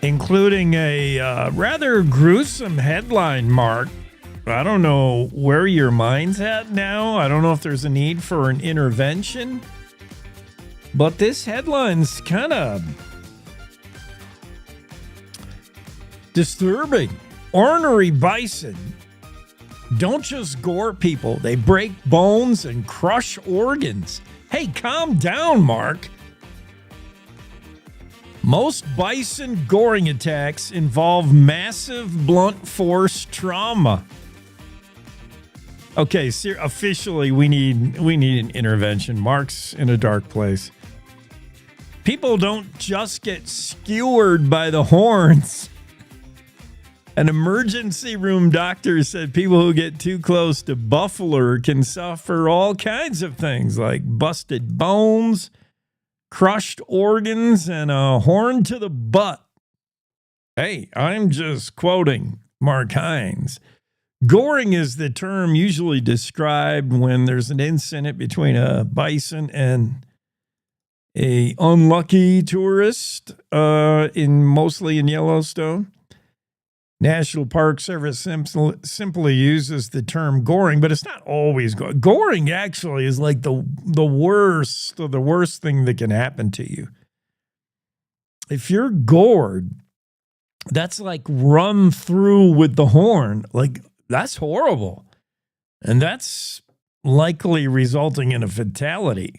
Including a rather gruesome headline, Mark. I don't know where your mind's at now. I don't know if there's a need for an intervention. But this headline's kind of disturbing. Ornery bison don't just gore people. They break bones and crush organs. Hey, calm down, Mark. Most bison goring attacks involve massive blunt force trauma. Okay, officially we need an intervention. Mark's in a dark place. People don't just get skewered by the horns. An emergency room doctor said people who get too close to buffalo can suffer all kinds of things like busted bones, crushed organs, and a horn to the butt. Hey, I'm just quoting Mark Hines. Goring is the term usually described when there's an incident between a bison and a unlucky tourist, mostly in Yellowstone. National Park Service simply uses the term goring, but it's not always goring. Goring actually is like the worst of the worst thing that can happen to you. If you're gored, that's like run through with the horn. Like, that's horrible. And that's likely resulting in a fatality.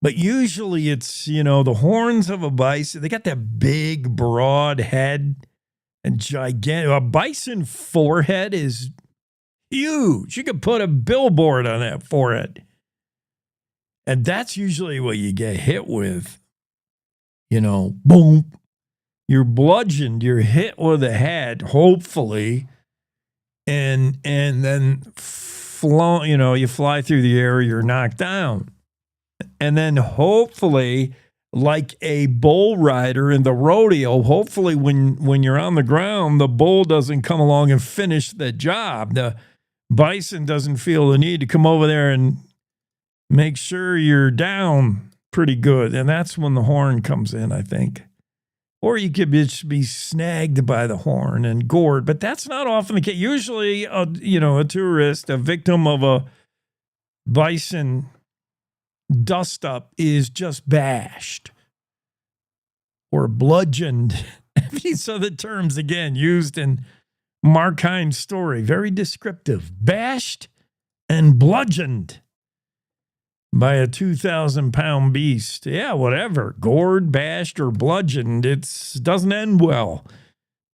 But usually it's, the horns of a bison, they got that big, broad head and gigantic. A bison forehead is huge. You could put a billboard on that forehead. And that's usually what you get hit with. Boom. You're bludgeoned. You're hit with a head, hopefully. And then you fly through the air, you're knocked down. And then hopefully, like a bull rider in the rodeo, hopefully when you're on the ground, the bull doesn't come along and finish the job. The bison doesn't feel the need to come over there and make sure you're down pretty good. And that's when the horn comes in, I think. Or you could just be snagged by the horn and gored. But that's not often the case. Usually, a tourist, a victim of a bison dust-up is just bashed or bludgeoned. These are the terms, again, used in Mark Hines' story. Very descriptive. Bashed and bludgeoned by a 2,000-pound beast. Yeah, whatever. Gored, bashed, or bludgeoned. It doesn't end well.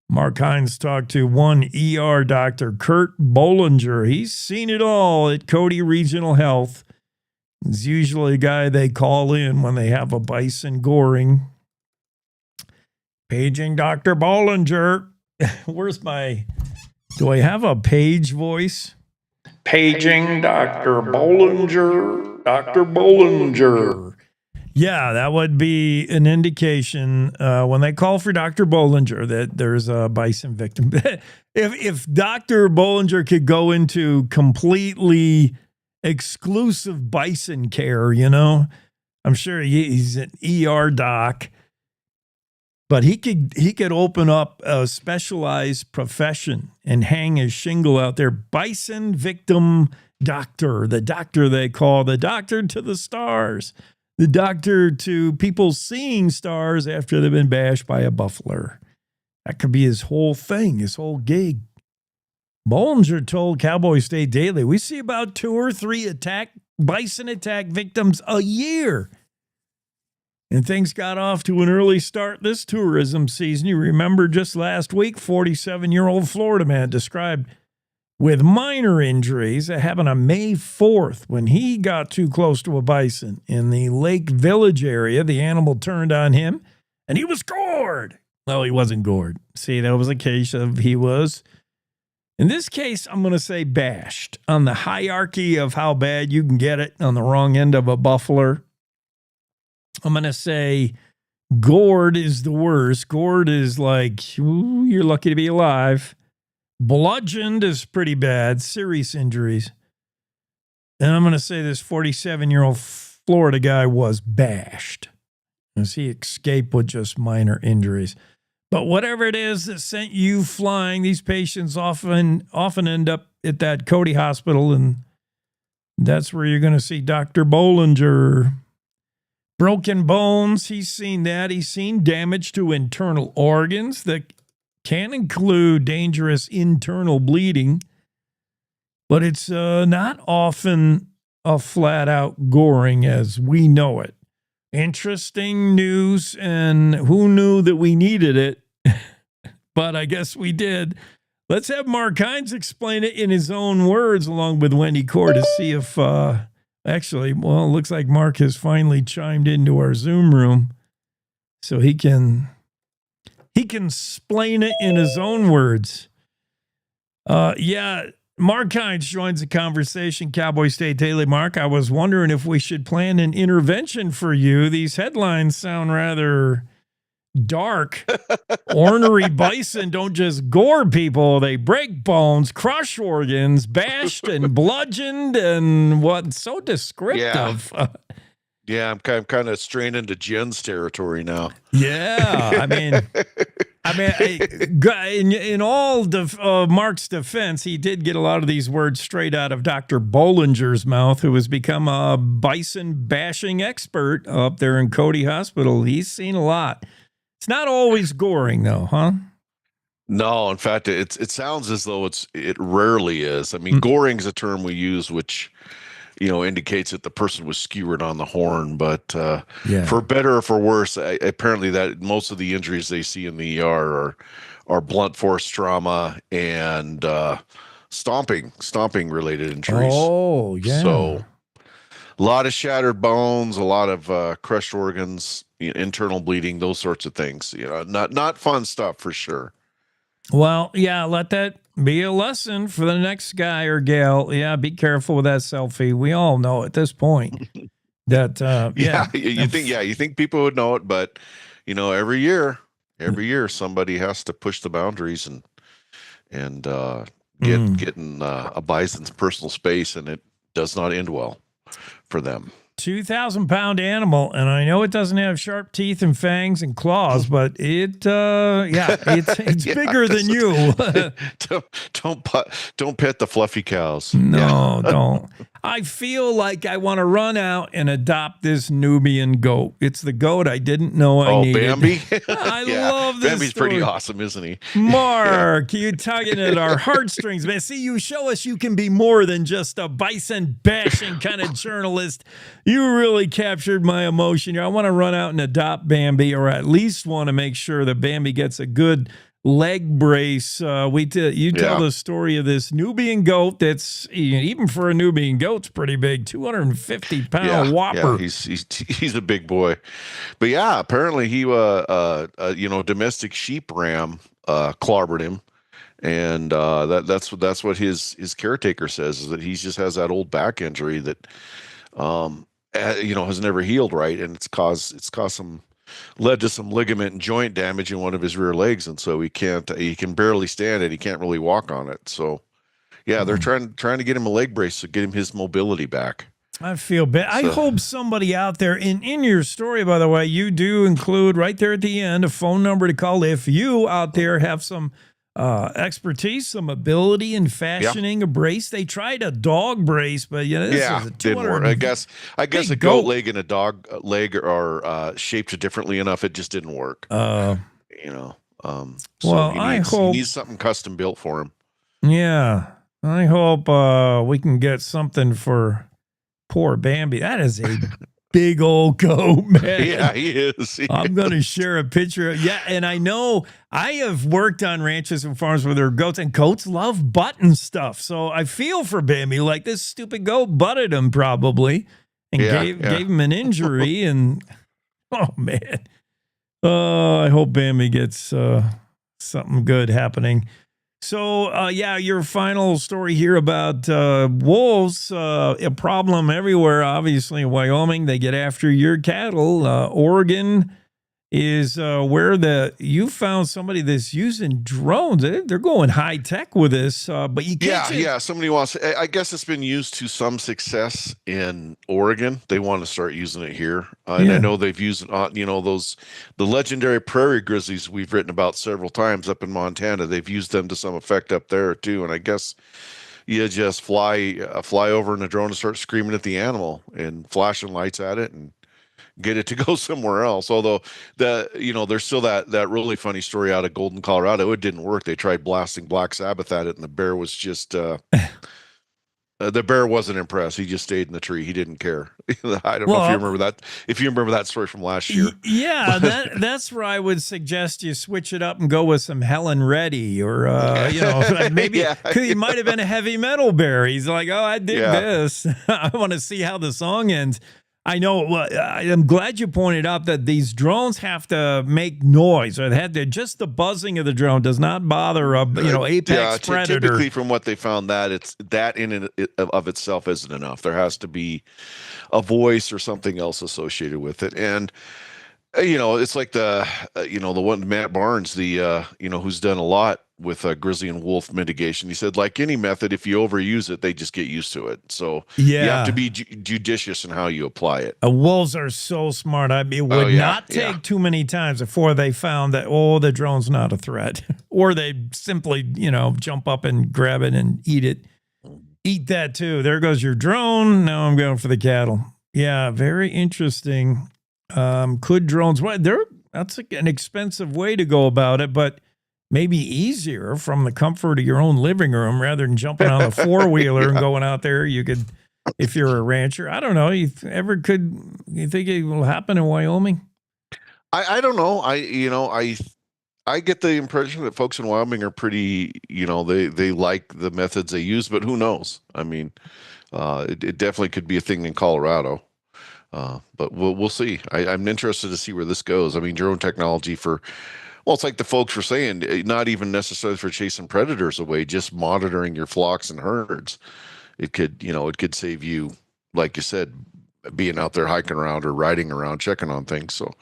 Mark Hines talked to one ER doctor, Kurt Bollinger. He's seen it all at Cody Regional Health. It's usually a guy they call in when they have a bison goring. Paging Dr. Bollinger. Do I have a page voice? Paging Dr. Bollinger. Dr. Bollinger. Yeah, that would be an indication when they call for Dr. Bollinger that there's a bison victim. If Dr. Bollinger could go into completely exclusive bison care, I'm sure he's an ER doc, but he could open up a specialized profession and hang his shingle out there. Bison victim doctor, the doctor they call the doctor to the stars, the doctor to people seeing stars after they've been bashed by a buffalo. That could be his whole thing, his whole gig. Bollinger told Cowboy State Daily, we see about 2 or 3 bison attack victims a year. And things got off to an early start this tourism season. You remember just last week, 47-year-old Florida man described with minor injuries that happened on May 4th when he got too close to a bison in the Lake Village area. The animal turned on him and he was gored. Well, he wasn't gored. See, that was a case of he was... In this case, I'm going to say bashed. On the hierarchy of how bad you can get it on the wrong end of a buffalo, I'm going to say gored is the worst. Gored is like, ooh, you're lucky to be alive. Bludgeoned is pretty bad, serious injuries. And I'm going to say this 47-year-old Florida guy was bashed as he escaped with just minor injuries. But whatever it is that sent you flying, these patients often end up at that Cody Hospital, and that's where you're going to see Dr. Bollinger. Broken bones, he's seen that. He's seen damage to internal organs that can include dangerous internal bleeding, but it's not often a flat-out goring as we know it. Interesting news, and who knew that we needed it? But I guess we did. Let's have Mark Hines explain it in his own words along with Wendy Core to see if, it looks like Mark has finally chimed into our Zoom room so he can explain it in his own words. Yeah, Mark Hines joins the conversation. Cowboy State Daily. Mark, I was wondering if we should plan an intervention for you. These headlines sound rather dark. Ornery bison don't just gore people, they break bones, crush organs, bashed and bludgeoned, and what? So descriptive. Yeah, I'm kind of straying into Jen's territory now. Yeah, I mean, in all Mark's defense, he did get a lot of these words straight out of Dr. Bollinger's mouth, who has become a bison bashing expert up there in Cody Hospital. He's seen a lot. It's not always goring, though, huh? No, in fact, it sounds as though it rarely is. I mean, goring's a term we use, which indicates that the person was skewered on the horn. But for better or for worse, apparently that most of the injuries they see in the ER are blunt force trauma and stomping related injuries. Oh, yeah. So a lot of shattered bones, a lot of crushed organs, internal bleeding, those sorts of things. Not fun stuff for sure. Well, yeah, let that be a lesson for the next guy or gal. Yeah, be careful with that selfie. We all know at this point that you think people would know it, but every year somebody has to push the boundaries and get in a bison's personal space, and it does not end well for them. 2,000-pound animal, and I know it doesn't have sharp teeth and fangs and claws, but it's bigger than you. don't pet the fluffy cows. No, don't. I feel like I want to run out and adopt this Nubian goat. It's the goat I didn't know I needed. Bambi? I love this Bambi's story. pretty awesome, isn't he? Mark, you tugging at our heartstrings, man. See, you show us you can be more than just a bison bashing kind of journalist. You really captured my emotion here. I want to run out and adopt Bambi, or at least want to make sure that Bambi gets a good leg brace. You tell the story of this Nubian goat that's, even for a Nubian goat, it's pretty big, 250-pound whopper. Yeah, he's a big boy. But yeah, apparently he domestic sheep ram clobbered him. And that's what his caretaker says, is that he just has that old back injury that has never healed right, and it's led to some ligament and joint damage in one of his rear legs, and so he can barely stand it. He can't really walk on it. So yeah, they're trying to get him a leg brace to get him his mobility back. I feel bad. I hope somebody out there, in your story, by the way, you do include right there at the end a phone number to call if you out there have some expertise, some ability in fashioning a brace. They tried a dog brace, but this is a didn't work. I guess a goat leg and a dog leg are shaped differently enough. It just didn't work. So he needs something custom built for him. Yeah, I hope we can get something for poor Bambi. That is a big old goat, man. Yeah, he is. I'm going to share a picture. Yeah, and I know I have worked on ranches and farms where there are goats, and goats love button stuff. So I feel for Bambi. Like, this stupid goat butted him probably and gave him an injury. And, oh, man. I hope Bambi gets something good happening. So, your final story here about wolves, a problem everywhere, obviously, in Wyoming. They get after your cattle. Oregon is where you found somebody that's using drones. They're going high tech with this, but you can't. Yeah. Somebody wants. I guess it's been used to some success in Oregon. They want to start using it here, and I know they've used it on the legendary prairie grizzlies we've written about several times up in Montana. They've used them to some effect up there too, and I guess you just fly over in a drone and start screaming at the animal and flashing lights at it and get it to go somewhere else. Although there's still that really funny story out of Golden, Colorado. It didn't work. They tried blasting Black Sabbath at it, and the bear was just the bear wasn't impressed. He just stayed in the tree. He didn't care. I don't know if you remember that. If you remember that story from last year. Yeah, that's where I would suggest you switch it up and go with some Helen Reddy, or maybe he might have been a heavy metal bear. He's like, oh, I dig this. I want to see how the song ends. I know. Well, I'm glad you pointed out that these drones have to make noise, or they had to, just the buzzing of the drone does not bother a apex predator. Typically, from what they found, that it's that in and of itself isn't enough. There has to be a voice or something else associated with it, and it's like the the one Matt Barnes, the who's done a lot with grizzly and wolf mitigation. He said, like any method, if you overuse it, they just get used to it. So you have to be judicious in how you apply it. Wolves are so smart. I mean, it would not take too many times before they found that, the drone's not a threat. Or they simply, jump up and grab it and eat it. Eat that too. There goes your drone. Now I'm going for the cattle. Yeah, very interesting. Could drones, that's an expensive way to go about it, but maybe easier from the comfort of your own living room rather than jumping on a four-wheeler and going out there. You could, if you're a rancher, I don't know. You think it will happen in Wyoming? I don't know. I get the impression that folks in Wyoming are pretty, they like the methods they use, but who knows? I mean, it definitely could be a thing in Colorado. But we'll see. I'm interested to see where this goes. I mean, drone technology it's like the folks were saying, not even necessarily for chasing predators away, just monitoring your flocks and herds. It could save you, like you said, being out there hiking around or riding around, checking on things. So,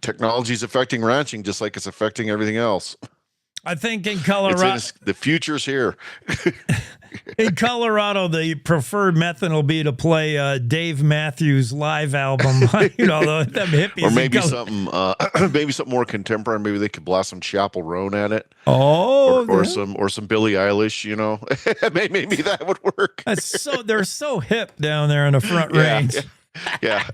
technology is affecting ranching just like it's affecting everything else. I think in Colorado, the future's here. In Colorado, the preferred method will be to play Dave Matthews' live album. Them hippies. Or maybe something more contemporary. Maybe they could blast some Chapel Roan at it. Or some Billie Eilish. Maybe that would work. They're so hip down there in the Front Range. Yeah.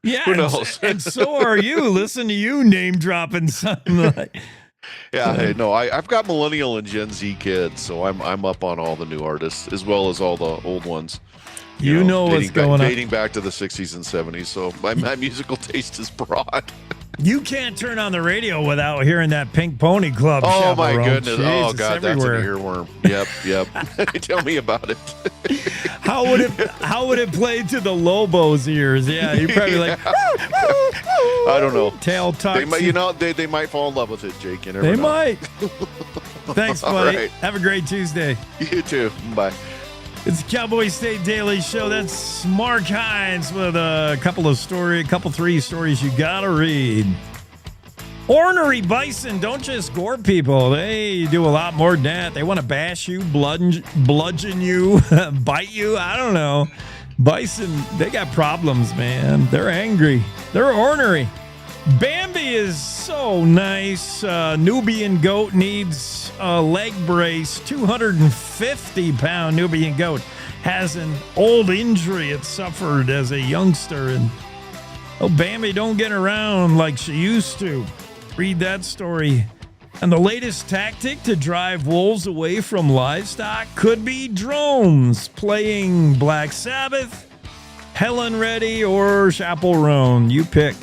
Yeah. Who knows? And so are you. Listen to you name dropping something like. Yeah, no, I've got millennial and Gen Z kids, so I'm up on all the new artists as well as all the old ones. You know what's going on. Dating back to the 60s and 70s, so my musical taste is broad. You can't turn on the radio without hearing that Pink Pony Club. Oh, my goodness. Jeez, God, that's an earworm. Yep. Tell me about it. How would it play to the Lobos' ears? Yeah, you're probably like, I don't know. Tail tucks. They might fall in love with it, Jake. You never know. Might. Thanks, buddy. Right. Have a great Tuesday. You too. Bye. It's the Cowboy State Daily Show. That's Mark Hines with three stories you gotta read. Ornery bison don't just gore people. They do a lot more than that. They want to bash you, bludgeon you, bite you. I don't know. Bison, they got problems, man. They're angry. They're ornery. Bambi is so nice. Nubian goat needs a leg brace. 250-pound Nubian goat has an old injury it suffered as a youngster. And Bambi don't get around like she used to. Read that story. And the latest tactic to drive wolves away from livestock could be drones playing Black Sabbath, Helen Reddy, or Chapel Roan. You pick.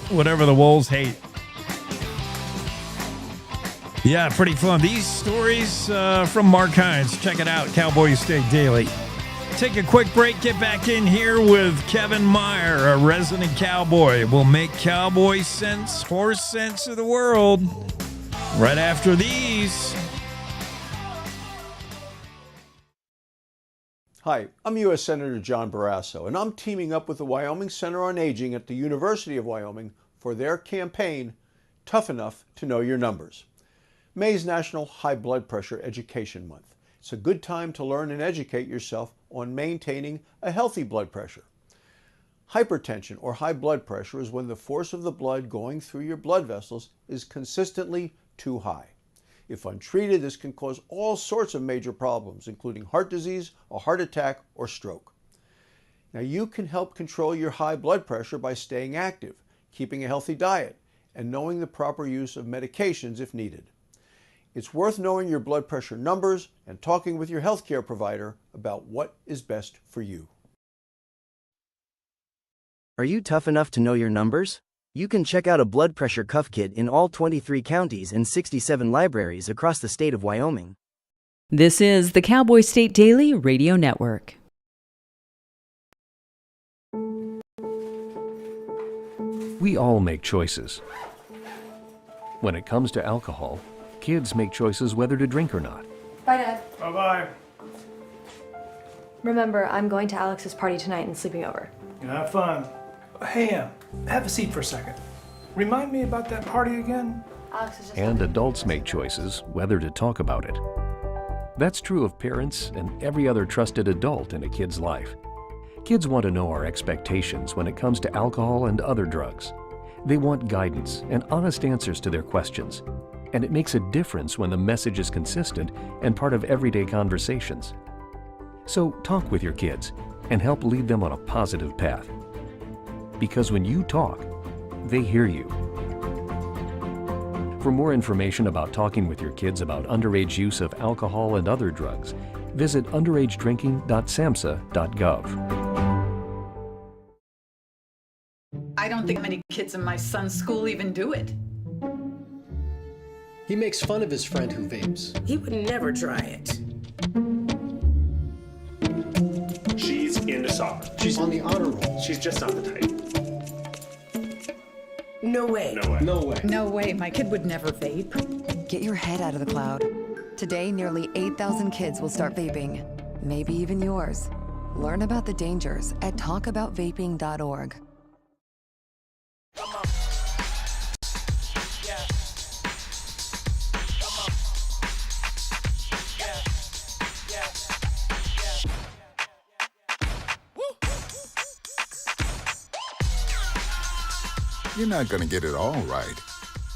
Whatever the wolves hate. Yeah, pretty fun. These stories from Mark Hines. Check it out, Cowboy State Daily. Take a quick break. Get back in here with Kevin Meyer, a resident cowboy. We'll make cowboy sense, horse sense of the world right after these. Hi, I'm U.S. Senator John Barrasso, and I'm teaming up with the Wyoming Center on Aging at the University of Wyoming for their campaign, Tough Enough to Know Your Numbers. May is National High Blood Pressure Education Month. It's a good time to learn and educate yourself on maintaining a healthy blood pressure. Hypertension or high blood pressure is when the force of the blood going through your blood vessels is consistently too high. If untreated, this can cause all sorts of major problems, including heart disease, a heart attack, or stroke. Now, you can help control your high blood pressure by staying active, keeping a healthy diet, and knowing the proper use of medications if needed. It's worth knowing your blood pressure numbers and talking with your healthcare provider about what is best for you. Are you tough enough to know your numbers? You can check out a blood pressure cuff kit in all 23 counties and 67 libraries across the state of Wyoming. This is the Cowboy State Daily Radio Network. We all make choices. When it comes to alcohol, kids make choices whether to drink or not. Bye, Dad. Bye-bye. Remember, I'm going to Alex's party tonight and sleeping over. Have fun. Hey, have a seat for a second. Remind me about that party again? Alex is just... And adults make choices whether to talk about it. That's true of parents and every other trusted adult in a kid's life. Kids want to know our expectations when it comes to alcohol and other drugs. They want guidance and honest answers to their questions. And it makes a difference when the message is consistent and part of everyday conversations. So talk with your kids and help lead them on a positive path. Because when you talk, they hear you. For more information about talking with your kids about underage use of alcohol and other drugs, visit underagedrinking.samhsa.gov. I don't think many kids in my son's school even do it. He makes fun of his friend who vapes. He would never try it. She's into soccer. She's on the honor roll. She's just not the type. No way. No way. No way. No way, my kid would never vape. Get your head out of the cloud. Today, nearly 8,000 kids will start vaping. Maybe even yours. Learn about the dangers at talkaboutvaping.org. You're not going to get it all right.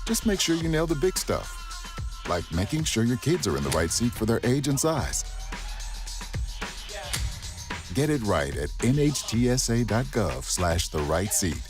Just make sure you nail the big stuff, like making sure your kids are in the right seat for their age and size. Get it right at nhtsa.gov/the-right-seat.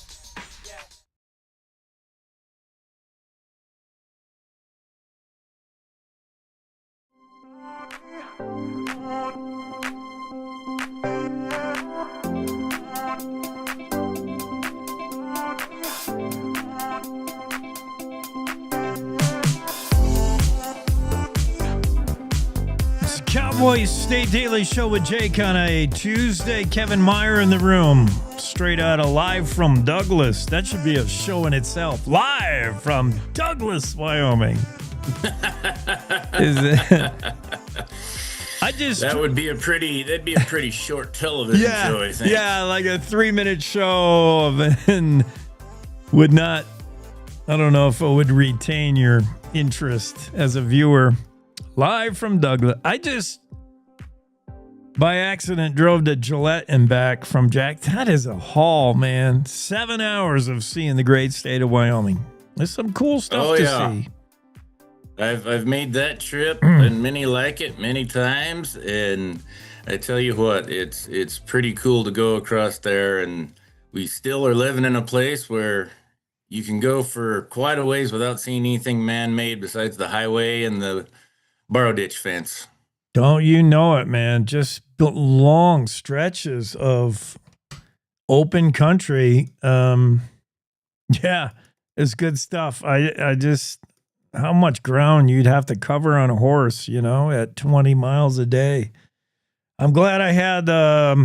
Cowboy State Daily Show with Jake on a Tuesday. Kevin Meyer in the room, straight out of live from Douglas. That should be a show in itself. Live from Douglas, Wyoming. Is it? That'd be a pretty short television show, I think. Yeah, like a 3-minute show, and would not. I don't know if it would retain your interest as a viewer. Live from Douglas. I just, by accident, drove to Gillette and back from Jack. That is a haul, man. 7 hours of seeing the great state of Wyoming. There's some cool stuff to see. I've made that trip, and many like it many times. And I tell you what, it's pretty cool to go across there. And we still are living in a place where you can go for quite a ways without seeing anything man-made besides the highway and the borrow ditch fence. Don't you know it, man? Just long stretches of open country. Yeah, it's good stuff. I just, how much ground you'd have to cover on a horse, at 20 miles a day. I'm glad I had a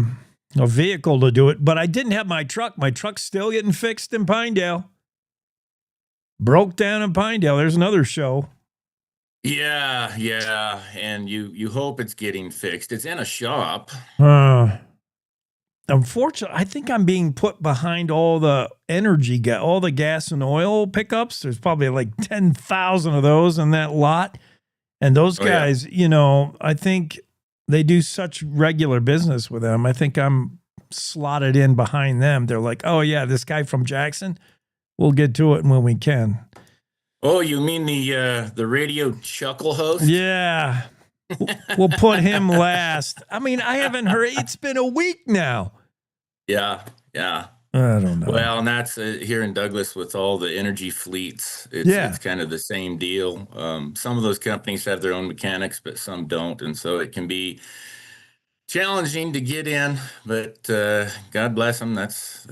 vehicle to do it, but I didn't have my truck. My truck's still getting fixed in Pinedale. Broke down in Pinedale. There's another show. Yeah, and you hope it's getting fixed. It's in a shop. Unfortunately, I think I'm being put behind all the all the gas and oil pickups. There's probably like 10,000 of those in that lot. And those guys, I think they do such regular business with them. I think I'm slotted in behind them. They're like, oh yeah, this guy from Jackson, we'll get to it when we can. Oh, you mean the radio chuckle host? Yeah. We'll put him last. I mean, I haven't heard. It's been a week now. Yeah. I don't know. Well, and that's here in Douglas with all the energy fleets. It's kind of the same deal. Some of those companies have their own mechanics, but some don't. And so it can be challenging to get in, but God bless them. That's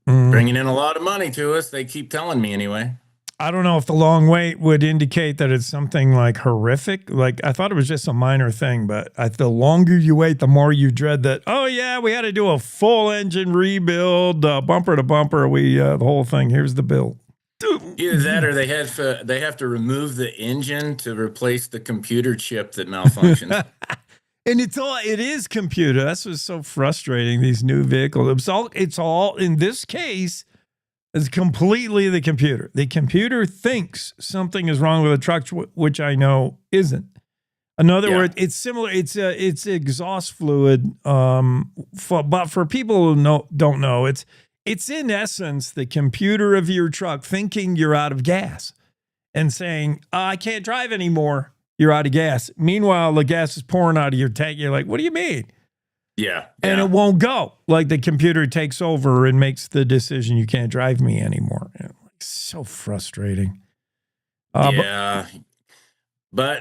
bringing in a lot of money to us. They keep telling me anyway. I don't know if the long wait would indicate that it's something like horrific. Like, I thought it was just a minor thing, but the longer you wait, the more you dread that, oh, yeah, we had to do a full engine rebuild, bumper to bumper. The whole thing. Here's the bill. Either that or they have to remove the engine to replace the computer chip that malfunctions. And it is computer. That's what's so frustrating, these new vehicles. It's all in this case, it's completely the computer. The computer thinks something is wrong with the truck, which I know isn't. In other words, it's similar. It's exhaust fluid. But for people who don't know, it's in essence the computer of your truck thinking you're out of gas and saying, I can't drive anymore. You're out of gas. Meanwhile, the gas is pouring out of your tank. You're like, what do you mean? Yeah. And it won't go. Like the computer takes over and makes the decision you can't drive me anymore. So frustrating. But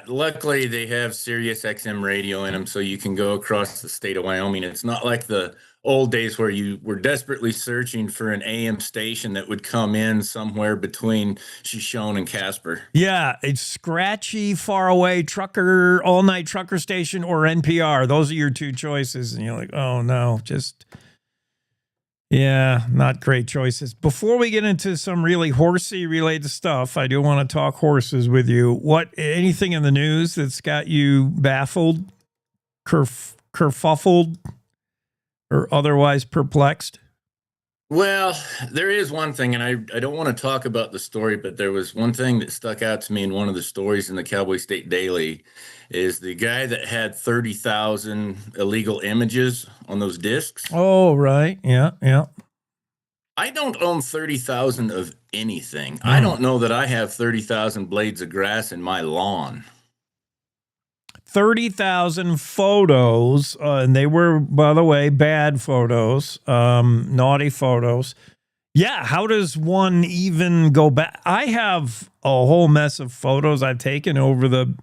luckily they have Sirius XM radio in them, so you can go across the state of Wyoming. It's not like the old days where you were desperately searching for an AM station that would come in somewhere between Shoshone and Casper. Yeah, it's scratchy, far away trucker, all-night trucker station or NPR. Those are your two choices. And you're like, oh, no, not great choices. Before we get into some really horsey related stuff, I do want to talk horses with you. Anything in the news that's got you baffled, kerfuffled, or otherwise perplexed? Well, there is one thing, and I don't want to talk about the story, but there was one thing that stuck out to me in one of the stories in the Cowboy State Daily is the guy that had 30,000 illegal images on those discs. Oh, right. Yeah. I don't own 30,000 of anything. I don't know that I have 30,000 blades of grass in my lawn. 30,000 photos, and they were, by the way, bad photos, naughty photos. Yeah, how does one even go back? I have a whole mess of photos I've taken over the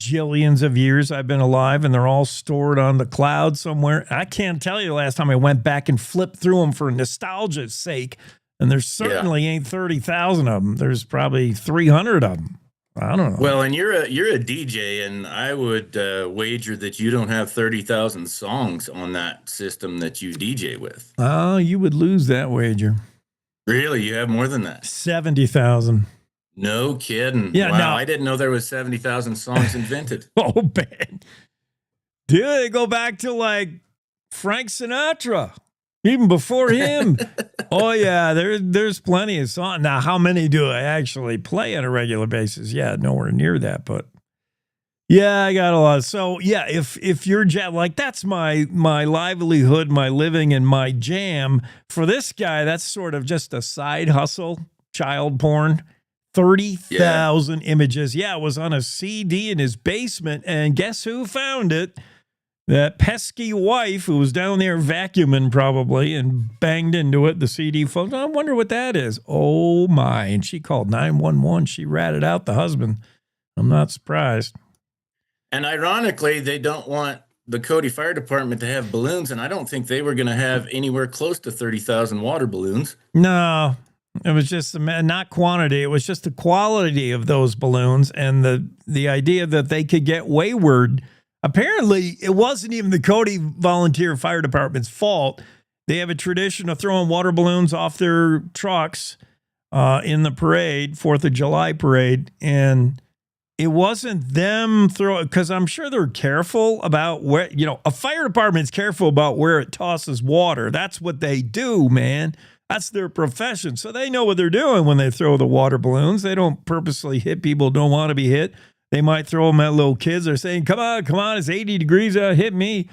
jillions of years I've been alive, and they're all stored on the cloud somewhere. I can't tell you the last time I went back and flipped through them for nostalgia's sake, and there certainly ain't 30,000 of them. There's probably 300 of them. I don't know. Well, and you're a DJ, and I would wager that you don't have 30,000 songs on that system that you DJ with. Oh, you would lose that wager. Really? You have more than that? 70,000. No kidding. Yeah, wow, no. I didn't know there was 70,000 songs invented. Oh, man. Dude, they go back to like Frank Sinatra, even before him. Oh, yeah, there's plenty of songs. Now, how many do I actually play on a regular basis? Yeah, nowhere near that, but yeah, I got a lot. So, yeah, if you're like, that's my livelihood, my living, and my jam. For this guy, that's sort of just a side hustle, child porn. 30,000 images. Yeah, it was on a CD in his basement, and guess who found it? That pesky wife who was down there vacuuming probably and banged into it, the CD phone. I wonder what that is. Oh, my. And she called 911. She ratted out the husband. I'm not surprised. And ironically, they don't want the Cody Fire Department to have balloons, and I don't think they were going to have anywhere close to 30,000 water balloons. No. It was just not quantity. It was just the quality of those balloons and the idea that they could get wayward. Apparently, it wasn't even the Cody Volunteer Fire Department's fault. They have a tradition of throwing water balloons off their trucks in the parade, 4th of July parade. And it wasn't them throwing, because I'm sure they're careful about where, a fire department's careful about where it tosses water. That's what they do, man. That's their profession. So they know what they're doing when they throw the water balloons. They don't purposely hit people who don't want to be hit. They might throw them at little kids. They're saying, come on, it's 80 degrees out, hit me.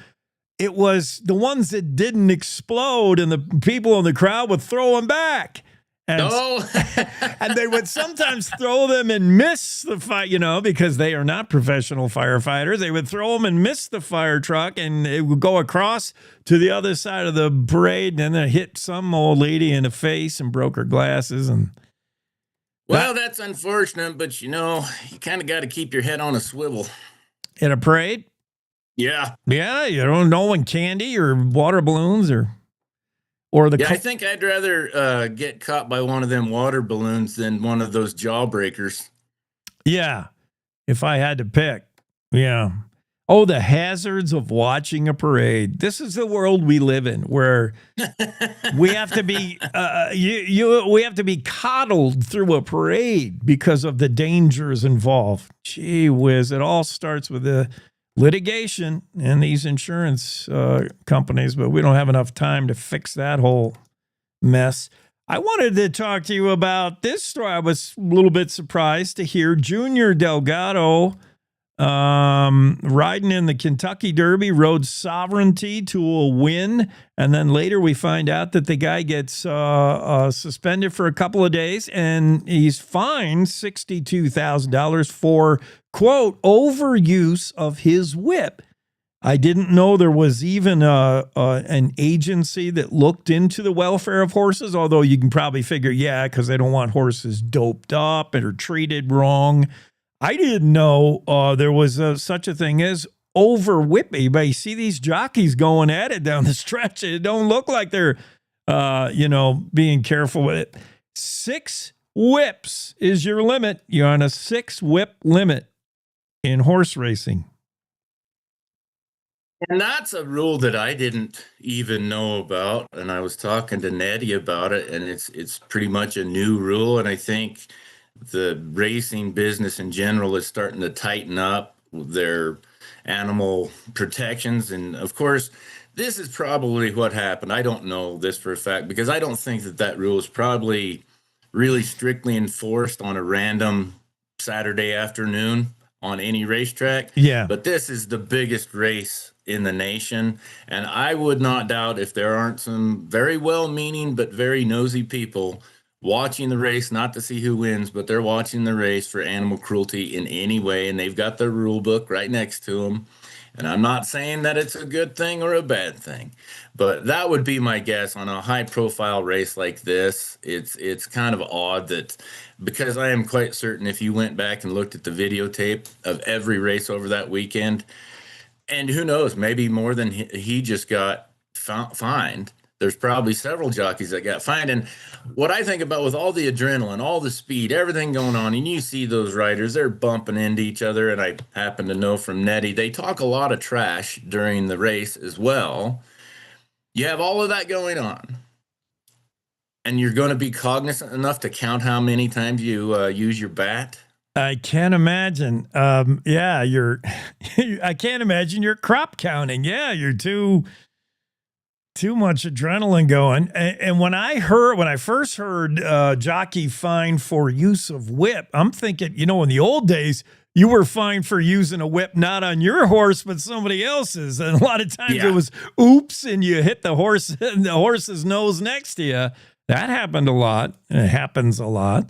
It was the ones that didn't explode, and the people in the crowd would throw them back. And, and they would sometimes throw them and miss the fight, because they are not professional firefighters. They would throw them and miss the fire truck, and it would go across to the other side of the parade, and then hit some old lady in the face and broke her glasses. And well, that's unfortunate, but you kind of got to keep your head on a swivel. In a parade? Yeah. Yeah, you don't know when candy or water balloons or or the. Yeah, I think I'd rather get caught by one of them water balloons than one of those jawbreakers. Yeah, if I had to pick. Yeah. Oh, the hazards of watching a parade. This is the world we live in, where we have to be we have to be coddled through a parade because of the dangers involved. Gee whiz, it all starts with the litigation and these insurance companies, but we don't have enough time to fix that whole mess. I wanted to talk to you about this story. I was a little bit surprised to hear Junior Delgado riding in the Kentucky Derby, rode Sovereignty to a win, and then later we find out that the guy gets suspended for a couple of days, and he's fined $62,000 for, quote, overuse of his whip. I didn't know there was even an agency that looked into the welfare of horses, although you can probably figure, yeah, because they don't want horses doped up or treated wrong. I didn't know there was such a thing as over whipping. But you see these jockeys going at it down the stretch. It don't look like they're, being careful with it. 6 whips is your limit. You're on a 6 whip limit in horse racing. And that's a rule that I didn't even know about. And I was talking to Nettie about it, and it's pretty much a new rule. And I think the racing business in general is starting to tighten up their animal protections. And of course, this is probably what happened. I don't know this for a fact because I don't think that rule is probably really strictly enforced on a random Saturday afternoon on any racetrack. Yeah. But this is the biggest race in the nation. And I would not doubt if there aren't some very well-meaning but very nosy people watching the race, not to see who wins, but they're watching the race for animal cruelty in any way, and they've got their rule book right next to them. And I'm not saying that it's a good thing or a bad thing, but that would be my guess on a high-profile race like this. It's kind of odd that, because I am quite certain if you went back and looked at the videotape of every race over that weekend, and who knows, maybe more than he just got fined, there's probably several jockeys that got fined. And what I think about with all the adrenaline, all the speed, everything going on, and you see those riders, they're bumping into each other. And I happen to know from Nettie, they talk a lot of trash during the race as well. You have all of that going on. And you're going to be cognizant enough to count how many times you use your bat. I can't imagine. I can't imagine you're crop counting. Yeah, you're too much adrenaline going. And when I first heard jockey fined for use of whip, I'm thinking, in the old days, you were fined for using a whip not on your horse, but somebody else's. And a lot of times it was oops, and you hit the horse's nose next to you. That happened a lot. It happens a lot.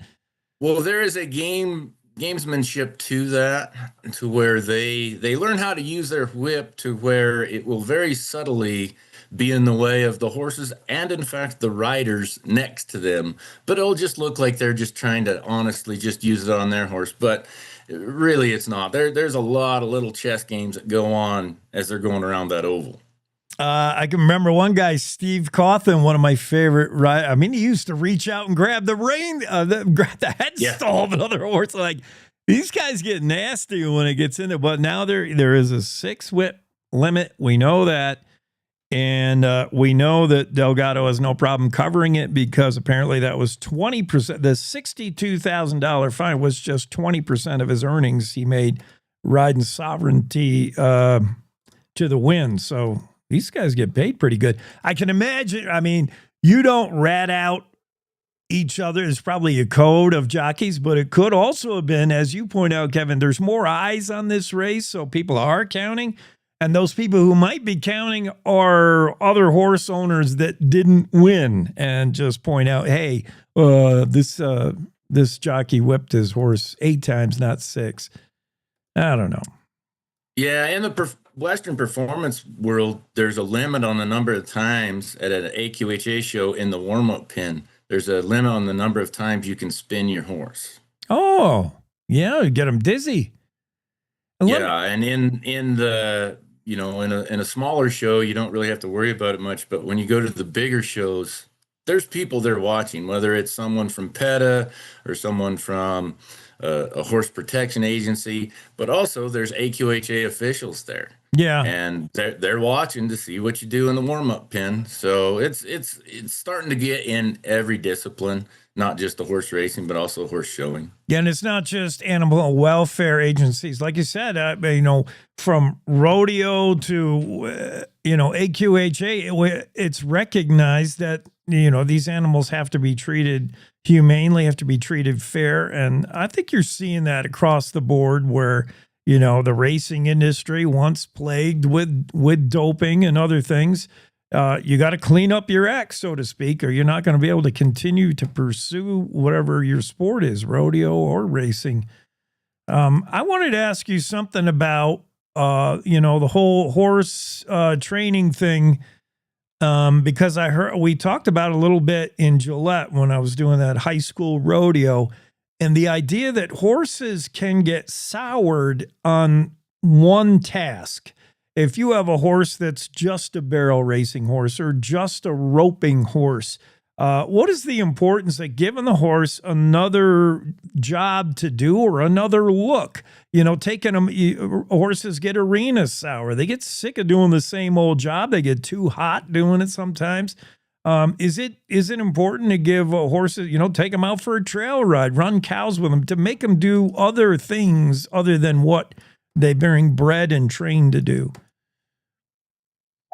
Well, there is a gamesmanship to that, to where they learn how to use their whip to where it will very subtly be in the way of the horses and, in fact, the riders next to them. But it'll just look like they're just trying to honestly just use it on their horse. But really, it's not. There's a lot of little chess games that go on as they're going around that oval. I can remember one guy, Steve Cawthon, one of my favorite riders. I mean, he used to reach out and grab the grab the headstall of another horse. Like, these guys get nasty when it gets in there. But now there is a 6 whip limit. We know that. And we know that Delgado has no problem covering it because apparently that was 20%. The $62,000 fine was just 20% of his earnings he made riding Sovereignty to the win. So these guys get paid pretty good. I can imagine. I mean, you don't rat out each other. It's probably a code of jockeys, but it could also have been, as you point out, Kevin, there's more eyes on this race, so people are counting. And those people who might be counting are other horse owners that didn't win and just point out, hey, this jockey whipped his horse 8 times, not 6. I don't know. Yeah, in the Western performance world, there's a limit on the number of times at an AQHA show in the warm-up pen. There's a limit on the number of times you can spin your horse. Oh, yeah, get them dizzy. Yeah, and in the in a smaller show, you don't really have to worry about it much. But when you go to the bigger shows, there's people there watching, whether it's someone from PETA or someone from a horse protection agency, but also there's AQHA officials there. Yeah. And they're watching to see what you do in the warm-up pen. So it's starting to get in every discipline, not just the horse racing, but also horse showing. Yeah, and it's not just animal welfare agencies. Like you said, from rodeo to, AQHA, it's recognized that, these animals have to be treated humanely, have to be treated fair. And I think you're seeing that across the board where, the racing industry, once plagued with doping and other things, you got to clean up your act, so to speak, or you're not going to be able to continue to pursue whatever your sport is, rodeo or racing. I wanted to ask you something about, the whole horse training thing, because we talked about it a little bit in Gillette when I was doing that high school rodeo, and the idea that horses can get soured on one task. If you have a horse that's just a barrel racing horse or just a roping horse, what is the importance of giving the horse another job to do or another look? Taking them, horses get arena sour. They get sick of doing the same old job. They get too hot doing it sometimes. Is it important to give horses, take them out for a trail ride, run cows with them, to make them do other things other than what they're being bred and trained to do?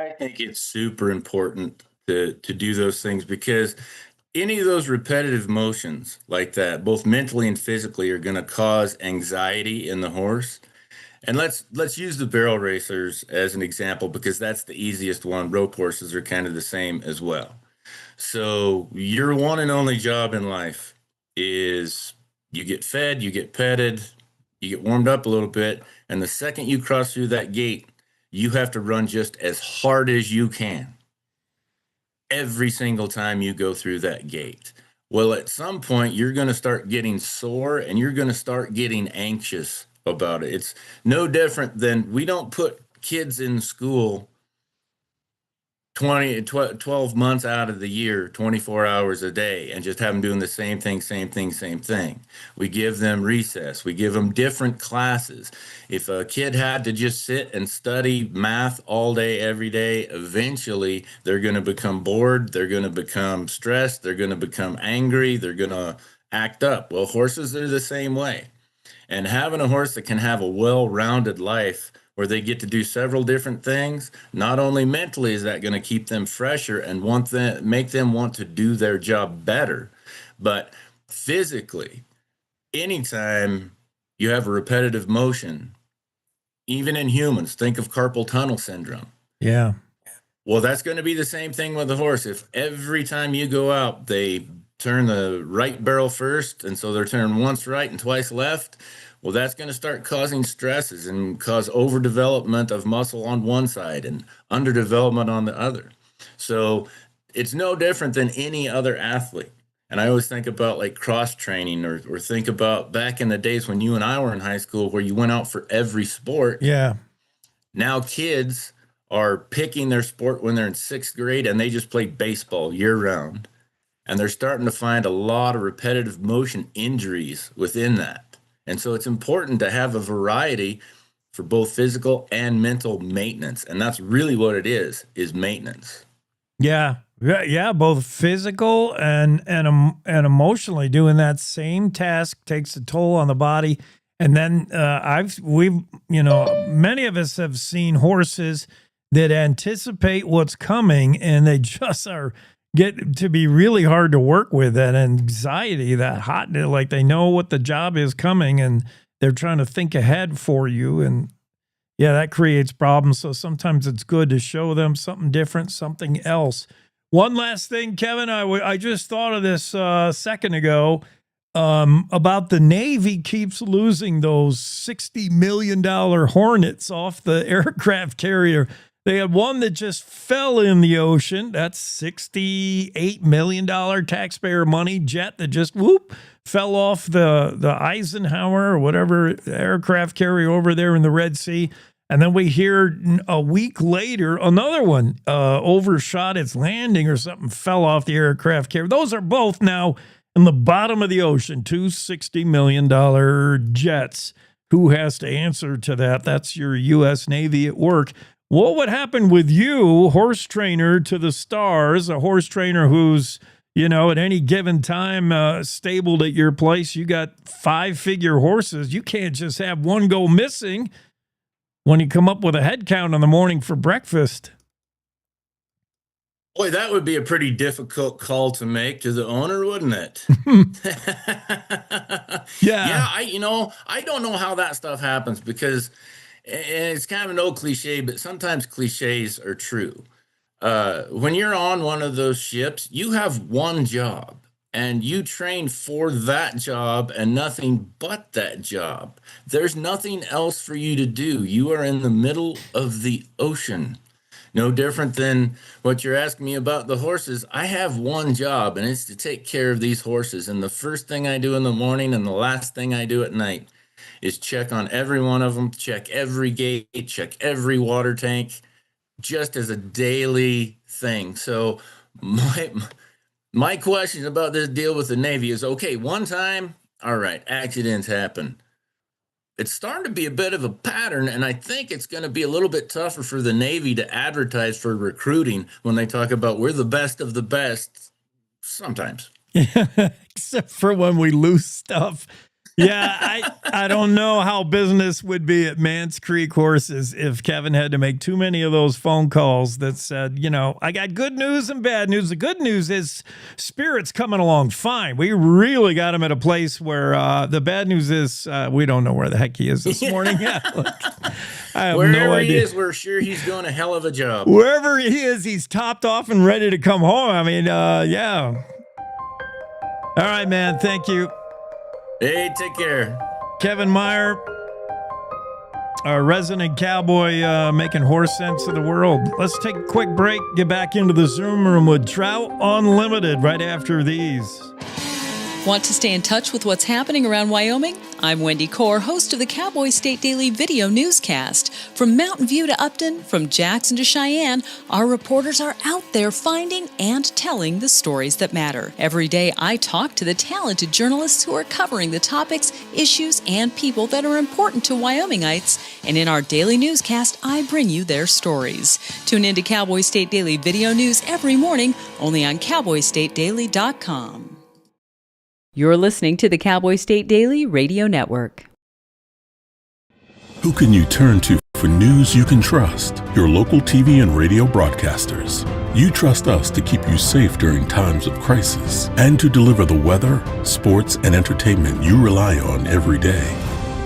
I think it's super important to do those things, because any of those repetitive motions like that, both mentally and physically, are going to cause anxiety in the horse. And let's use the barrel racers as an example, because that's the easiest one. Rope horses are kind of the same as well. So your one and only job in life is you get fed, you get petted, you get warmed up a little bit, and the second you cross through that gate, you have to run just as hard as you can every single time you go through that gate. Well, at some point, you're going to start getting sore and you're going to start getting anxious about it. It's no different than, we don't put kids in school 12 months out of the year, 24 hours a day, and just have them doing the same thing. We give them recess. We give them different classes. If a kid had to just sit and study math all day, every day, eventually they're going to become bored. They're going to become stressed. They're going to become angry. They're going to act up. Well, horses are the same way. And having a horse that can have a well-rounded life where they get to do several different things, not only mentally is that going to keep them fresher and make them want to do their job better, but physically, anytime you have a repetitive motion, even in humans, think of carpal tunnel syndrome. Yeah. Well, that's going to be the same thing with the horse. If every time you go out, they turn the right barrel first, and so they're turning once right and twice left, well, that's going to start causing stresses and cause overdevelopment of muscle on one side and underdevelopment on the other. So it's no different than any other athlete. And I always think about like cross training, or think about back in the days when you and I were in high school, where you went out for every sport. Yeah. Now kids are picking their sport when they're in 6th grade and they just play baseball year round. And they're starting to find a lot of repetitive motion injuries within that. And so it's important to have a variety for both physical and mental maintenance. And that's really what it is maintenance. Yeah. Yeah. Both physical and emotionally. Doing that same task takes a toll on the body. And then many of us have seen horses that anticipate what's coming, and they just get to be really hard to work with. That anxiety, that hot, like they know what the job is coming and they're trying to think ahead for you. And yeah, that creates problems. So sometimes it's good to show them something different, something else. One last thing, Kevin, I just thought of this a second ago about the Navy keeps losing those $60 million Hornets off the aircraft carrier. They had one that just fell in the ocean. That's $68 million taxpayer money jet that just fell off the Eisenhower or whatever aircraft carrier over there in the Red Sea. And then we hear a week later, another one overshot its landing or something, fell off the aircraft carrier. Those are both now in the bottom of the ocean, two $60 million jets. Who has to answer to that? That's your U.S. Navy at work. What would happen with you, horse trainer to the stars, a horse trainer who's, at any given time stabled at your place? You got 5-figure horses. You can't just have one go missing when you come up with a head count in the morning for breakfast. Boy, that would be a pretty difficult call to make to the owner, wouldn't it? Yeah. I don't know how that stuff happens because it's kind of an old cliche, but sometimes cliches are true. When you're on one of those ships, you have one job and you train for that job and nothing but that job. There's nothing else for you to do. You are in the middle of the ocean. No different than what you're asking me about the horses. I have one job, and it's to take care of these horses. And the first thing I do in the morning and the last thing I do at night is check on every one of them, check every gate, check every water tank, just as a daily thing. So my question about this deal with the Navy is, okay, one time, all right, accidents happen. It's starting to be a bit of a pattern, and I think it's going to be a little bit tougher for the Navy to advertise for recruiting when they talk about we're the best of the best sometimes. Except for when we lose stuff. Yeah, I don't know how business would be at Mance Creek Horses if Kevin had to make too many of those phone calls that said, I got good news and bad news. The good news is Spirit's coming along fine. We really got him at a place where the bad news is we don't know where the heck he is this morning. I have Wherever no idea. he is, we're sure he's doing a hell of a job. Wherever he is, he's topped off and ready to come home. I mean, yeah. All right, man. Thank you. Hey, take care. Kevin Meyer, our resident cowboy, making horse sense of the world. Let's take a quick break, get back into the Zoom room with Trout Unlimited right after these. Want to stay in touch with what's happening around Wyoming? I'm Wendy Core, host of the Cowboy State Daily video newscast. From Mountain View to Upton, from Jackson to Cheyenne, our reporters are out there finding and telling the stories that matter. Every day, I talk to the talented journalists who are covering the topics, issues, and people that are important to Wyomingites. And in our daily newscast, I bring you their stories. Tune in to Cowboy State Daily video news every morning, only on CowboyStateDaily.com. You're listening to the Cowboy State Daily Radio Network. Who can you turn to for news you can trust? Your local TV and radio broadcasters. You trust us to keep you safe during times of crisis and to deliver the weather, sports, and entertainment you rely on every day.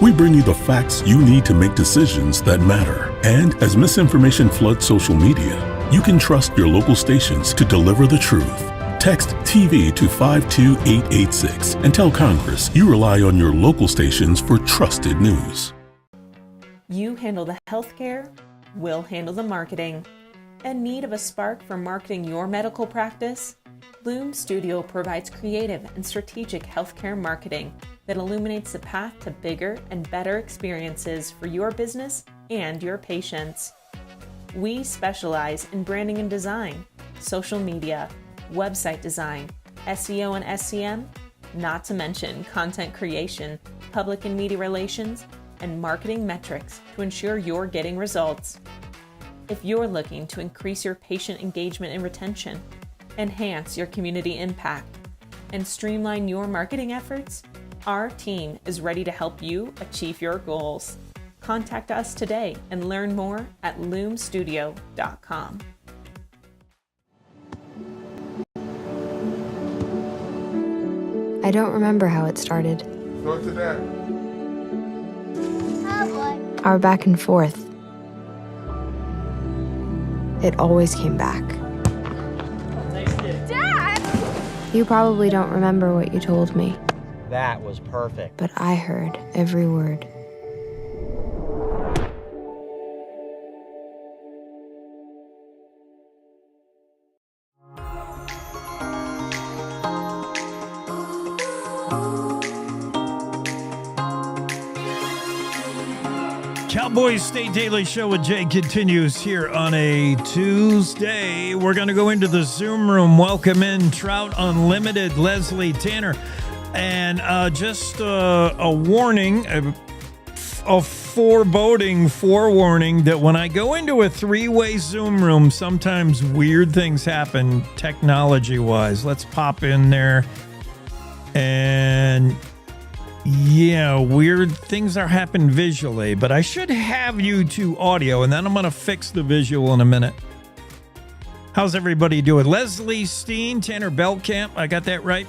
We bring you the facts you need to make decisions that matter. And as misinformation floods social media, you can trust your local stations to deliver the truth. Text TV to 52886 and tell Congress you rely on your local stations for trusted news. You handle the healthcare, we'll handle the marketing. In need of a spark for marketing your medical practice? Loom Studio provides creative and strategic healthcare marketing that illuminates the path to bigger and better experiences for your business and your patients. We specialize in branding and design, social media, website design, SEO and SEM, not to mention content creation, public and media relations, and marketing metrics to ensure you're getting results. If you're looking to increase your patient engagement and retention, enhance your community impact, and streamline your marketing efforts, our team is ready to help you achieve your goals. Contact us today and learn more at loomstudio.com. I don't remember how it started. Go to that. Our back and forth. It always came back. Dad! You probably don't remember what you told me, That was perfect. but I heard every word. Cowboy State Daily Show with Jay continues here on a Tuesday. We're going to go into the Zoom room. Welcome in Trout Unlimited, Leslie Tanner. And just a warning, a foreboding forewarning that when I go into a three-way Zoom room, sometimes weird things happen technology-wise. Let's pop in there. And yeah, weird things are happening visually, but I should have you to audio, and then I'm going to fix the visual in a minute. How's everybody doing? Leslie Steen, Tanner Belkamp, I got that right?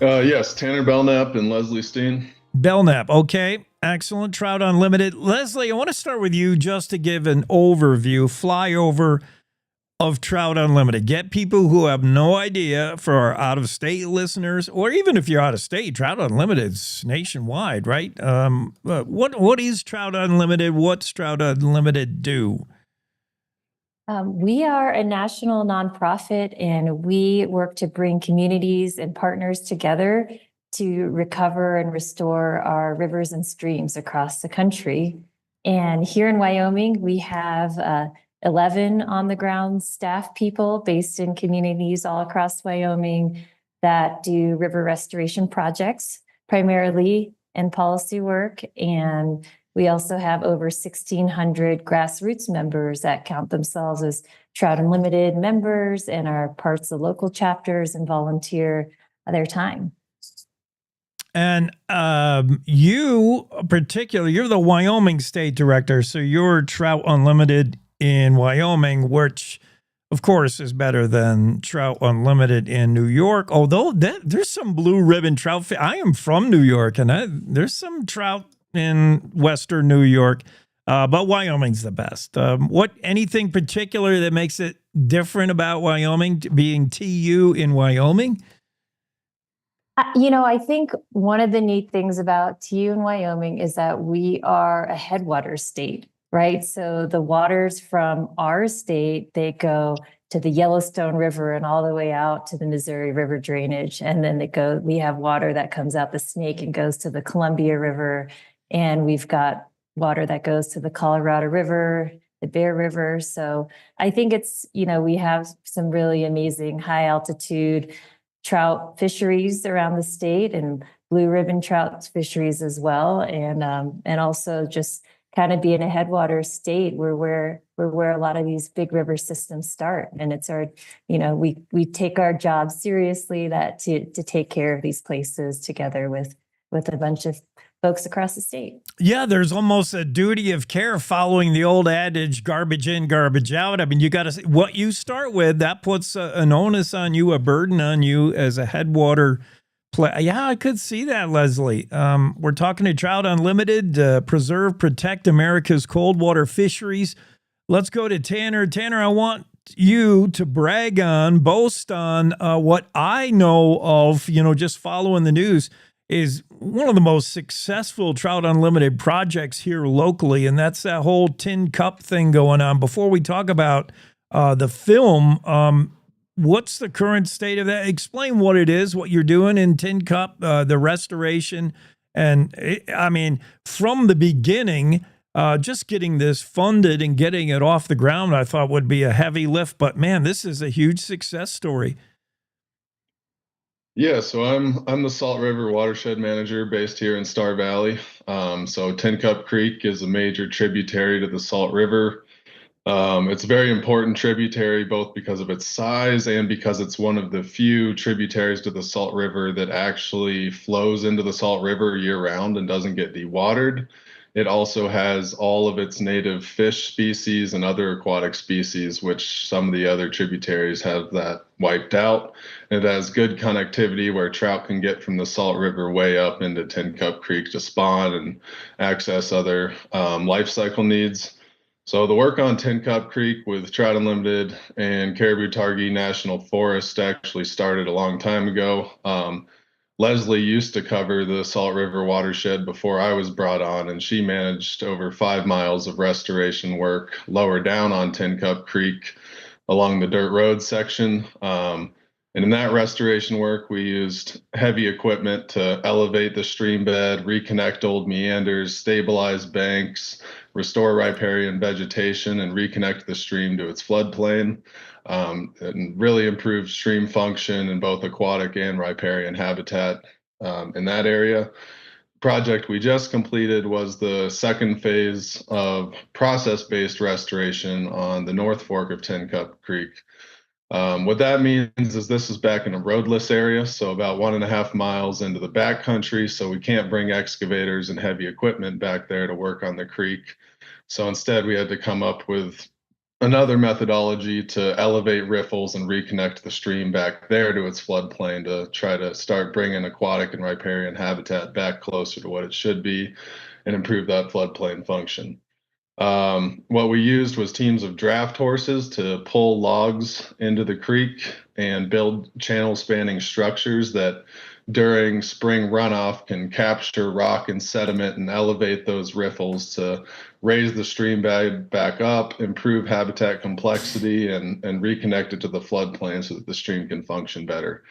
Yes, Tanner Belknap and Leslie Steen. Belknap, okay. Excellent. Trout Unlimited. Leslie, I want to start with you just to give an overview, flyover of Trout Unlimited. Get people who have no idea, for our out-of-state listeners, or even if you're out of state, Trout Unlimited's nationwide, right? What is Trout Unlimited? What's Trout Unlimited do? We are a national nonprofit, and we work to bring communities and partners together to recover and restore our rivers and streams across the country. And here in Wyoming, we have 11 on-the-ground staff people based in communities all across Wyoming that do river restoration projects, primarily in policy work. And we also have over 1,600 grassroots members that count themselves as Trout Unlimited members and are parts of local chapters and volunteer their time. And you, particularly, you're the Wyoming State Director, so you're Trout Unlimited in Wyoming, which, of course, is better than Trout Unlimited in New York. Although there's some blue ribbon trout. I am from New York, and there's some trout in Western New York, but Wyoming's the best. Anything particular that makes it different about Wyoming being TU in Wyoming? I think one of the neat things about TU in Wyoming is that we are a headwater state, right? So the waters from our state, they go to the Yellowstone River and all the way out to the Missouri River drainage. And then we have water that comes out the Snake and goes to the Columbia River. And we've got water that goes to the Colorado River, the Bear River. So I think it's, we have some really amazing high altitude trout fisheries around the state and blue ribbon trout fisheries as well. And also just kind of being a headwater state where a lot of these big river systems start. And it's our, we take our job seriously to take care of these places together with a bunch of folks across the state. Yeah, there's almost a duty of care following the old adage, garbage in, garbage out. I mean, you got to, what you start with, that puts an onus on you, a burden on you as a headwater play. Yeah, I could see that, Leslie. We're talking to Trout Unlimited, preserve, protect America's cold water fisheries. Let's go to Tanner. Tanner, I want you to brag on, boast on what I know of, just following the news, is one of the most successful Trout Unlimited projects here locally, and that's that whole Tin Cup thing going on. Before we talk about the film, what's the current state of that? Explain what it is, what you're doing in Tin Cup, the restoration. And from the beginning, just getting this funded and getting it off the ground, I thought would be a heavy lift. But man, this is a huge success story. Yeah, so I'm the Salt River watershed manager based here in Star Valley. So Tin Cup Creek is a major tributary to the Salt River. It's a very important tributary, both because of its size and because it's one of the few tributaries to the Salt River that actually flows into the Salt River year-round and doesn't get dewatered. It also has all of its native fish species and other aquatic species, which some of the other tributaries have that wiped out. It has good connectivity where trout can get from the Salt River way up into Tin Cup Creek to spawn and access other life cycle needs. So the work on Tin Cup Creek with Trout Unlimited and Caribou-Targhee National Forest actually started a long time ago. Leslie used to cover the Salt River watershed before I was brought on, and she managed over 5 miles of restoration work lower down on Tin Cup Creek along the dirt road section. And in that restoration work, we used heavy equipment to elevate the stream bed, reconnect old meanders, stabilize banks, restore riparian vegetation, and reconnect the stream to its floodplain, and really improve stream function in both aquatic and riparian habitat in that area. Project we just completed was the second phase of process-based restoration on the North Fork of Tin Cup Creek. What that means is this is back in a roadless area, so about 1.5 miles into the backcountry, so we can't bring excavators and heavy equipment back there to work on the creek. So instead, we had to come up with another methodology to elevate riffles and reconnect the stream back there to its floodplain to try to start bringing aquatic and riparian habitat back closer to what it should be and improve that floodplain function. What we used was teams of draft horses to pull logs into the creek and build channel spanning structures that during spring runoff can capture rock and sediment and elevate those riffles to raise the stream bed back up, improve habitat complexity, and reconnect it to the floodplain so that the stream can function better.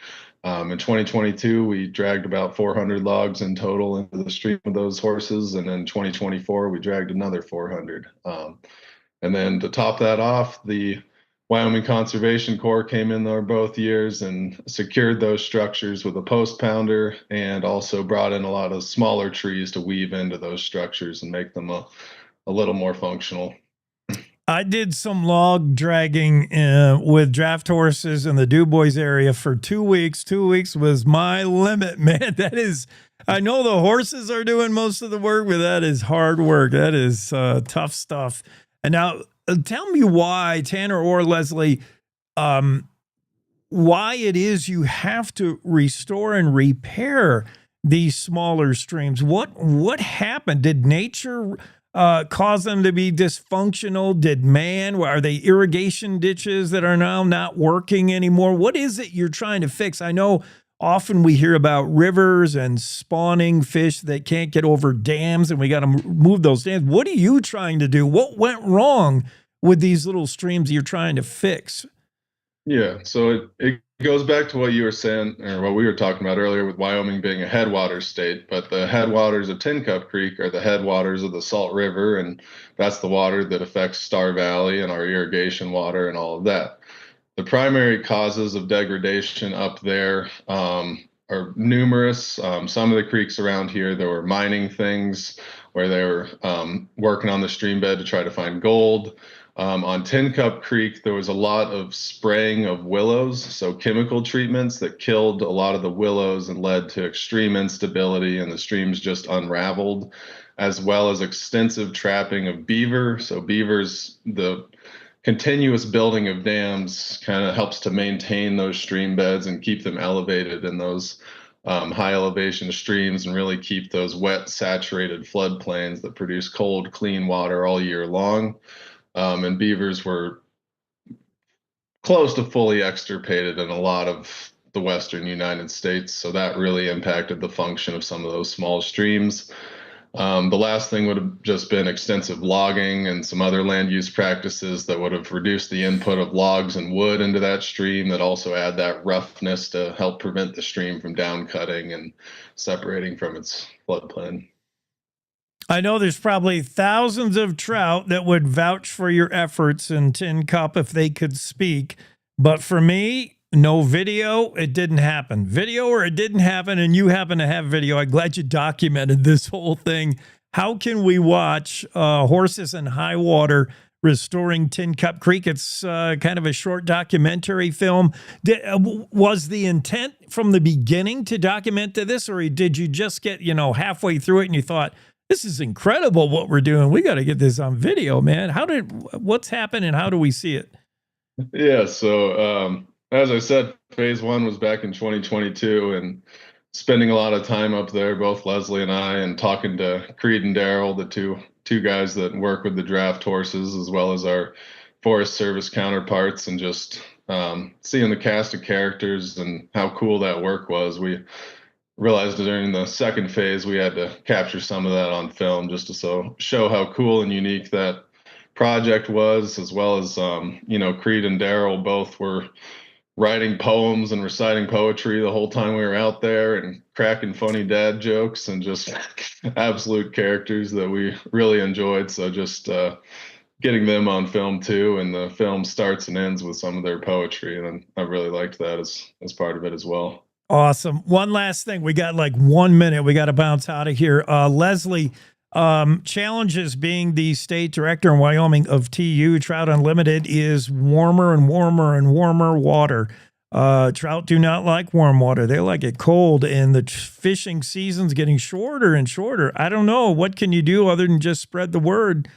In 2022, we dragged about 400 logs in total into the stream with those horses, and in 2024, we dragged another 400. And then to top that off, the Wyoming Conservation Corps came in there both years and secured those structures with a post pounder, and also brought in a lot of smaller trees to weave into those structures and make them a little more functional. I did some log dragging with draft horses in the Dubois area for 2 weeks. 2 weeks was my limit, man. That is, I know the horses are doing most of the work, but that is hard work. That is tough stuff. And now tell me why, Tanner or Leslie, why it is you have to restore and repair these smaller streams. What happened? Did nature cause them to be dysfunctional? Did man? Are they irrigation ditches that are now not working anymore? What is it you're trying to fix? I know often we hear about rivers and spawning fish that can't get over dams, and we got to move those dams. What are you trying to do? What went wrong with these little streams you're trying to fix? Yeah, so it goes back to what you were saying, or what we were talking about earlier with Wyoming being a headwaters state, but the headwaters of Tin Cup Creek are the headwaters of the Salt River, and that's the water that affects Star Valley and our irrigation water and all of that. The primary causes of degradation up there are numerous. Some of the creeks around here, there were mining things where they were working on the stream bed to try to find gold. On Tin Cup Creek, there was a lot of spraying of willows, so chemical treatments that killed a lot of the willows and led to extreme instability, and the streams just unraveled, as well as extensive trapping of beaver. So beavers, the continuous building of dams kind of helps to maintain those stream beds and keep them elevated in those high elevation streams, and really keep those wet, saturated floodplains that produce cold, clean water all year long. And beavers were close to fully extirpated in a lot of the western United States, so that really impacted the function of some of those small streams. The last thing would have just been extensive logging and some other land use practices that would have reduced the input of logs and wood into that stream, that also add that roughness to help prevent the stream from down cutting and separating from its floodplain. I know there's probably thousands of trout that would vouch for your efforts in Tin Cup if they could speak. But for me, no video, it didn't happen. Video or it didn't happen, and you happen to have video. I'm glad you documented this whole thing. How can we watch Horses in High Water Restoring Tin Cup Creek? It's kind of a short documentary film. Was the intent from the beginning to document this, or did you just get, halfway through it and you thought, this is incredible what we're doing, we got to get this on video, man? What's happened and how do we see it? Yeah, so as I said, phase one was back in 2022, and spending a lot of time up there, both Leslie and I, and talking to Creed and Daryl, the two guys that work with the draft horses, as well as our Forest Service counterparts, and just seeing the cast of characters and how cool that work was. We realized during the second phase we had to capture some of that on film, just to show how cool and unique that project was, as well as Creed and Daryl both were writing poems and reciting poetry the whole time we were out there and cracking funny dad jokes and just absolute characters that we really enjoyed. So just getting them on film too, and the film starts and ends with some of their poetry, and I really liked that as part of it as well. Awesome. One last thing. We got like 1 minute. We got to bounce out of here. Leslie, challenges being the state director in Wyoming of TU Trout Unlimited is warmer and warmer and warmer water. Trout do not like warm water. They like it cold, and the fishing season's getting shorter and shorter. I don't know. What can you do other than just spread the word?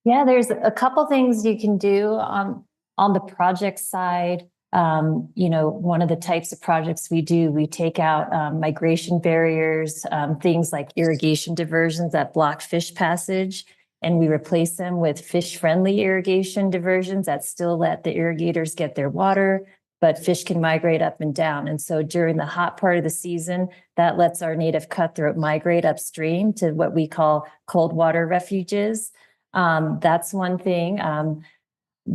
Yeah, there's a couple things you can do on the project side. One of the types of projects we do, we take out migration barriers, things like irrigation diversions that block fish passage, and we replace them with fish-friendly irrigation diversions that still let the irrigators get their water, but fish can migrate up and down. And so during the hot part of the season, that lets our native cutthroat migrate upstream to what we call cold water refuges. That's one thing.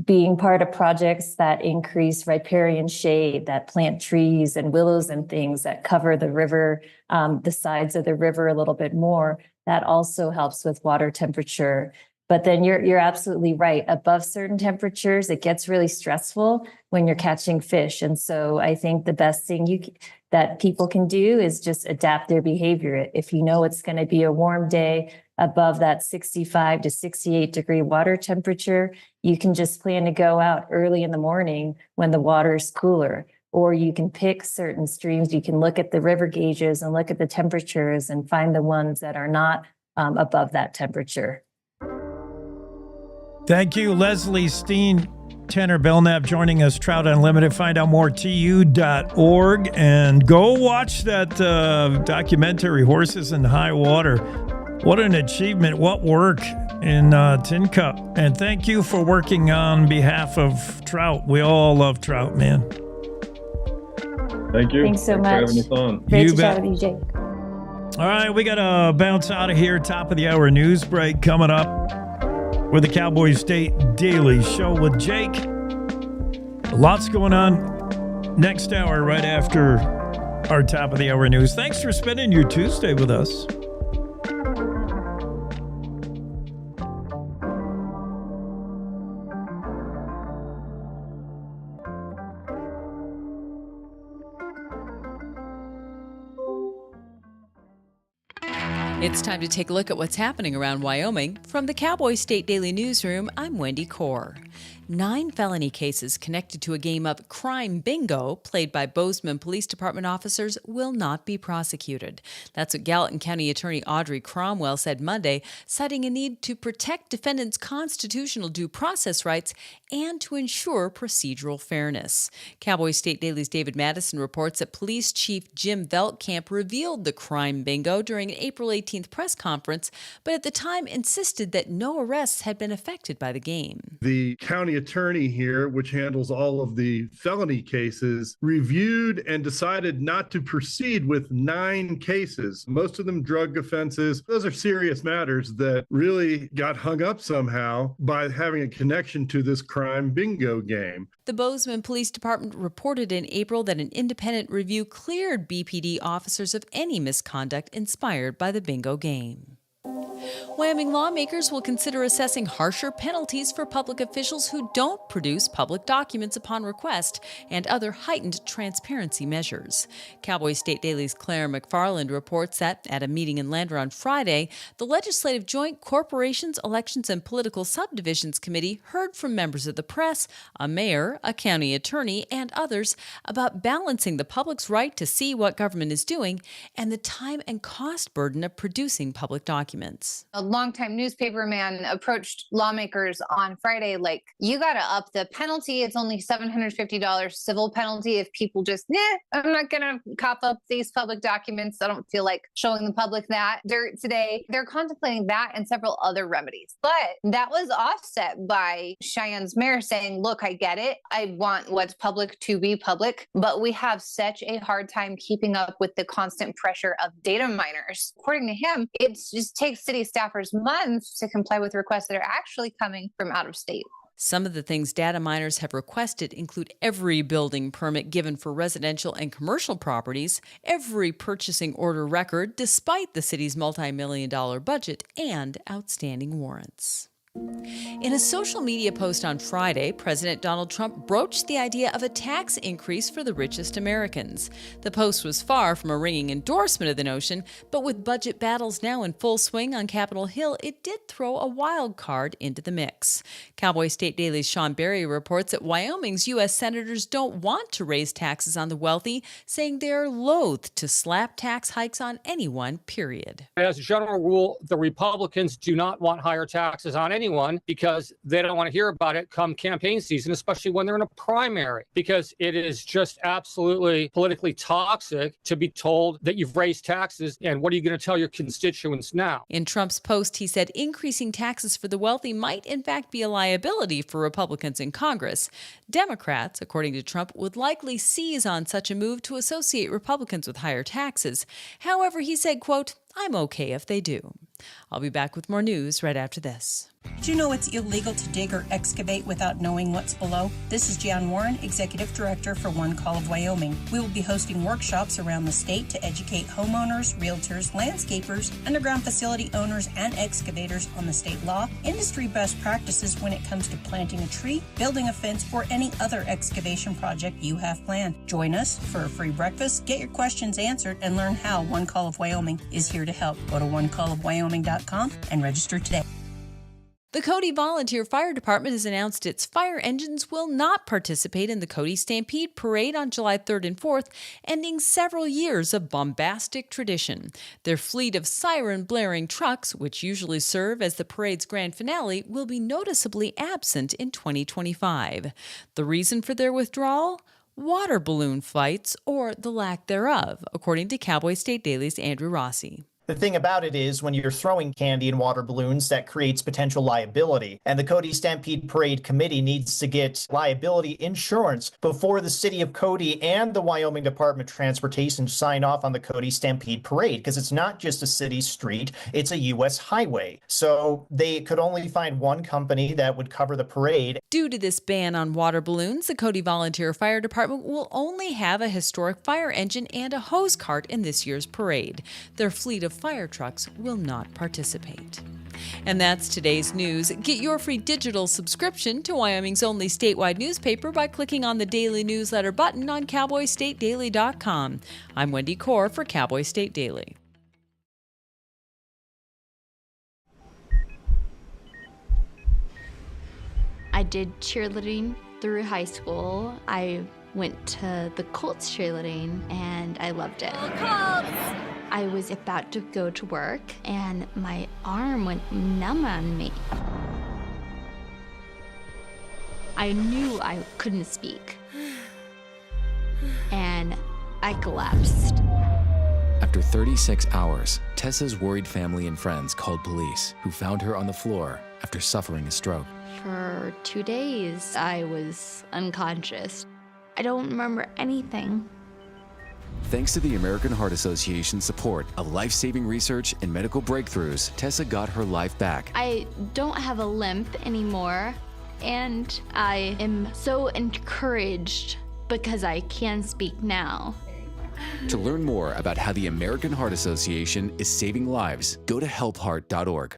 Being part of projects that increase riparian shade, that plant trees and willows and things that cover the river, the sides of the river a little bit more, that also helps with water temperature. But then you're absolutely right. Above certain temperatures, it gets really stressful when you're catching fish. And so I think the best thing that people can do is just adapt their behavior. If you know it's going to be a warm day above that 65 to 68 degree water temperature, you can just plan to go out early in the morning when the water is cooler. Or you can pick certain streams. You can look at the river gauges and look at the temperatures and find the ones that are not above that temperature. Thank you, Leslie Steen, Tanner Belknap joining us, Trout Unlimited. Find out more, tu.org, and go watch that documentary, Horses in High Water. What an achievement. What work in Tin Cup. And thank you for working on behalf of Trout. We all love Trout, man. Thank you. Thanks so much. For having us on. Great You to bet. chat with you, Jake. All right, we got to bounce out of here. Top of the hour news break coming up with the Cowboy State Daily Show with Jake. Lots going on next hour right after our top of the hour news. Thanks for spending your Tuesday with us. It's time to take a look at what's happening around Wyoming. From the Cowboy State Daily Newsroom, I'm Wendy Core. 9 felony cases connected to a game of Crime Bingo played by Bozeman Police Department officers will not be prosecuted. That's what Gallatin County Attorney Audrey Cromwell said Monday, citing a need to protect defendants' constitutional due process rights and to ensure procedural fairness. Cowboy State Daily's David Madison reports that Police Chief Jim Veltkamp revealed the Crime Bingo during an April 18th press conference, but at the time insisted that no arrests had been affected by the game. The county attorney here, which handles all of the felony cases, reviewed and decided not to proceed with 9 cases, most of them drug offenses. Those are serious matters that really got hung up somehow by having a connection to this Crime Bingo game. The Bozeman Police Department reported in April that an independent review cleared BPD officers of any misconduct inspired by the bingo game. Wyoming lawmakers will consider assessing harsher penalties for public officials who don't produce public documents upon request and other heightened transparency measures. Cowboy State Daily's Claire McFarland reports that at a meeting in Lander on Friday, the Legislative Joint Corporations, Elections, and Political Subdivisions Committee heard from members of the press, a mayor, a county attorney, and others about balancing the public's right to see what government is doing and the time and cost burden of producing public documents. A longtime newspaper man approached lawmakers on Friday, like, you got to up the penalty. It's only $750 civil penalty if people just, I'm not going to cop up these public documents. I don't feel like showing the public that dirt today. They're contemplating that and several other remedies. But that was offset by Cheyenne's mayor saying, look, I get it. I want what's public to be public, but we have such a hard time keeping up with the constant pressure of data miners. According to him, it just takes city staffers months to comply with requests that are actually coming from out of state. Some of the things data miners have requested include every building permit given for residential and commercial properties, every purchasing order record despite the city's multi-million-dollar budget, and outstanding warrants. In a social media post on Friday, President Donald Trump broached the idea of a tax increase for the richest Americans. The post was far from a ringing endorsement of the notion, but with budget battles now in full swing on Capitol Hill, it did throw a wild card into the mix. Cowboy State Daily's Sean Berry reports that Wyoming's U.S. senators don't want to raise taxes on the wealthy, saying they're loath to slap tax hikes on anyone, period. As a general rule, the Republicans do not want higher taxes on anyone because they don't want to hear about it come campaign season, especially when they're in a primary, because it is just absolutely politically toxic to be told that you've raised taxes and what are you going to tell your constituents now? In Trump's post, he said increasing taxes for the wealthy might in fact be a liability for Republicans in Congress. Democrats, according to Trump, would likely seize on such a move to associate Republicans with higher taxes. However, he said, quote, "I'm okay if they do." I'll be back with more news right after this. Do you know it's illegal to dig or excavate without knowing what's below? This is Jan Warren, Executive Director for One Call of Wyoming. We will be hosting workshops around the state to educate homeowners, realtors, landscapers, underground facility owners, and excavators on the state law, industry best practices when it comes to planting a tree, building a fence, or any other excavation project you have planned. Join us for a free breakfast, get your questions answered, and learn how One Call of Wyoming is here to help. Go to onecallofwyoming.com and register today. The Cody Volunteer Fire Department has announced its fire engines will not participate in the Cody Stampede Parade on July 3rd and 4th, ending several years of bombastic tradition. Their fleet of siren-blaring trucks, which usually serve as the parade's grand finale, will be noticeably absent in 2025. The reason for their withdrawal? Water balloon fights, or the lack thereof, according to Cowboy State Daily's Andrew Rossi. The thing about it is when you're throwing candy and water balloons, that creates potential liability. And the Cody Stampede Parade Committee needs to get liability insurance before the city of Cody and the Wyoming Department of Transportation sign off on the Cody Stampede Parade, because it's not just a city street, it's a U.S. highway. So they could only find one company that would cover the parade. Due to this ban on water balloons, the Cody Volunteer Fire Department will only have a historic fire engine and a hose cart in this year's parade. Their fleet of fire trucks will not participate. And that's today's news. Get your free digital subscription to Wyoming's only statewide newspaper by clicking on the daily newsletter button on cowboystatedaily.com. I'm Wendy Core for Cowboy State Daily. I did cheerleading through high school. I went to the Colts cheerleading and I loved it. I was about to go to work and my arm went numb on me. I knew I couldn't speak and I collapsed. After 36 hours, Tessa's worried family and friends called police, who found her on the floor after suffering a stroke. For 2 days, I was unconscious. I don't remember anything. Thanks to the American Heart Association's support of life-saving research and medical breakthroughs, Tessa got her life back. I don't have a limp anymore, and I am so encouraged because I can speak now. To learn more about how the American Heart Association is saving lives, go to helpheart.org.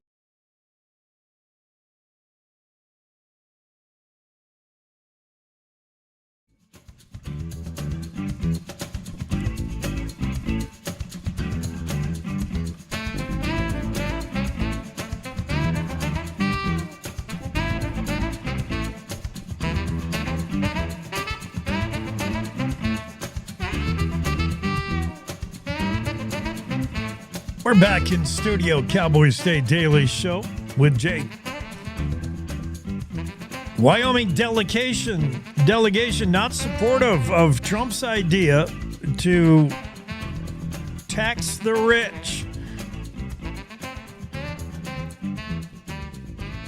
We're back in studio, Cowboy State Daily Show with Jake. Wyoming delegation not supportive of Trump's idea to tax the rich.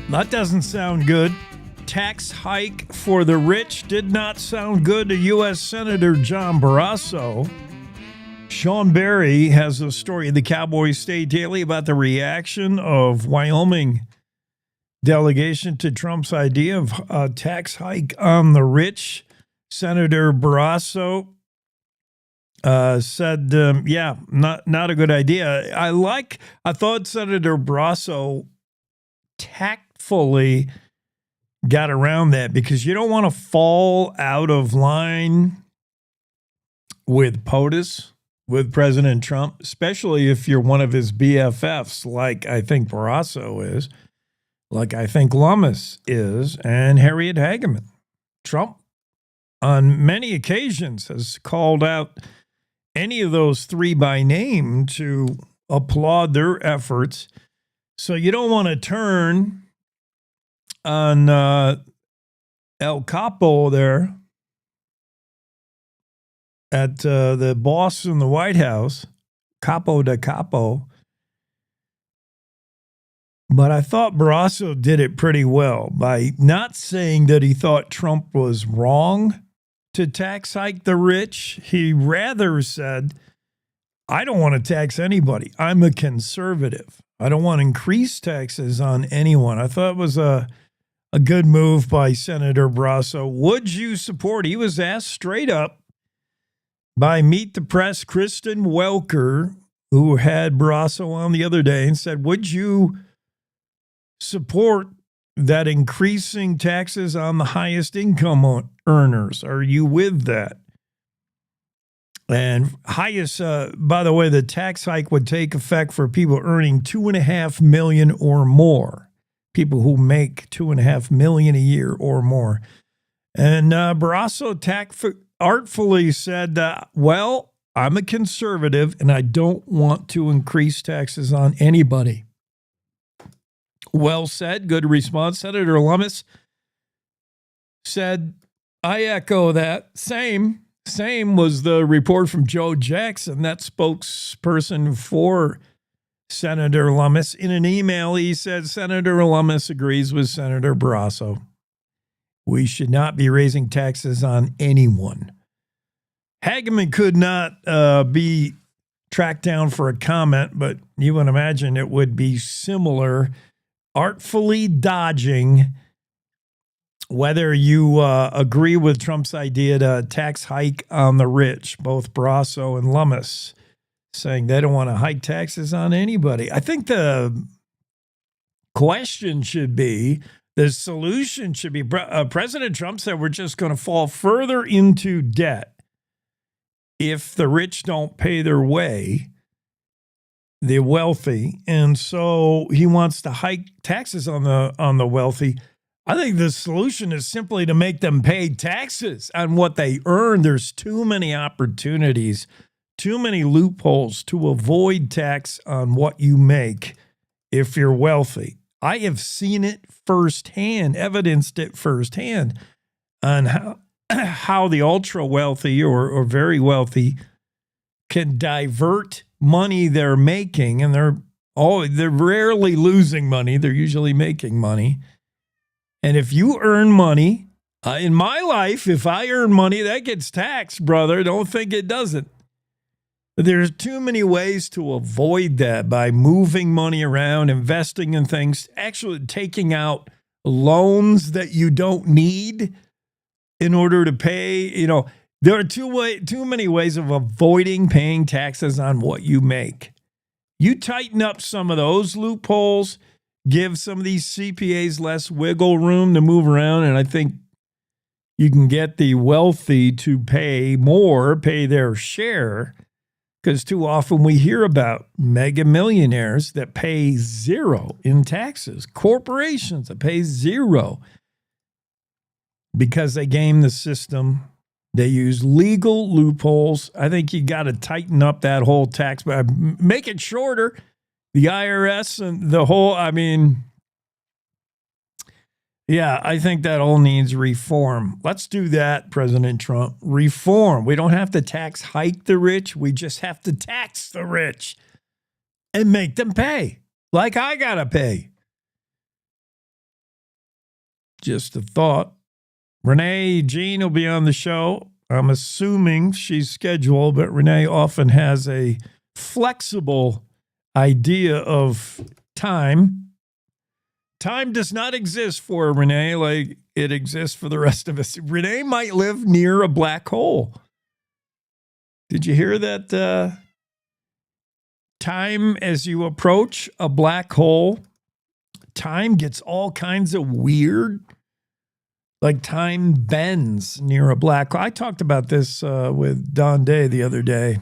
That doesn't sound good. Tax hike for the rich did not sound good to U.S. Senator John Barrasso. Sean Berry has a story in the Cowboy State Daily about the reaction of Wyoming delegation to Trump's idea of a tax hike on the rich. Senator Barrasso said, not a good idea. I thought Senator Barrasso tactfully got around that because you don't want to fall out of line with POTUS, with President Trump, especially if you're one of his BFFs, like I think Barrasso is, like I think Lummis is, and Harriet Hageman. Trump, on many occasions, has called out any of those three by name to applaud their efforts. So you don't want to turn on El Capo there at the boss in the White House, Capo de Capo. But I thought Barrasso did it pretty well by not saying that he thought Trump was wrong to tax hike the rich. He rather said, I don't want to tax anybody. I'm a conservative. I don't want to increase taxes on anyone. I thought it was a good move by Senator Barrasso. Would you support? He was asked straight up by Meet the Press Kristen Welker, who had Barrasso on the other day, and said, would you support that increasing taxes on the highest income earners? Are you with that? And highest, by the way, the tax hike would take effect for people earning $2.5 million or more. People who make $2.5 million a year or more. And Barrasso artfully said, well, I'm a conservative and I don't want to increase taxes on anybody. Well said. Good response. Senator Lummis said, I echo that. Same was the report from Joe Jackson, that spokesperson for Senator Lummis. In an email, he said Senator Lummis agrees with Senator Barrasso. We should not be raising taxes on anyone. Hageman could not be tracked down for a comment, but you would imagine it would be similar, artfully dodging whether you agree with Trump's idea to tax hike on the rich, both Barrasso and Lummis, saying they don't want to hike taxes on anybody. I think the question should be, the solution should be, President Trump said we're just going to fall further into debt if the rich don't pay their way, the wealthy, and so he wants to hike taxes on the wealthy. I think the solution is simply to make them pay taxes on what they earn. There's too many opportunities, too many loopholes to avoid tax on what you make if you're wealthy. I have seen it firsthand, evidenced it firsthand on how the ultra wealthy or very wealthy can divert money they're making, and they're rarely losing money. They're usually making money. And if you earn money, in my life, if I earn money, that gets taxed, brother. Don't think it doesn't. But there's too many ways to avoid that by moving money around, investing in things, actually taking out loans that you don't need in order to pay. There are too many ways of avoiding paying taxes on what you make. You tighten up some of those loopholes, give some of these CPAs less wiggle room to move around, and I think you can get the wealthy to pay more, pay their share, because too often we hear about mega millionaires that pay zero in taxes, corporations that pay zero because they game the system. They use legal loopholes. I think you got to tighten up that whole tax, make it shorter. The IRS and the whole, I think that all needs reform. Let's do that, President Trump. Reform. We don't have to tax hike the rich. We just have to tax the rich and make them pay like I got to pay. Just a thought. Renee Jean will be on the show. I'm assuming she's scheduled, but Renee often has a flexible idea of time Time does not exist for Renee like it exists for the rest of us. Renee might live near a black hole. Did you hear that? Time, as you approach a black hole, time gets all kinds of weird. Like time bends near a black hole. I talked about this with Don Day the other day.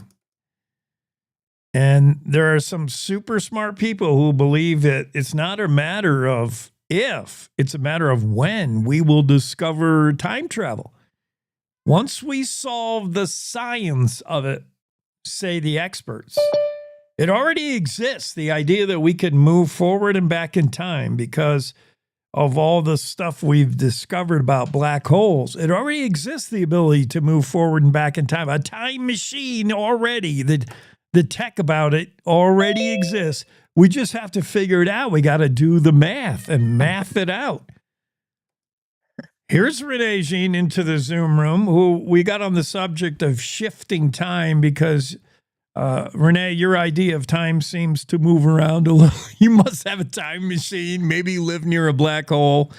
And there are some super smart people who believe that it's not a matter of if, it's a matter of when we will discover time travel. Once we solve the science of it, say the experts, it already exists, the idea that we could move forward and back in time because of all the stuff we've discovered about black holes. It already exists, the ability to move forward and back in time. A time machine already, the tech about it already exists. We just have to figure it out. We got to do the math and math it out. Here's Renee Jean into the Zoom room, who we got on the subject of shifting time because Renee, your idea of time seems to move around a little. You must have a time machine, maybe live near a black hole.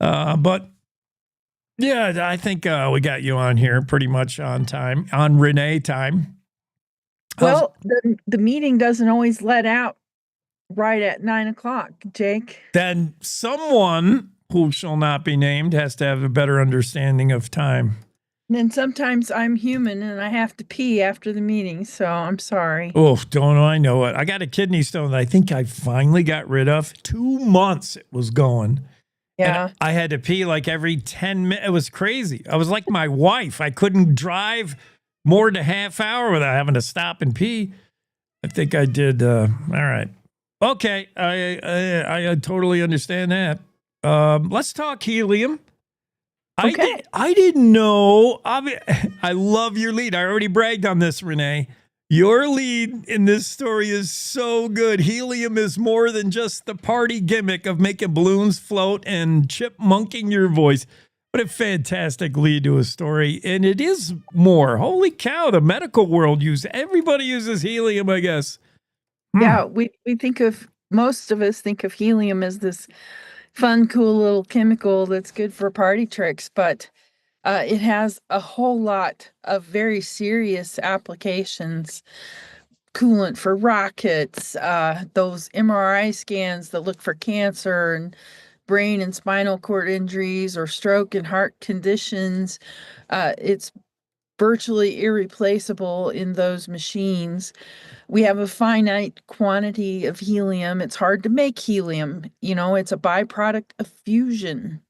But yeah, I think we got you on here pretty much on time, on Renee time. Well, the meeting doesn't always let out right at 9:00, Jake. Then someone who shall not be named has to have a better understanding of time. And sometimes I'm human and I have to pee after the meeting, so I'm sorry. Oh, don't I know it. I got a kidney stone that I think I finally got rid of. 2 months it was going. Yeah. And I had to pee like every 10 minutes. It was crazy. I was like my wife. I couldn't drive more than a half hour without having to stop and pee. I think I did. All right. Okay. I totally understand that. Let's talk helium. Okay. I didn't know. I love your lead. I already bragged on this, Renee. Your lead in this story is so good. Helium is more than just the party gimmick of making balloons float and chipmunking your voice. What a fantastic lead to a story. And it is more. Holy cow, the medical world everybody uses helium, I guess. Yeah, we think of, most of us think of helium as this fun, cool little chemical that's good for party tricks, but it has a whole lot of very serious applications. Coolant for rockets, those MRI scans that look for cancer and brain and spinal cord injuries or stroke and heart conditions. It's virtually irreplaceable in those machines. We have a finite quantity of helium. It's hard to make helium. It's a byproduct of fusion.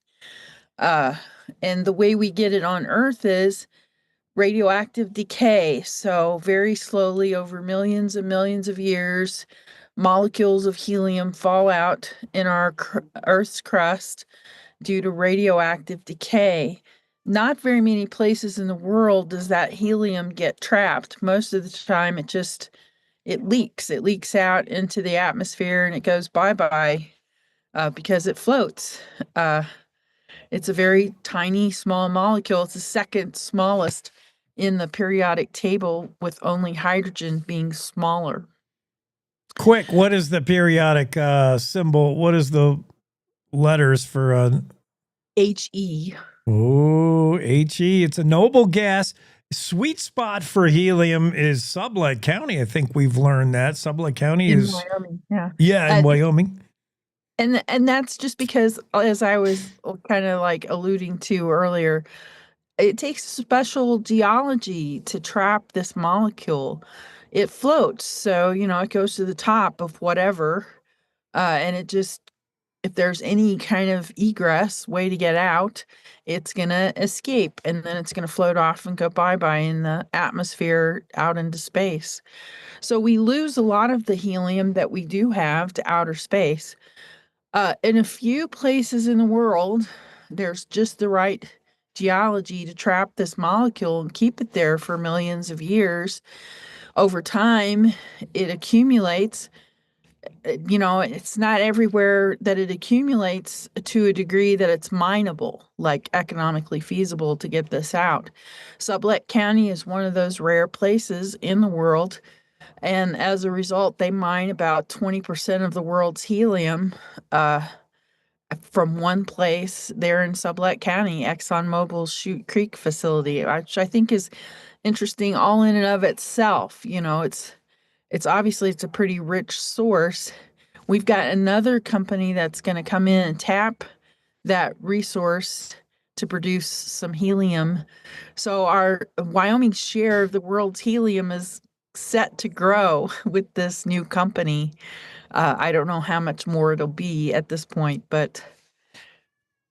And the way we get it on Earth is radioactive decay. So very slowly over millions and millions of years, molecules of helium fall out in our Earth's crust due to radioactive decay. Not very many places in the world does that helium get trapped. Most of the time it leaks. It leaks out into the atmosphere and it goes bye-bye because it floats. It's a very tiny, small molecule. It's the second smallest in the periodic table, with only hydrogen being smaller. Quick, what is the periodic symbol? What is the letters for He. Oh, He. It's a noble gas. Sweet spot for helium is Sublette County. I think we've learned that. Sublette County In is Wyoming, yeah. Yeah, in Wyoming. And that's just because, as I was kind of like alluding to earlier, it takes special geology to trap this molecule. It floats, so it goes to the top of whatever, and it just, if there's any kind of egress way to get out, it's gonna escape, and then it's gonna float off and go bye-bye in the atmosphere out into space. So we lose a lot of the helium that we do have to outer space. In a few places in the world, there's just the right geology to trap this molecule and keep it there for millions of years. Over time, it accumulates. It's not everywhere that it accumulates to a degree that it's mineable, like economically feasible to get this out. Sublette County is one of those rare places in the world. And as a result, they mine about 20% of the world's helium. from one place there in Sublette County, ExxonMobil's Chute Creek facility, which I think is interesting all in and of itself. You know, it's obviously it's a pretty rich source. We've got another company that's going to come in and tap that resource to produce some helium. So our Wyoming's share of the world's helium is set to grow with this new company. I don't know how much more it'll be at this point, but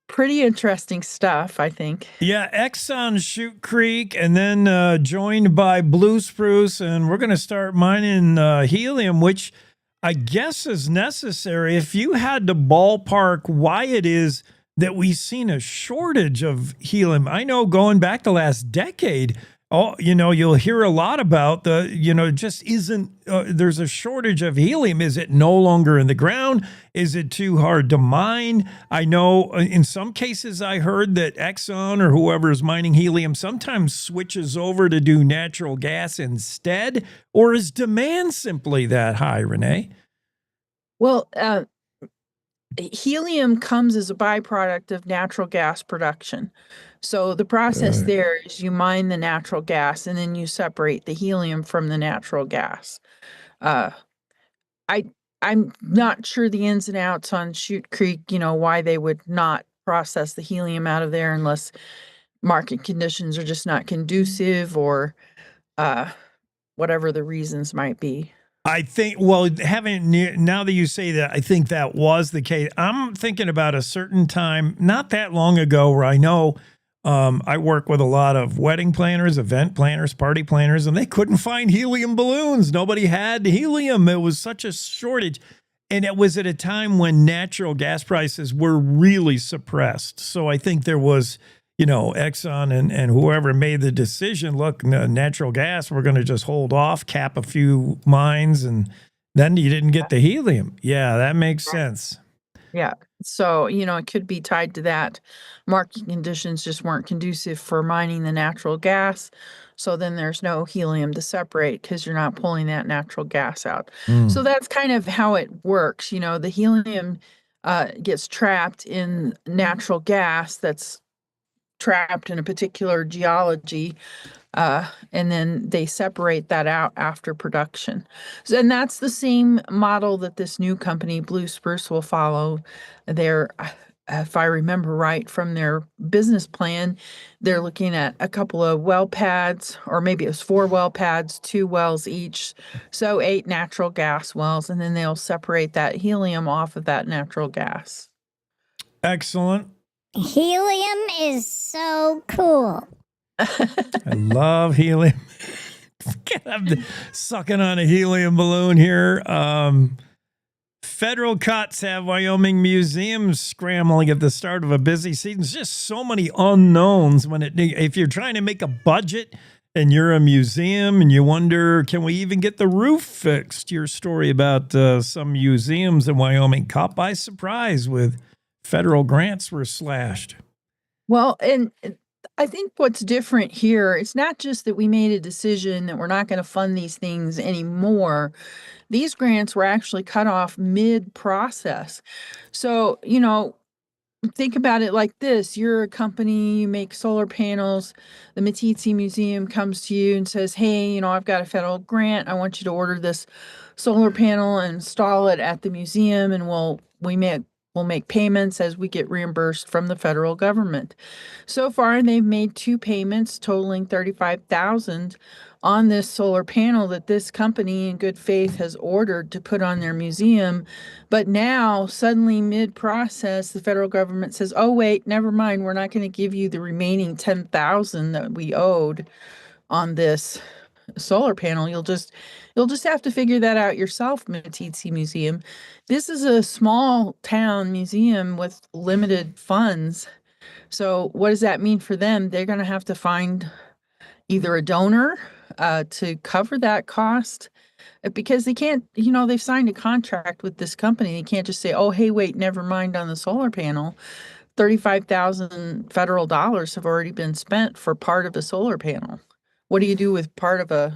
pretty interesting stuff, I think. Yeah, Exxon Chute Creek, and then joined by Blue Spruce, and we're going to start mining helium, which I guess is necessary. If you had to ballpark why it is that we've seen a shortage of helium, I know going back the last decade, you'll hear a lot about just isn't, there's a shortage of helium. Is it no longer in the ground? Is it too hard to mine? I know in some cases I heard that Exxon or whoever is mining helium sometimes switches over to do natural gas instead, or is demand simply that high, Renee? Well, helium comes as a byproduct of natural gas production. So the process there is you mine the natural gas and then you separate the helium from the natural gas. I'm not sure the ins and outs on Chute Creek, why they would not process the helium out of there unless market conditions are just not conducive or whatever the reasons might be. I think, now that you say that, I think that was the case. I'm thinking about a certain time, not that long ago, where I know I work with a lot of wedding planners, event planners, party planners, and they couldn't find helium balloons. Nobody had helium. It was such a shortage. And it was at a time when natural gas prices were really suppressed. So I think there was, Exxon and whoever made the decision, look, natural gas, we're going to just hold off, cap a few mines, and then you didn't get the helium. Yeah, that makes sense. Yeah. So, it could be tied to that. Market conditions just weren't conducive for mining the natural gas. So then there's no helium to separate because you're not pulling that natural gas out. So that's kind of how it works. The helium gets trapped in natural gas that's trapped in a particular geology. And then they separate that out after production. And that's the same model that this new company, Blue Spruce, will follow. If I remember right from their business plan, they're looking at a couple of well pads, or maybe it was 4 well pads, 2 wells each. So 8 natural gas wells, and then they'll separate that helium off of that natural gas. Excellent. Helium is so cool. I love helium. I'm sucking on a helium balloon here. Federal cuts have Wyoming museums scrambling at the start of a busy season. There's just so many unknowns if you're trying to make a budget and you're a museum and you wonder, can we even get the roof fixed? Your story about some museums in Wyoming caught by surprise with federal grants were slashed. Well, and I think what's different here, it's not just that we made a decision that we're not going to fund these things anymore. These grants were actually cut off mid-process. So, think about it like this. You're a company, you make solar panels. The Meeteetse Museum comes to you and says, hey, I've got a federal grant. I want you to order this solar panel and install it at the museum, and we'll make payments as we get reimbursed from the federal government. So far, they've made 2 payments totaling $35,000 on this solar panel that this company in good faith has ordered to put on their museum. But now, suddenly mid-process, the federal government says, oh, wait, never mind. We're not going to give you the remaining $10,000 that we owed on this solar panel. You'll just have to figure that out yourself, Meeteetse Museum. This is a small town museum with limited funds. So what does that mean for them? They're going to have to find either a donor to cover that cost, because they can't, they've signed a contract with this company. They can't just say, oh, hey, wait, never mind on the solar panel. $35,000 federal dollars have already been spent for part of a solar panel. What do you do with part of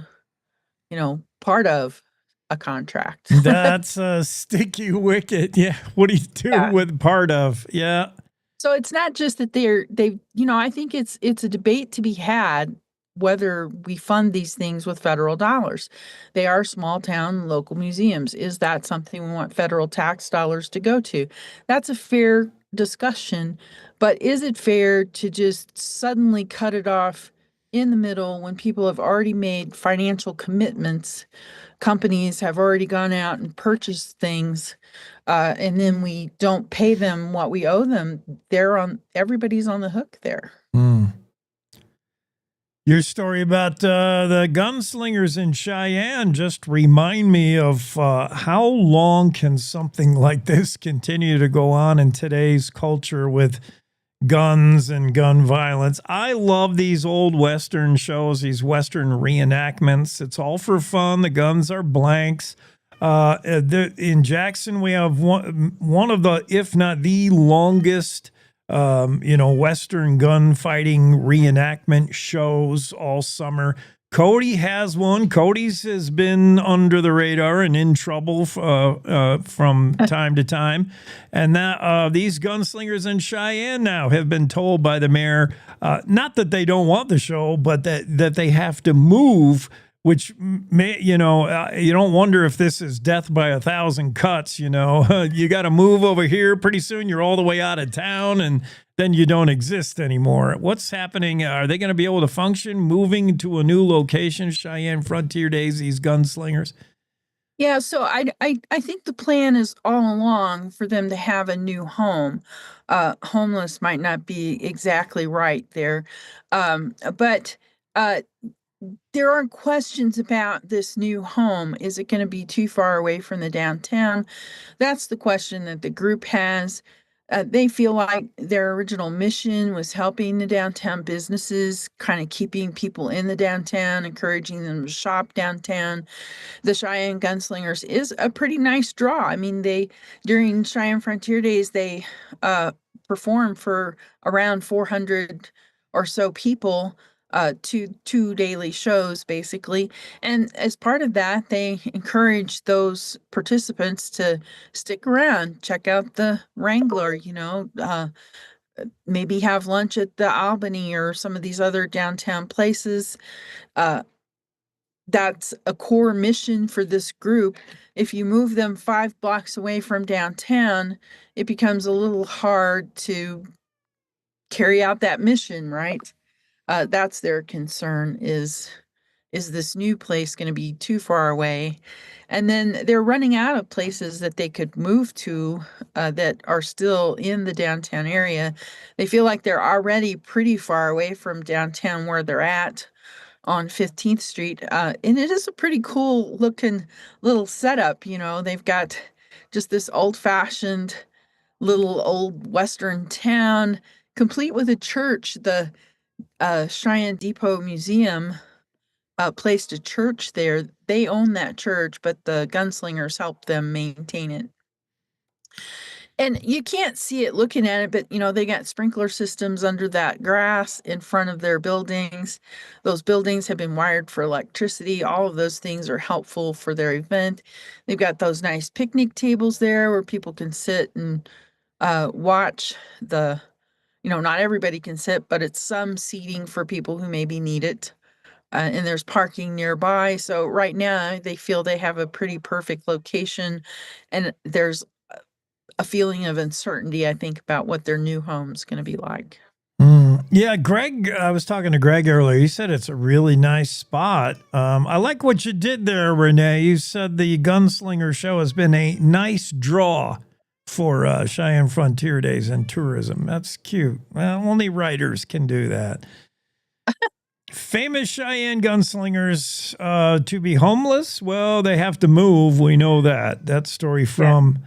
a contract. That's a sticky wicket. Yeah. What do you do with part of? Yeah. So it's not just that I think it's a debate to be had whether we fund these things with federal dollars. They are small town local museums. Is that something we want federal tax dollars to go to? That's a fair discussion, but is it fair to just suddenly cut it off in the middle when people have already made financial commitments? Companies have already gone out and purchased things, and then we don't pay them what we owe them. Everybody's on the hook there. Your story about the gunslingers in Cheyenne just remind me of how long can something like this continue to go on in today's culture with guns and gun violence. I love these old Western shows, these Western reenactments. It's all for fun. The guns are blanks. In Jackson, we have one of the, if not the longest, Western gunfighting reenactment shows all summer. Cody has one. Cody's has been under the radar and in trouble from time to time. And that these gunslingers in Cheyenne now have been told by the mayor, not that they don't want the show, but that they have to move, which may, you don't wonder if this is death by 1,000 cuts, you got to move over here. Pretty soon you're all the way out of town and then you don't exist anymore. What's happening? Are they going to be able to function moving to a new location, Cheyenne Frontier Days, these gunslingers? Yeah, so I think the plan is all along for them to have a new home. Homeless might not be exactly right there, but there aren't questions about this new home. Is it going to be too far away from the downtown? That's the question that the group has. They feel like their original mission was helping the downtown businesses, kind of keeping people in the downtown, encouraging them to shop downtown. The Cheyenne Gunslingers is a pretty nice draw. I mean, during Cheyenne Frontier Days, they perform for around 400 or so people, two daily shows basically, and as part of that they encourage those participants to stick around, check out the Wrangler, maybe have lunch at the Albany or some of these other downtown places. That's a core mission for this group. If you move them 5 blocks away from downtown, it becomes a little hard to carry out that mission, right? That's their concern is this new place going to be too far away? And then they're running out of places that they could move to that are still in the downtown area. They feel like they're already pretty far away from downtown where they're at on 15th Street. And it is a pretty cool looking little setup. They've got just this old fashioned little old Western town, complete with a church. The Cheyenne Depot Museum placed a church there. They own that church, but the gunslingers help them maintain it. And you can't see it looking at it, but they got sprinkler systems under that grass in front of their buildings. Those buildings have been wired for electricity. All of those things are helpful for their event. They've got those nice picnic tables there where people can sit and watch the not everybody can sit, but it's some seating for people who maybe need it. And there's parking nearby. So right now they feel they have a pretty perfect location. And there's a feeling of uncertainty, I think, about what their new home's going to be like. Yeah, Greg, I was talking to Greg earlier. He said it's a really nice spot. I like what you did there, Renee. You said the Gunslinger show has been a nice draw for Cheyenne Frontier Days and tourism. That's cute. Well, only writers can do that. Famous Cheyenne gunslingers to be homeless? Well, they have to move. We know that. That story from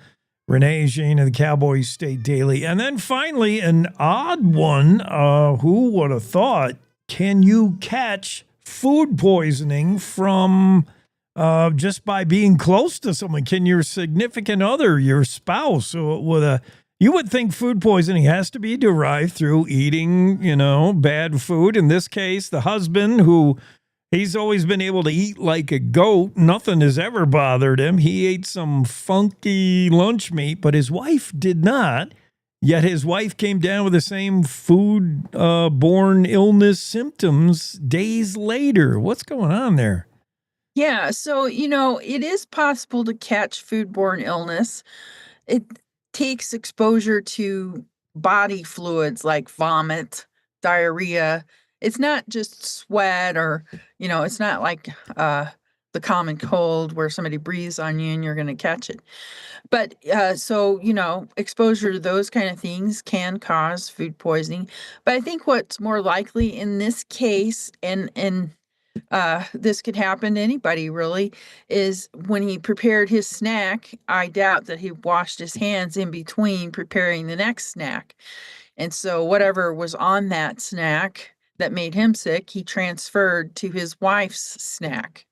Renee Jean of the Cowboy State Daily. And then finally, an odd one. Who would have thought? Can you catch food poisoning from just by being close to someone? Can your significant other, your spouse, you would think food poisoning has to be derived through eating, bad food. In this case, the husband who He's always been able to eat like a goat. Nothing has ever bothered him. He ate some funky lunch meat, but his wife did not. Yet his wife came down with the same food-borne illness symptoms days later. What's going on there? Yeah, so, it is possible to catch foodborne illness. It takes exposure to body fluids like vomit, diarrhea. It's not just sweat or, it's not like the common cold where somebody breathes on you and you're going to catch it. But exposure to those kind of things can cause food poisoning. But I think what's more likely in this case, and this could happen to anybody really, is when he prepared his snack, I doubt that he washed his hands in between preparing the next snack. And so whatever was on that snack that made him sick, he transferred to his wife's snack.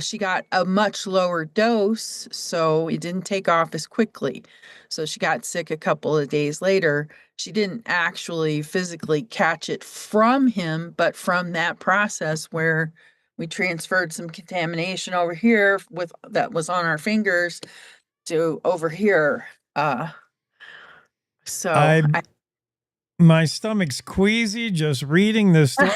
She got a much lower dose, so it didn't take off as quickly. So she got sick a couple of days later. She didn't actually physically catch it from him, but from that process where we transferred some contamination over here that was on our fingers to over here. My stomach's queasy just reading this story.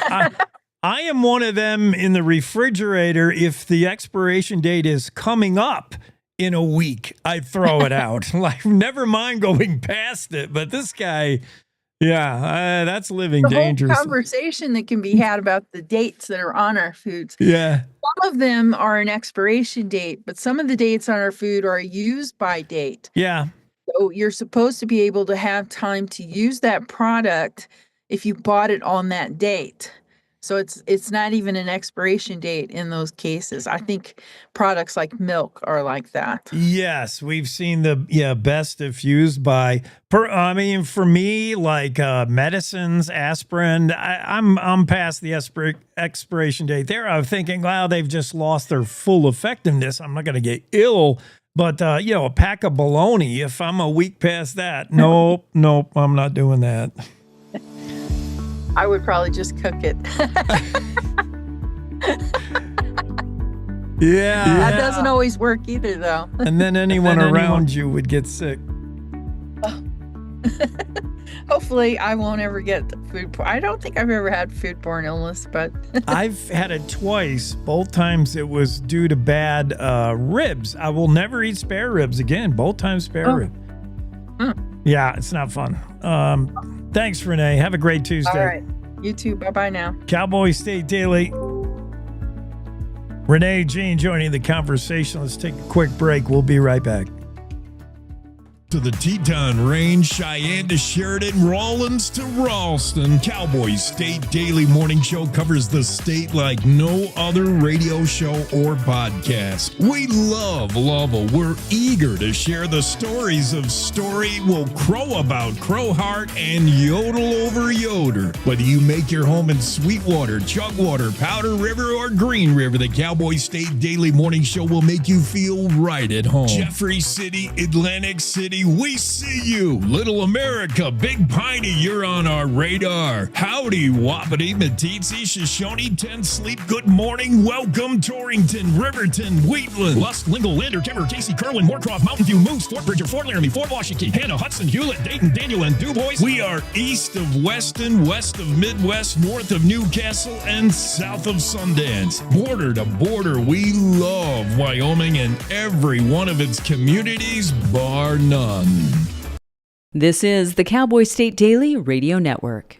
I am one of them in the refrigerator. If the expiration date is coming up in a week, I throw it out. Like, never mind going past it. But this guy, that's living dangerous. The whole conversation that can be had about the dates that are on our foods. Yeah. Some of them are an expiration date, but some of the dates on our food are a use by date. Yeah. So you're supposed to be able to have time to use that product if you bought it on that date. So it's not even an expiration date in those cases. I think products like milk are like that. Yes, we've seen the best if used by. For me, like medicines, aspirin, I'm past the expiration date there. I'm thinking, wow, they've just lost their full effectiveness. I'm not going to get ill. But, a pack of bologna, if I'm a week past that, nope, I'm not doing that. I would probably just cook it. Yeah. That doesn't always work either, though. And then anyone around you would get sick. Hopefully, I won't ever get food. I don't think I've ever had foodborne illness, but I've had it twice. Both times it was due to bad ribs. I will never eat spare ribs again. Both times spare rib. Yeah, it's not fun. Thanks, Renee. Have a great Tuesday. All right. You too. Bye-bye now. Cowboy State Daily. Renee, Jean joining the conversation. Let's take a quick break. We'll be right back. To the Teton Range, Cheyenne to Sheridan, Rawlins to Ralston, Cowboy State Daily Morning Show covers the state like no other radio show or podcast. We love Lovell. We're eager to share the stories of Story will crow about Crowheart and Yodel over Yoder. Whether you make your home in Sweetwater, Chugwater, Powder River, or Green River, the Cowboy State Daily Morning Show will make you feel right at home. Jeffrey City, Atlantic City, we see you. Little America, Big Piney, you're on our radar. Howdy, Wapiti, Meeteetse, Shoshone, 10 Sleep, good morning. Welcome, Torrington, Riverton, Wheatland, Lusk, Lingle, Lander, Timber, Casey, Kerwin, Moorcroft, Mountain View, Moose, Fort Bridger, Fort Laramie, Fort Washington, Hannah, Hudson, Hewlett, Dayton, Daniel, and DuBois. We are east of Weston, west of Midwest, north of Newcastle, and south of Sundance. Border to border, we love Wyoming and every one of its communities, bar none. This is the Cowboy State Daily Radio Network.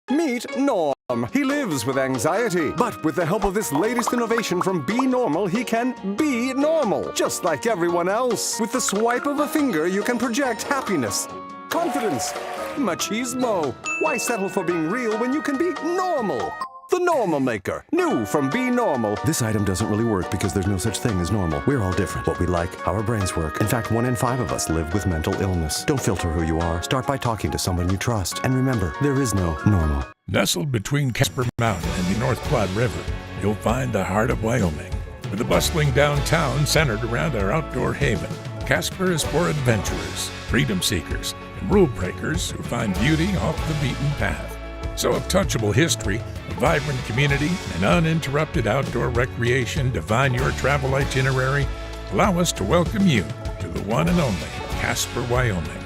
Meet Norm. He lives with anxiety, but with the help of this latest innovation from Be Normal, he can be normal, just like everyone else. With the swipe of a finger, you can project happiness, confidence, machismo. Why settle for being real when you can be normal? The Normal Maker, new from Be Normal. This item doesn't really work because there's no such thing as normal. We're all different. What we like, how our brains work. In fact, 1 in 5 of us live with mental illness. Don't filter who you are. Start by talking to someone you trust. And remember, there is no normal. Nestled between Casper Mountain and the North Platte River, you'll find the heart of Wyoming. With a bustling downtown centered around our outdoor haven, Casper is for adventurers, freedom seekers, and rule breakers who find beauty off the beaten path. So if touchable history, a vibrant community, and uninterrupted outdoor recreation define your travel itinerary, allow us to welcome you to the one and only Casper, Wyoming.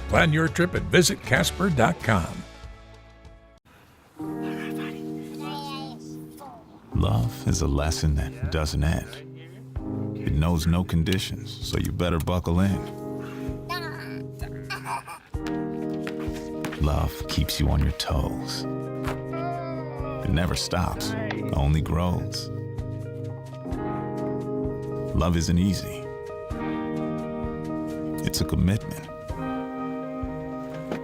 Plan your trip at visitcasper.com. Love is a lesson that doesn't end. It knows no conditions, so you better buckle in. Love keeps you on your toes. It never stops, only grows. Love isn't easy. It's a commitment,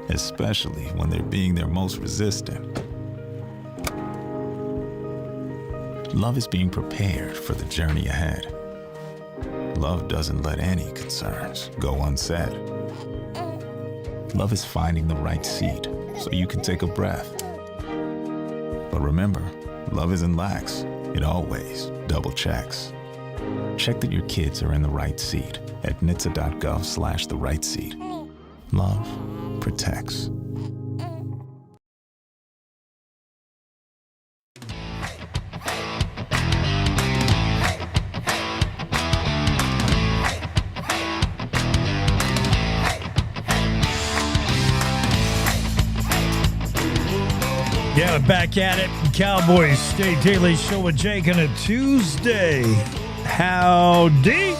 especially when they're being their most resistant. Love is being prepared for the journey ahead. Love doesn't let any concerns go unsaid. Love is finding the right seat so you can take a breath. But remember, love isn't lax. It always double checks. Check that your kids are in the right seat at nhtsa.gov/the right seat. Love protects. Yeah, back at it. Cowboy State Daily Show with Jake on a Tuesday. Howdy.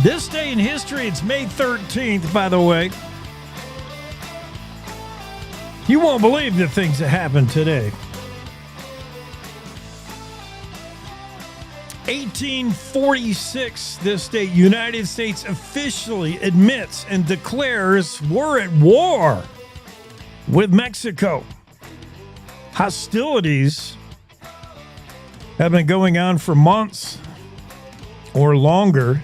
This day in history, it's May 13th, by the way. You won't believe the things that happened today. 1846, this day, United States officially admits and declares we're at war with Mexico. Hostilities have been going on for months or longer,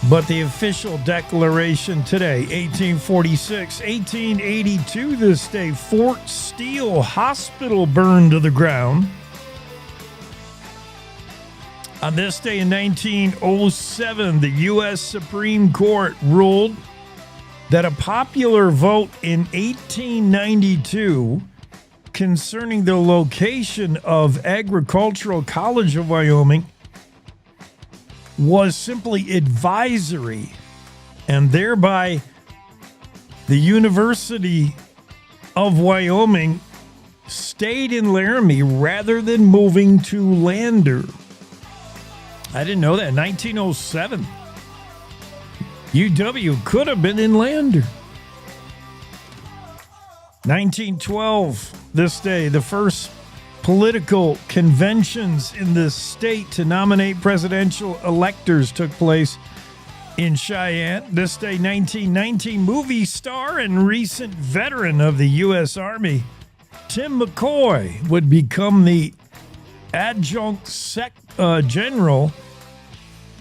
but the official declaration today, 1846, 1882, this day, Fort Steele Hospital burned to the ground. On this day in 1907, the U.S. Supreme Court ruled that a popular vote in 1892 concerning the location of Agricultural College of Wyoming was simply advisory, and thereby the University of Wyoming stayed in Laramie rather than moving to Lander. I didn't know that. 1907. UW could have been in Lander. 1912, this day, the first political conventions in the state to nominate presidential electors took place in Cheyenne. This day, 1919, movie star and recent veteran of the U.S. Army, Tim McCoy, would become the adjunct general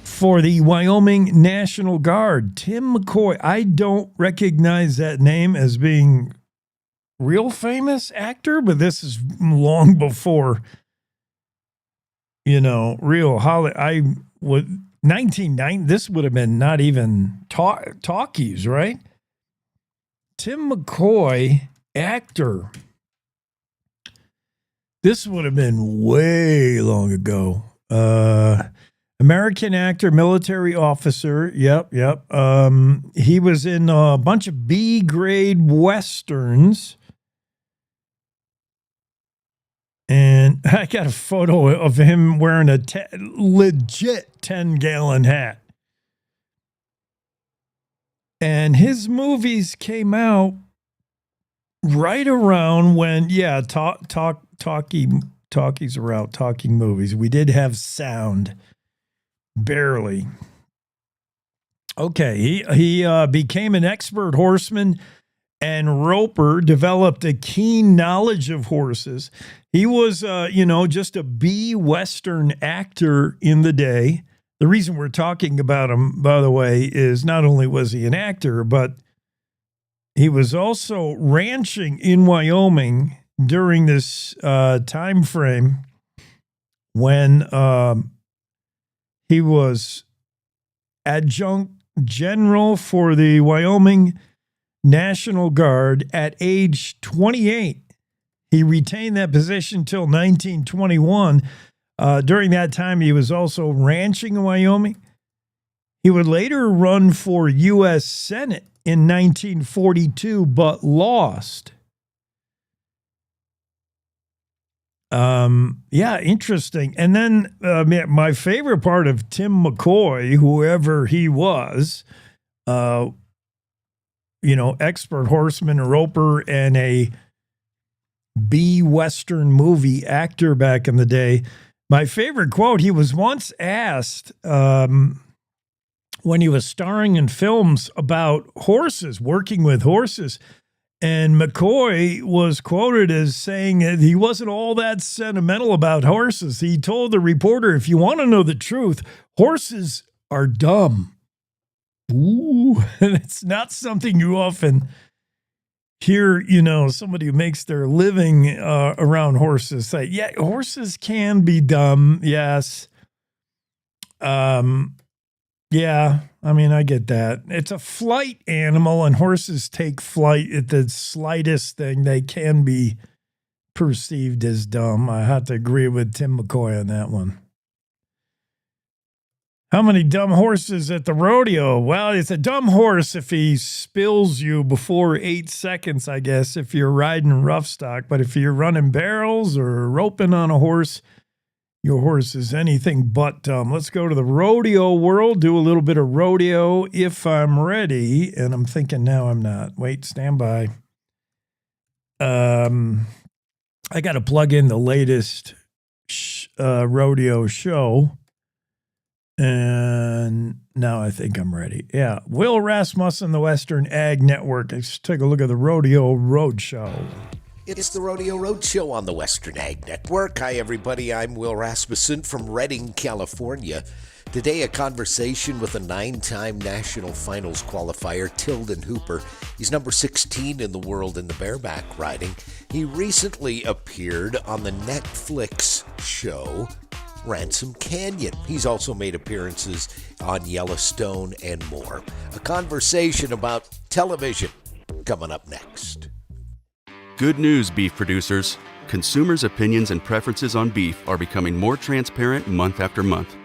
for the Wyoming National Guard. Tim McCoy, I don't recognize that name as being real famous actor, but this is long before, real Hollywood. I would 1990. This would have been not even talkies, right? Tim McCoy, actor. This would have been way long ago. American actor, military officer. Yep. He was in a bunch of B-grade westerns. And I got a photo of him wearing a legit 10-gallon hat. And his movies came out right around when, talkies were out, talking movies. We did have sound, barely. Okay, he became an expert horseman and roper, developed a keen knowledge of horses. He was, just a B-Western actor in the day. The reason we're talking about him, by the way, is not only was he an actor, but he was also ranching in Wyoming during this time frame when he was adjunct general for the Wyoming National Guard at age 28. He retained that position until 1921. During that time, he was also ranching in Wyoming. He would later run for U.S. Senate in 1942, but lost. Yeah, interesting. And then my favorite part of Tim McCoy, whoever he was, expert horseman, roper, and a B Western movie actor back in the day. My favorite quote, he was once asked when he was starring in films about horses, working with horses, and McCoy was quoted as saying that he wasn't all that sentimental about horses. He told the reporter, if you want to know the truth, horses are dumb. Ooh, it's not something you often hear, somebody who makes their living around horses say, yeah, horses can be dumb. Yes. Yeah, I get that. It's a flight animal, and horses take flight at the slightest thing. They can be perceived as dumb. I have to agree with Tim McCoy on that one. How many dumb horses at the rodeo? Well, it's a dumb horse if he spills you before 8 seconds, I guess, if you're riding rough stock. But if you're running barrels or roping on a horse, your horse is anything but dumb. Let's go to the rodeo world, do a little bit of rodeo if I'm ready. And I'm thinking now I'm not. Wait, stand by. I got to plug in the latest rodeo show. And now I think I'm ready. Yeah. Will Rasmussen, the Western Ag Network. Let's take a look at the Rodeo Roadshow. It's the Rodeo Roadshow on the Western Ag Network. Hi, everybody. I'm Will Rasmussen from Redding, California. Today, a conversation with a 9-time national finals qualifier, Tilden Hooper. He's number 16 in the world in the bareback riding. He recently appeared on the Netflix show Ransom Canyon. He's also made appearances on Yellowstone and more. A conversation about television coming up next. Good news, beef producers. Consumers' opinions and preferences on beef are becoming more transparent month after month.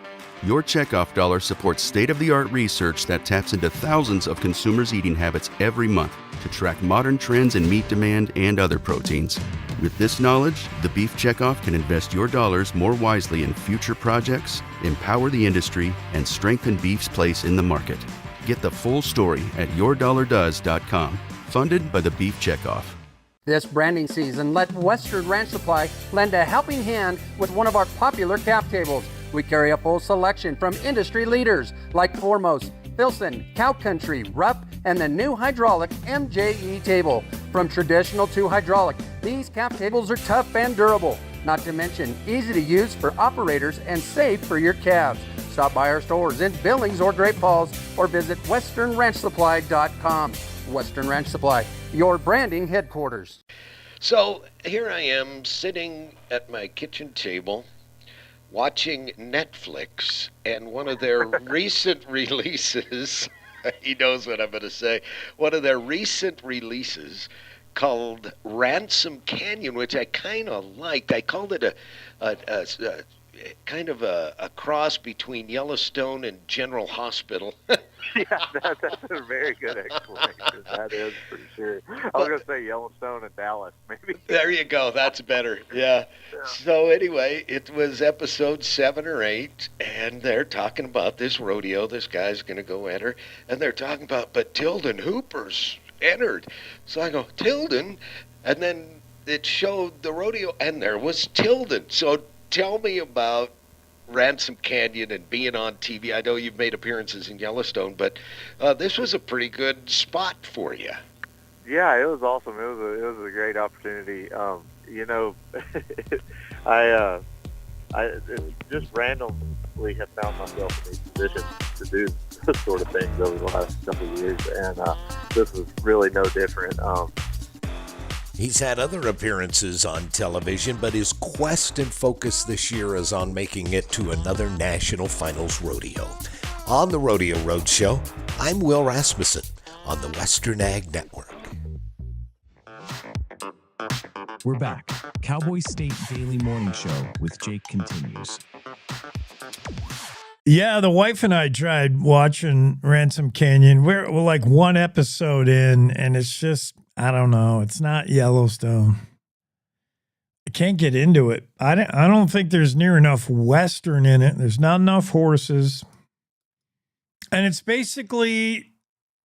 Your checkoff dollar supports state-of-the-art research that taps into thousands of consumers' eating habits every month to track modern trends in meat demand and other proteins. With this knowledge, the Beef Checkoff can invest your dollars more wisely in future projects, empower the industry, and strengthen beef's place in the market. Get the full story at yourdollardoes.com. Funded by the Beef Checkoff. This branding season, let Western Ranch Supply lend a helping hand with one of our popular cap tables. We carry a full selection from industry leaders like Foremost, Filson, Cow Country, Rupp, and the new hydraulic MJE table. From traditional to hydraulic, these cap tables are tough and durable, not to mention easy to use for operators and safe for your calves. Stop by our stores in Billings or Great Falls or visit westernranchsupply.com. Western Ranch Supply, your branding headquarters. So here I am sitting at my kitchen table watching Netflix, and one of their recent releases, he knows what I'm going to say, one of their recent releases called Ransom Canyon, which I kind of liked. I called it a kind of a cross between Yellowstone and General Hospital. Yeah, that's a very good explanation. That is for sure. I was going to say Yellowstone and Dallas, maybe. There you go. That's better. Yeah. So anyway, it was episode 7 or 8, and they're talking about this rodeo. This guy's going to go enter, and they're talking about, but Tilden Hooper's entered. So I go, Tilden? And then it showed the rodeo, and there was Tilden. So tell me about Ransom Canyon and being on TV. I know you've made appearances in Yellowstone, but this was a pretty good spot for you. Yeah, it was awesome. It was a great opportunity. I just randomly have found myself in these positions to do this sort of things over the last couple of years, and this was really no different. He's had other appearances on television, but his quest and focus this year is on making it to another national finals rodeo. On the Rodeo Roadshow, I'm Will Rasmussen on the Western Ag Network. We're back. Cowboy State Daily Morning Show with Jake continues. Yeah, the wife and I tried watching Ransom Canyon. We're like one episode in, and it's just, I don't know. It's not Yellowstone. I can't get into it. I don't think there's near enough Western in it. There's not enough horses. And it's basically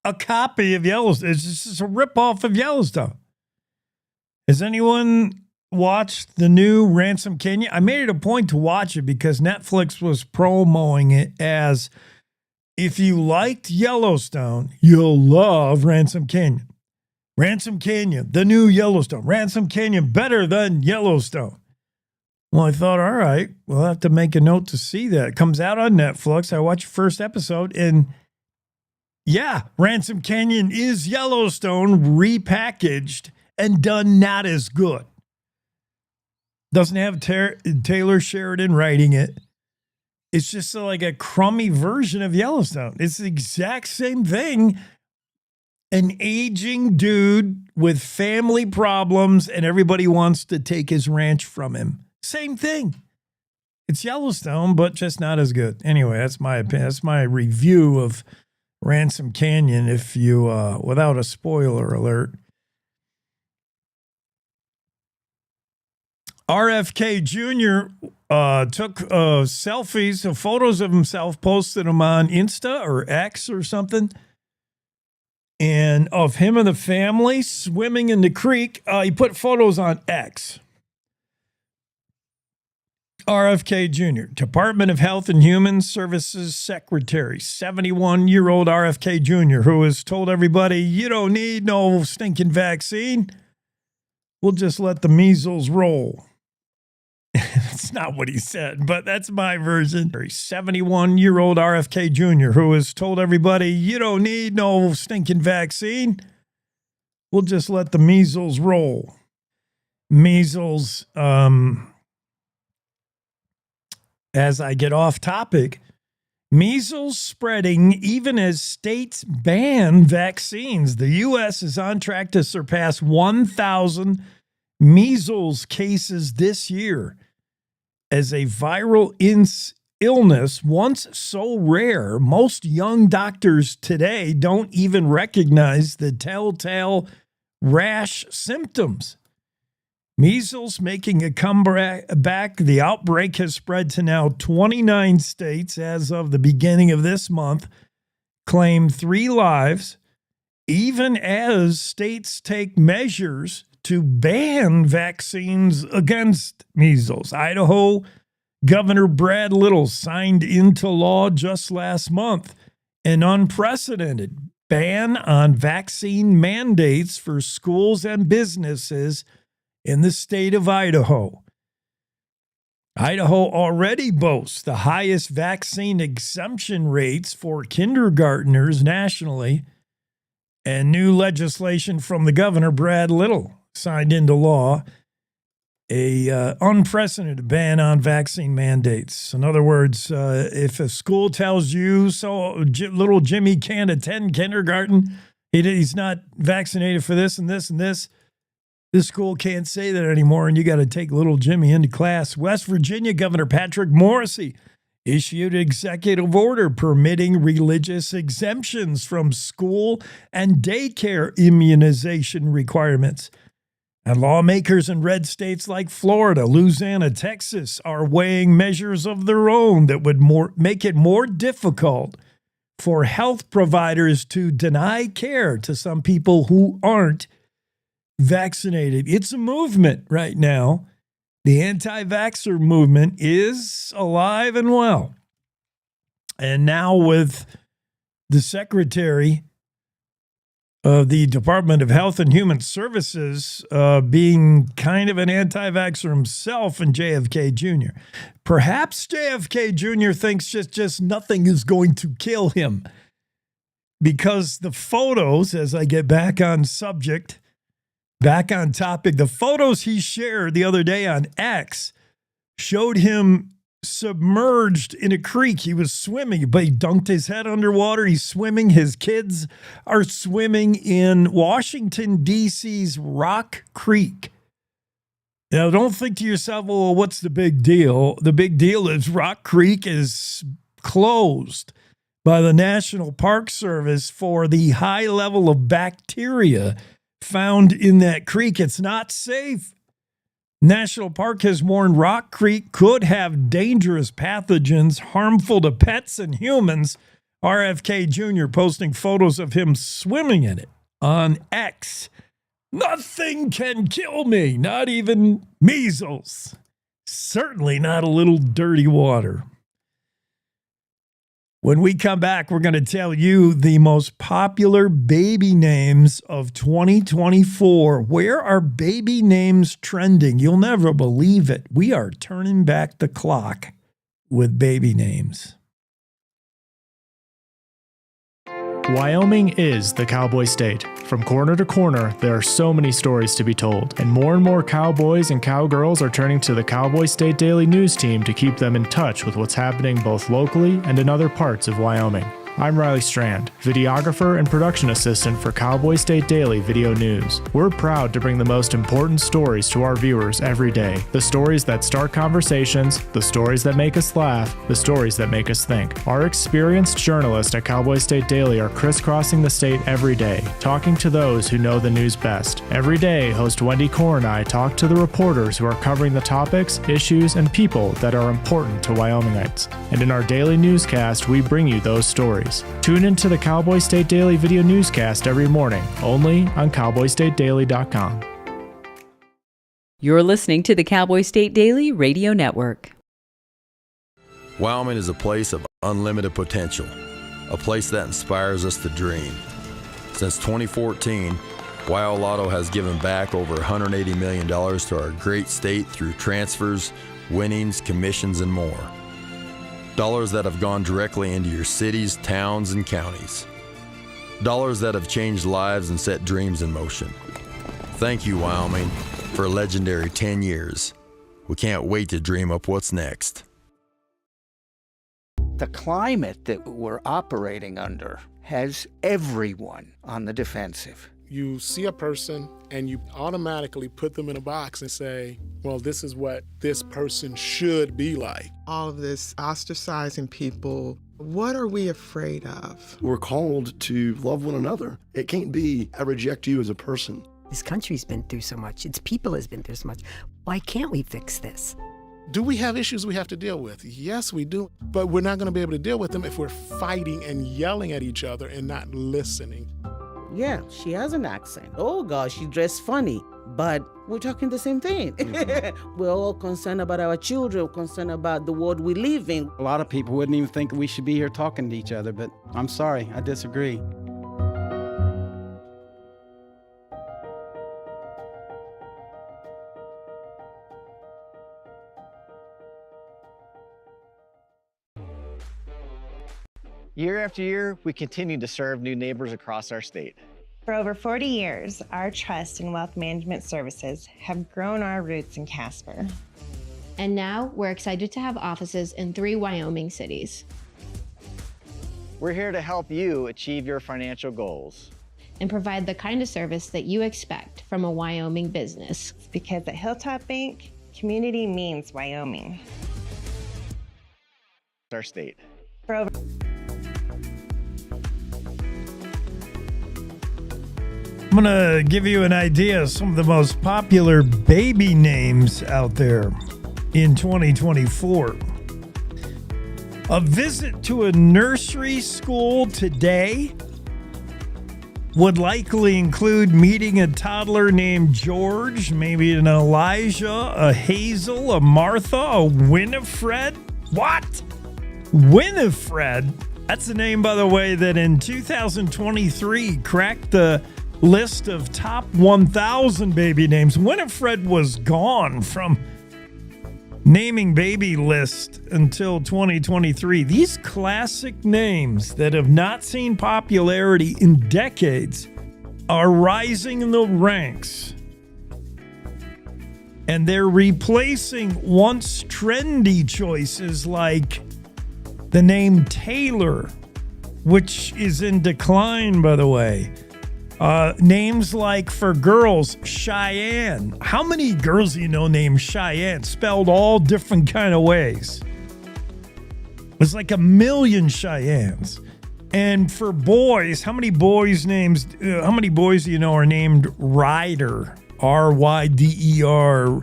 a copy of Yellowstone. It's just a ripoff of Yellowstone. Has anyone watched the new Ransom Canyon? I made it a point to watch it because Netflix was promoting it as, if you liked Yellowstone, you'll love Ransom Canyon. Ransom Canyon, the new Yellowstone. Ransom Canyon, better than Yellowstone. Well, I thought, all right, we'll have to make a note to see that. It comes out on Netflix. I watched the first episode, and yeah, Ransom Canyon is Yellowstone repackaged and done not as good. Doesn't have Taylor Sheridan writing it. It's just like a crummy version of Yellowstone. It's the exact same thing. An aging dude with family problems, and everybody wants to take his ranch from him. Same thing. It's Yellowstone, but just not as good. Anyway, that's my opinion. That's my review of Ransom Canyon, if you, without a spoiler alert. RFK Jr. Took selfies, photos of himself, posted them on Insta or X or something, and of him and the family swimming in the creek. He put photos on X. RFK Jr., Department of Health and Human Services Secretary, 71-year-old RFK Jr., who has told everybody, you don't need no stinking vaccine. We'll just let the measles roll. That's not what he said, but that's my version. 71-year-old RFK Jr., who has told everybody, you don't need no stinking vaccine. We'll just let the measles roll. Measles, as I get off topic, measles spreading even as states ban vaccines. The U.S. is on track to surpass 1,000 measles cases this year, as a viral illness once so rare, most young doctors today don't even recognize the telltale rash symptoms. Measles making a comeback. The outbreak has spread to now 29 states as of the beginning of this month, claimed 3 lives, even as states take measures to ban vaccines against measles. Idaho Governor Brad Little signed into law just last month an unprecedented ban on vaccine mandates for schools and businesses in the state of Idaho. Idaho already boasts the highest vaccine exemption rates for kindergartners nationally, and new legislation from the governor, Brad Little, signed into law a unprecedented ban on vaccine mandates. In other words, if a school tells you so, little Jimmy can't attend kindergarten, he's not vaccinated for this and this and this, this school can't say that anymore, and you got to take little Jimmy into class. West Virginia Governor Patrick Morrisey issued an executive order permitting religious exemptions from school and daycare immunization requirements. And lawmakers in red states like Florida, Louisiana, Texas are weighing measures of their own that would make it more difficult for health providers to deny care to some people who aren't vaccinated. It's a movement right now. The anti-vaxxer movement is alive and well. And now with the Secretary of the Department of Health and Human Services being kind of an anti-vaxxer himself, and JFK Jr. Perhaps JFK Jr. thinks just nothing is going to kill him, because the photos, as I get back on subject, back on topic, the photos he shared the other day on X showed him submerged in a creek. He was swimming, but he dunked his head underwater. He's swimming. His kids are swimming in Washington, D.C.'s Rock Creek. Now, don't think to yourself, well, what's the big deal? The big deal is Rock Creek is closed by the National Park Service for the high level of bacteria found in that creek. It's not safe. National Park has warned Rock Creek could have dangerous pathogens harmful to pets and humans. RFK Jr. posting photos of him swimming in it on X. Nothing can kill me, not even measles. Certainly not a little dirty water. When we come back, we're going to tell you the most popular baby names of 2024. Where are baby names trending? You'll never believe it. We are turning back the clock with baby names. Wyoming is the cowboy state. From corner to corner, there are so many stories to be told, and more cowboys and cowgirls are turning to the Cowboy State Daily News team to keep them in touch with what's happening both locally and in other parts of Wyoming. I'm Riley Strand, videographer and production assistant for Cowboy State Daily Video News. We're proud to bring the most important stories to our viewers every day. The stories that start conversations, the stories that make us laugh, the stories that make us think. Our experienced journalists at Cowboy State Daily are crisscrossing the state every day, talking to those who know the news best. Every day, host Wendy Core and I talk to the reporters who are covering the topics, issues, and people that are important to Wyomingites. And in our daily newscast, we bring you those stories. Tune into the Cowboy State Daily Video Newscast every morning, only on CowboyStateDaily.com. You're listening to the Cowboy State Daily Radio Network. Wyoming is a place of unlimited potential, a place that inspires us to dream. Since 2014, Wyo Lotto has given back over $180 million to our great state through transfers, winnings, commissions, and more. Dollars that have gone directly into your cities, towns, and counties. Dollars that have changed lives and set dreams in motion. Thank you, Wyoming, for a legendary 10 years. We can't wait to dream up what's next. The climate that we're operating under has everyone on the defensive. You see a person and you automatically put them in a box and say, well, this is what this person should be like. All of this ostracizing people, what are we afraid of? We're called to love one another. It can't be, I reject you as a person. This country's been through so much. Its people has been through so much. Why can't we fix this? Do we have issues we have to deal with? Yes, we do. But we're not going to be able to deal with them if we're fighting and yelling at each other and not listening. Yeah, she has an accent. Oh gosh, she dressed funny, but we're talking the same thing. Mm-hmm. We're all concerned about our children, concerned about the world we live in. A lot of people wouldn't even think we should be here talking to each other, but I'm sorry, I disagree. Year after year, we continue to serve new neighbors across our state. For over 40 years, our trust and wealth management services have grown our roots in Casper. And now we're excited to have offices in 3 Wyoming cities. We're here to help you achieve your financial goals and provide the kind of service that you expect from a Wyoming business. Because at Hilltop Bank, community means Wyoming. Our state. For over I'm going to give you an idea of some of the most popular baby names out there in 2024. A visit to a nursery school today would likely include meeting a toddler named George, maybe an Elijah, a Hazel, a Martha, a Winifred. What? Winifred? That's the name, by the way, that in 2023 cracked the list of top 1,000 baby names. Winifred was gone from naming baby list until 2023. These classic names that have not seen popularity in decades are rising in the ranks. And they're replacing once trendy choices like the name Taylor, which is in decline, by the way. Names like for girls, Cheyenne. How many girls do you know named Cheyenne? Spelled all different kind of ways. There's like 1 million Cheyennes. And for boys, how many boys do you know are named Ryder? R-Y-D-E-R.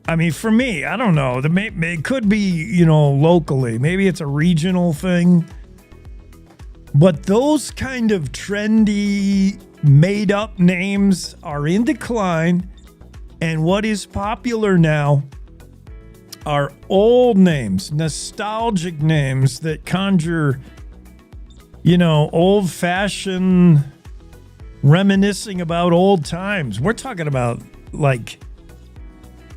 I mean, for me, I don't know. It could be, locally. Maybe it's a regional thing. But those kind of trendy, made-up names are in decline. And what is popular now are old names, nostalgic names that conjure, old-fashioned, reminiscing about old times. We're talking about,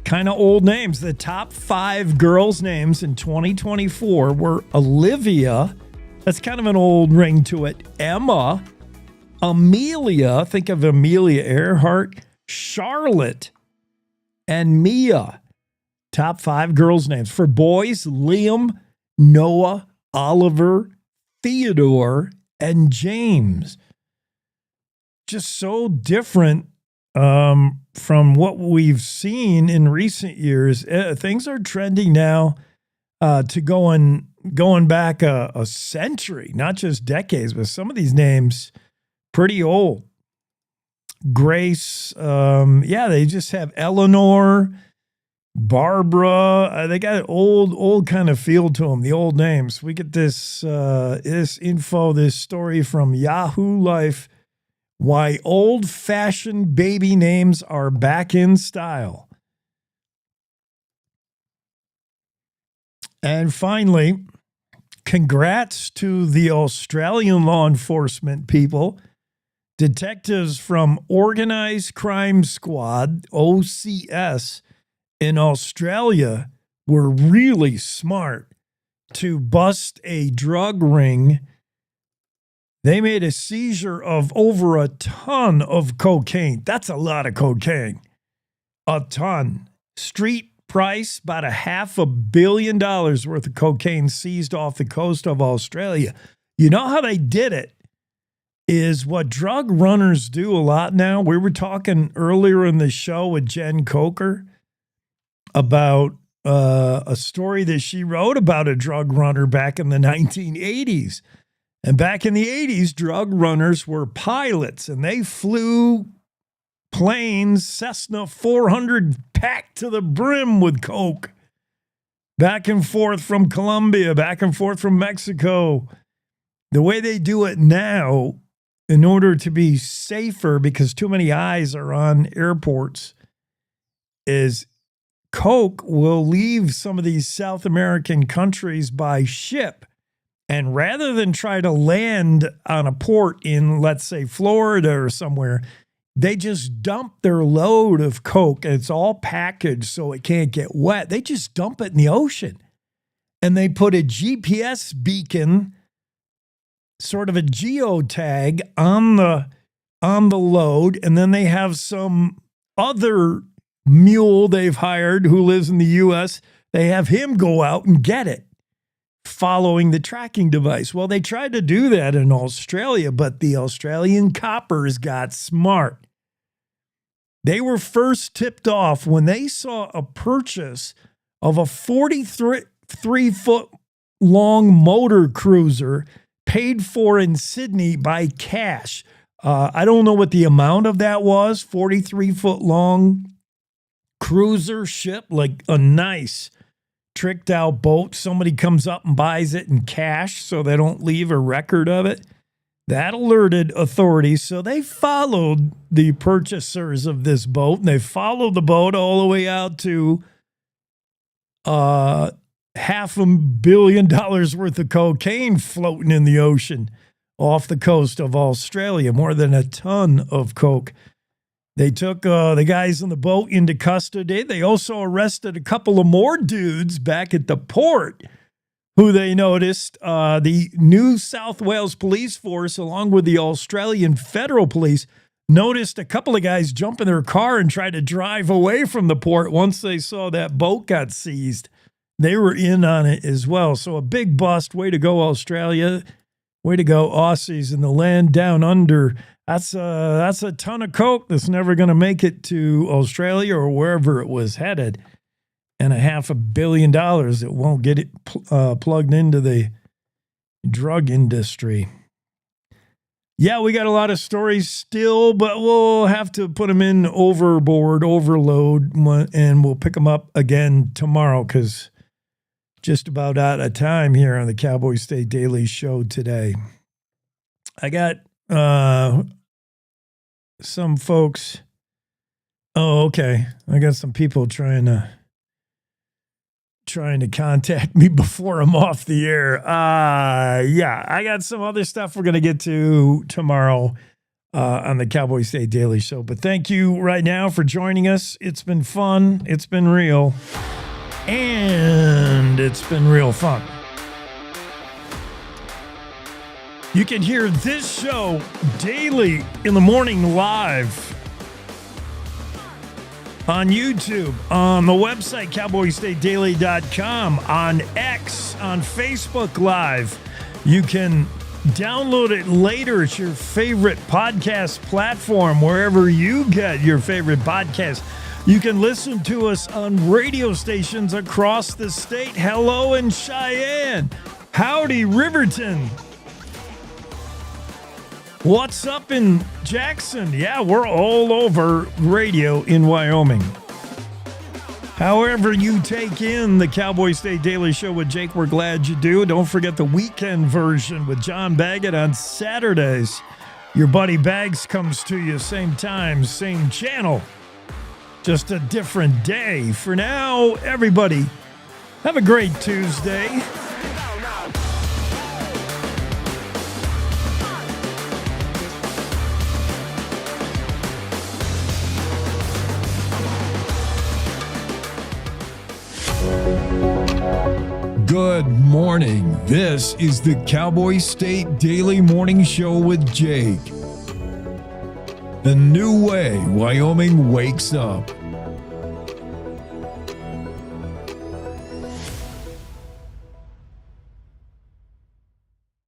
kind of old names. The top 5 girls' names in 2024 were Olivia. That's kind of an old ring to it. Emma, Amelia, think of Amelia Earhart, Charlotte, and Mia. Top 5 girls' names. For boys, Liam, Noah, Oliver, Theodore, and James. Just so different from what we've seen in recent years. Things are trending now to going back a century, not just decades, but some of these names pretty old. Grace, they just have Eleanor, Barbara. They got an old kind of feel to them, the old names. We get this story from Yahoo Life. Why old-fashioned baby names are back in style. And finally, congrats to the Australian law enforcement people. Detectives from Organised Crime Squad, OCS, in Australia were really smart to bust a drug ring. They made a seizure of over a ton of cocaine. That's a lot of cocaine. A ton. Street price, about $500 million worth of cocaine seized off the coast of Australia. You know how they did it is what drug runners do a lot now. We were talking earlier in the show with Jen Coker about a story that she wrote about a drug runner back in the 1980s. And back in the 80s, drug runners were pilots, and they flew planes, Cessna 400 packed to the brim with coke, back and forth from Colombia, back and forth from Mexico. The way they do it now, in order to be safer, because too many eyes are on airports, is coke will leave some of these South American countries by ship. And rather than try to land on a port in, let's say, Florida or somewhere, they just dump their load of coke. And it's all packaged so it can't get wet. They just dump it in the ocean. And they put a GPS beacon, sort of a geotag, on the load. And then they have some other mule they've hired who lives in the U.S. They have him go out and get it, following the tracking device. Well, they tried to do that in Australia, but the Australian coppers got smart. They were first tipped off when they saw a purchase of a 43-foot long motor cruiser paid for in Sydney by cash. I don't know what the amount of that was. 43-foot long cruiser ship, like a nice tricked out boat. Somebody comes up and buys it in cash so they don't leave a record of it. That alerted authorities. So they followed the purchasers of this boat, and they followed the boat all the way out to $500 million worth of cocaine floating in the ocean off the coast of Australia, more than a ton of coke. They took the guys on the boat into custody. They also arrested a couple of more dudes back at the port who they noticed. The New South Wales Police Force, along with the Australian Federal Police, noticed a couple of guys jump in their car and try to drive away from the port once they saw that boat got seized. They were in on it as well. So a big bust. Way to go, Australia. Way to go, Aussies in the land down under. That's a ton of coke that's never going to make it to Australia or wherever it was headed, and $500 million that won't get it plugged into the drug industry. Yeah, we got a lot of stories still, but we'll have to put them in overload, and we'll pick them up again tomorrow because just about out of time here on the Cowboy State Daily Show today. I got some folks. Oh, okay. I got some people trying to contact me before I'm off the air. Yeah, I got some other stuff we're going to get to tomorrow on the Cowboy State Daily Show. But thank you right now for joining us. It's been fun. It's been real. And it's been real fun. You can hear this show daily in the morning live on YouTube, on the website, cowboystatedaily.com, on X, on Facebook Live. You can download it later at your favorite podcast platform, wherever you get your favorite podcast. You can listen to us on radio stations across the state. Hello in Cheyenne. Howdy, Riverton. What's up in Jackson? Yeah, we're all over radio in Wyoming. However you take in the Cowboy State Daily Show with Jake, we're glad you do. Don't forget the weekend version with John Baggett on Saturdays. Your buddy Bags comes to you same time, same channel. Just a different day. For now, everybody, have a great Tuesday. Good morning. This is the Cowboy State Daily Morning Show with Jake. The new way Wyoming wakes up.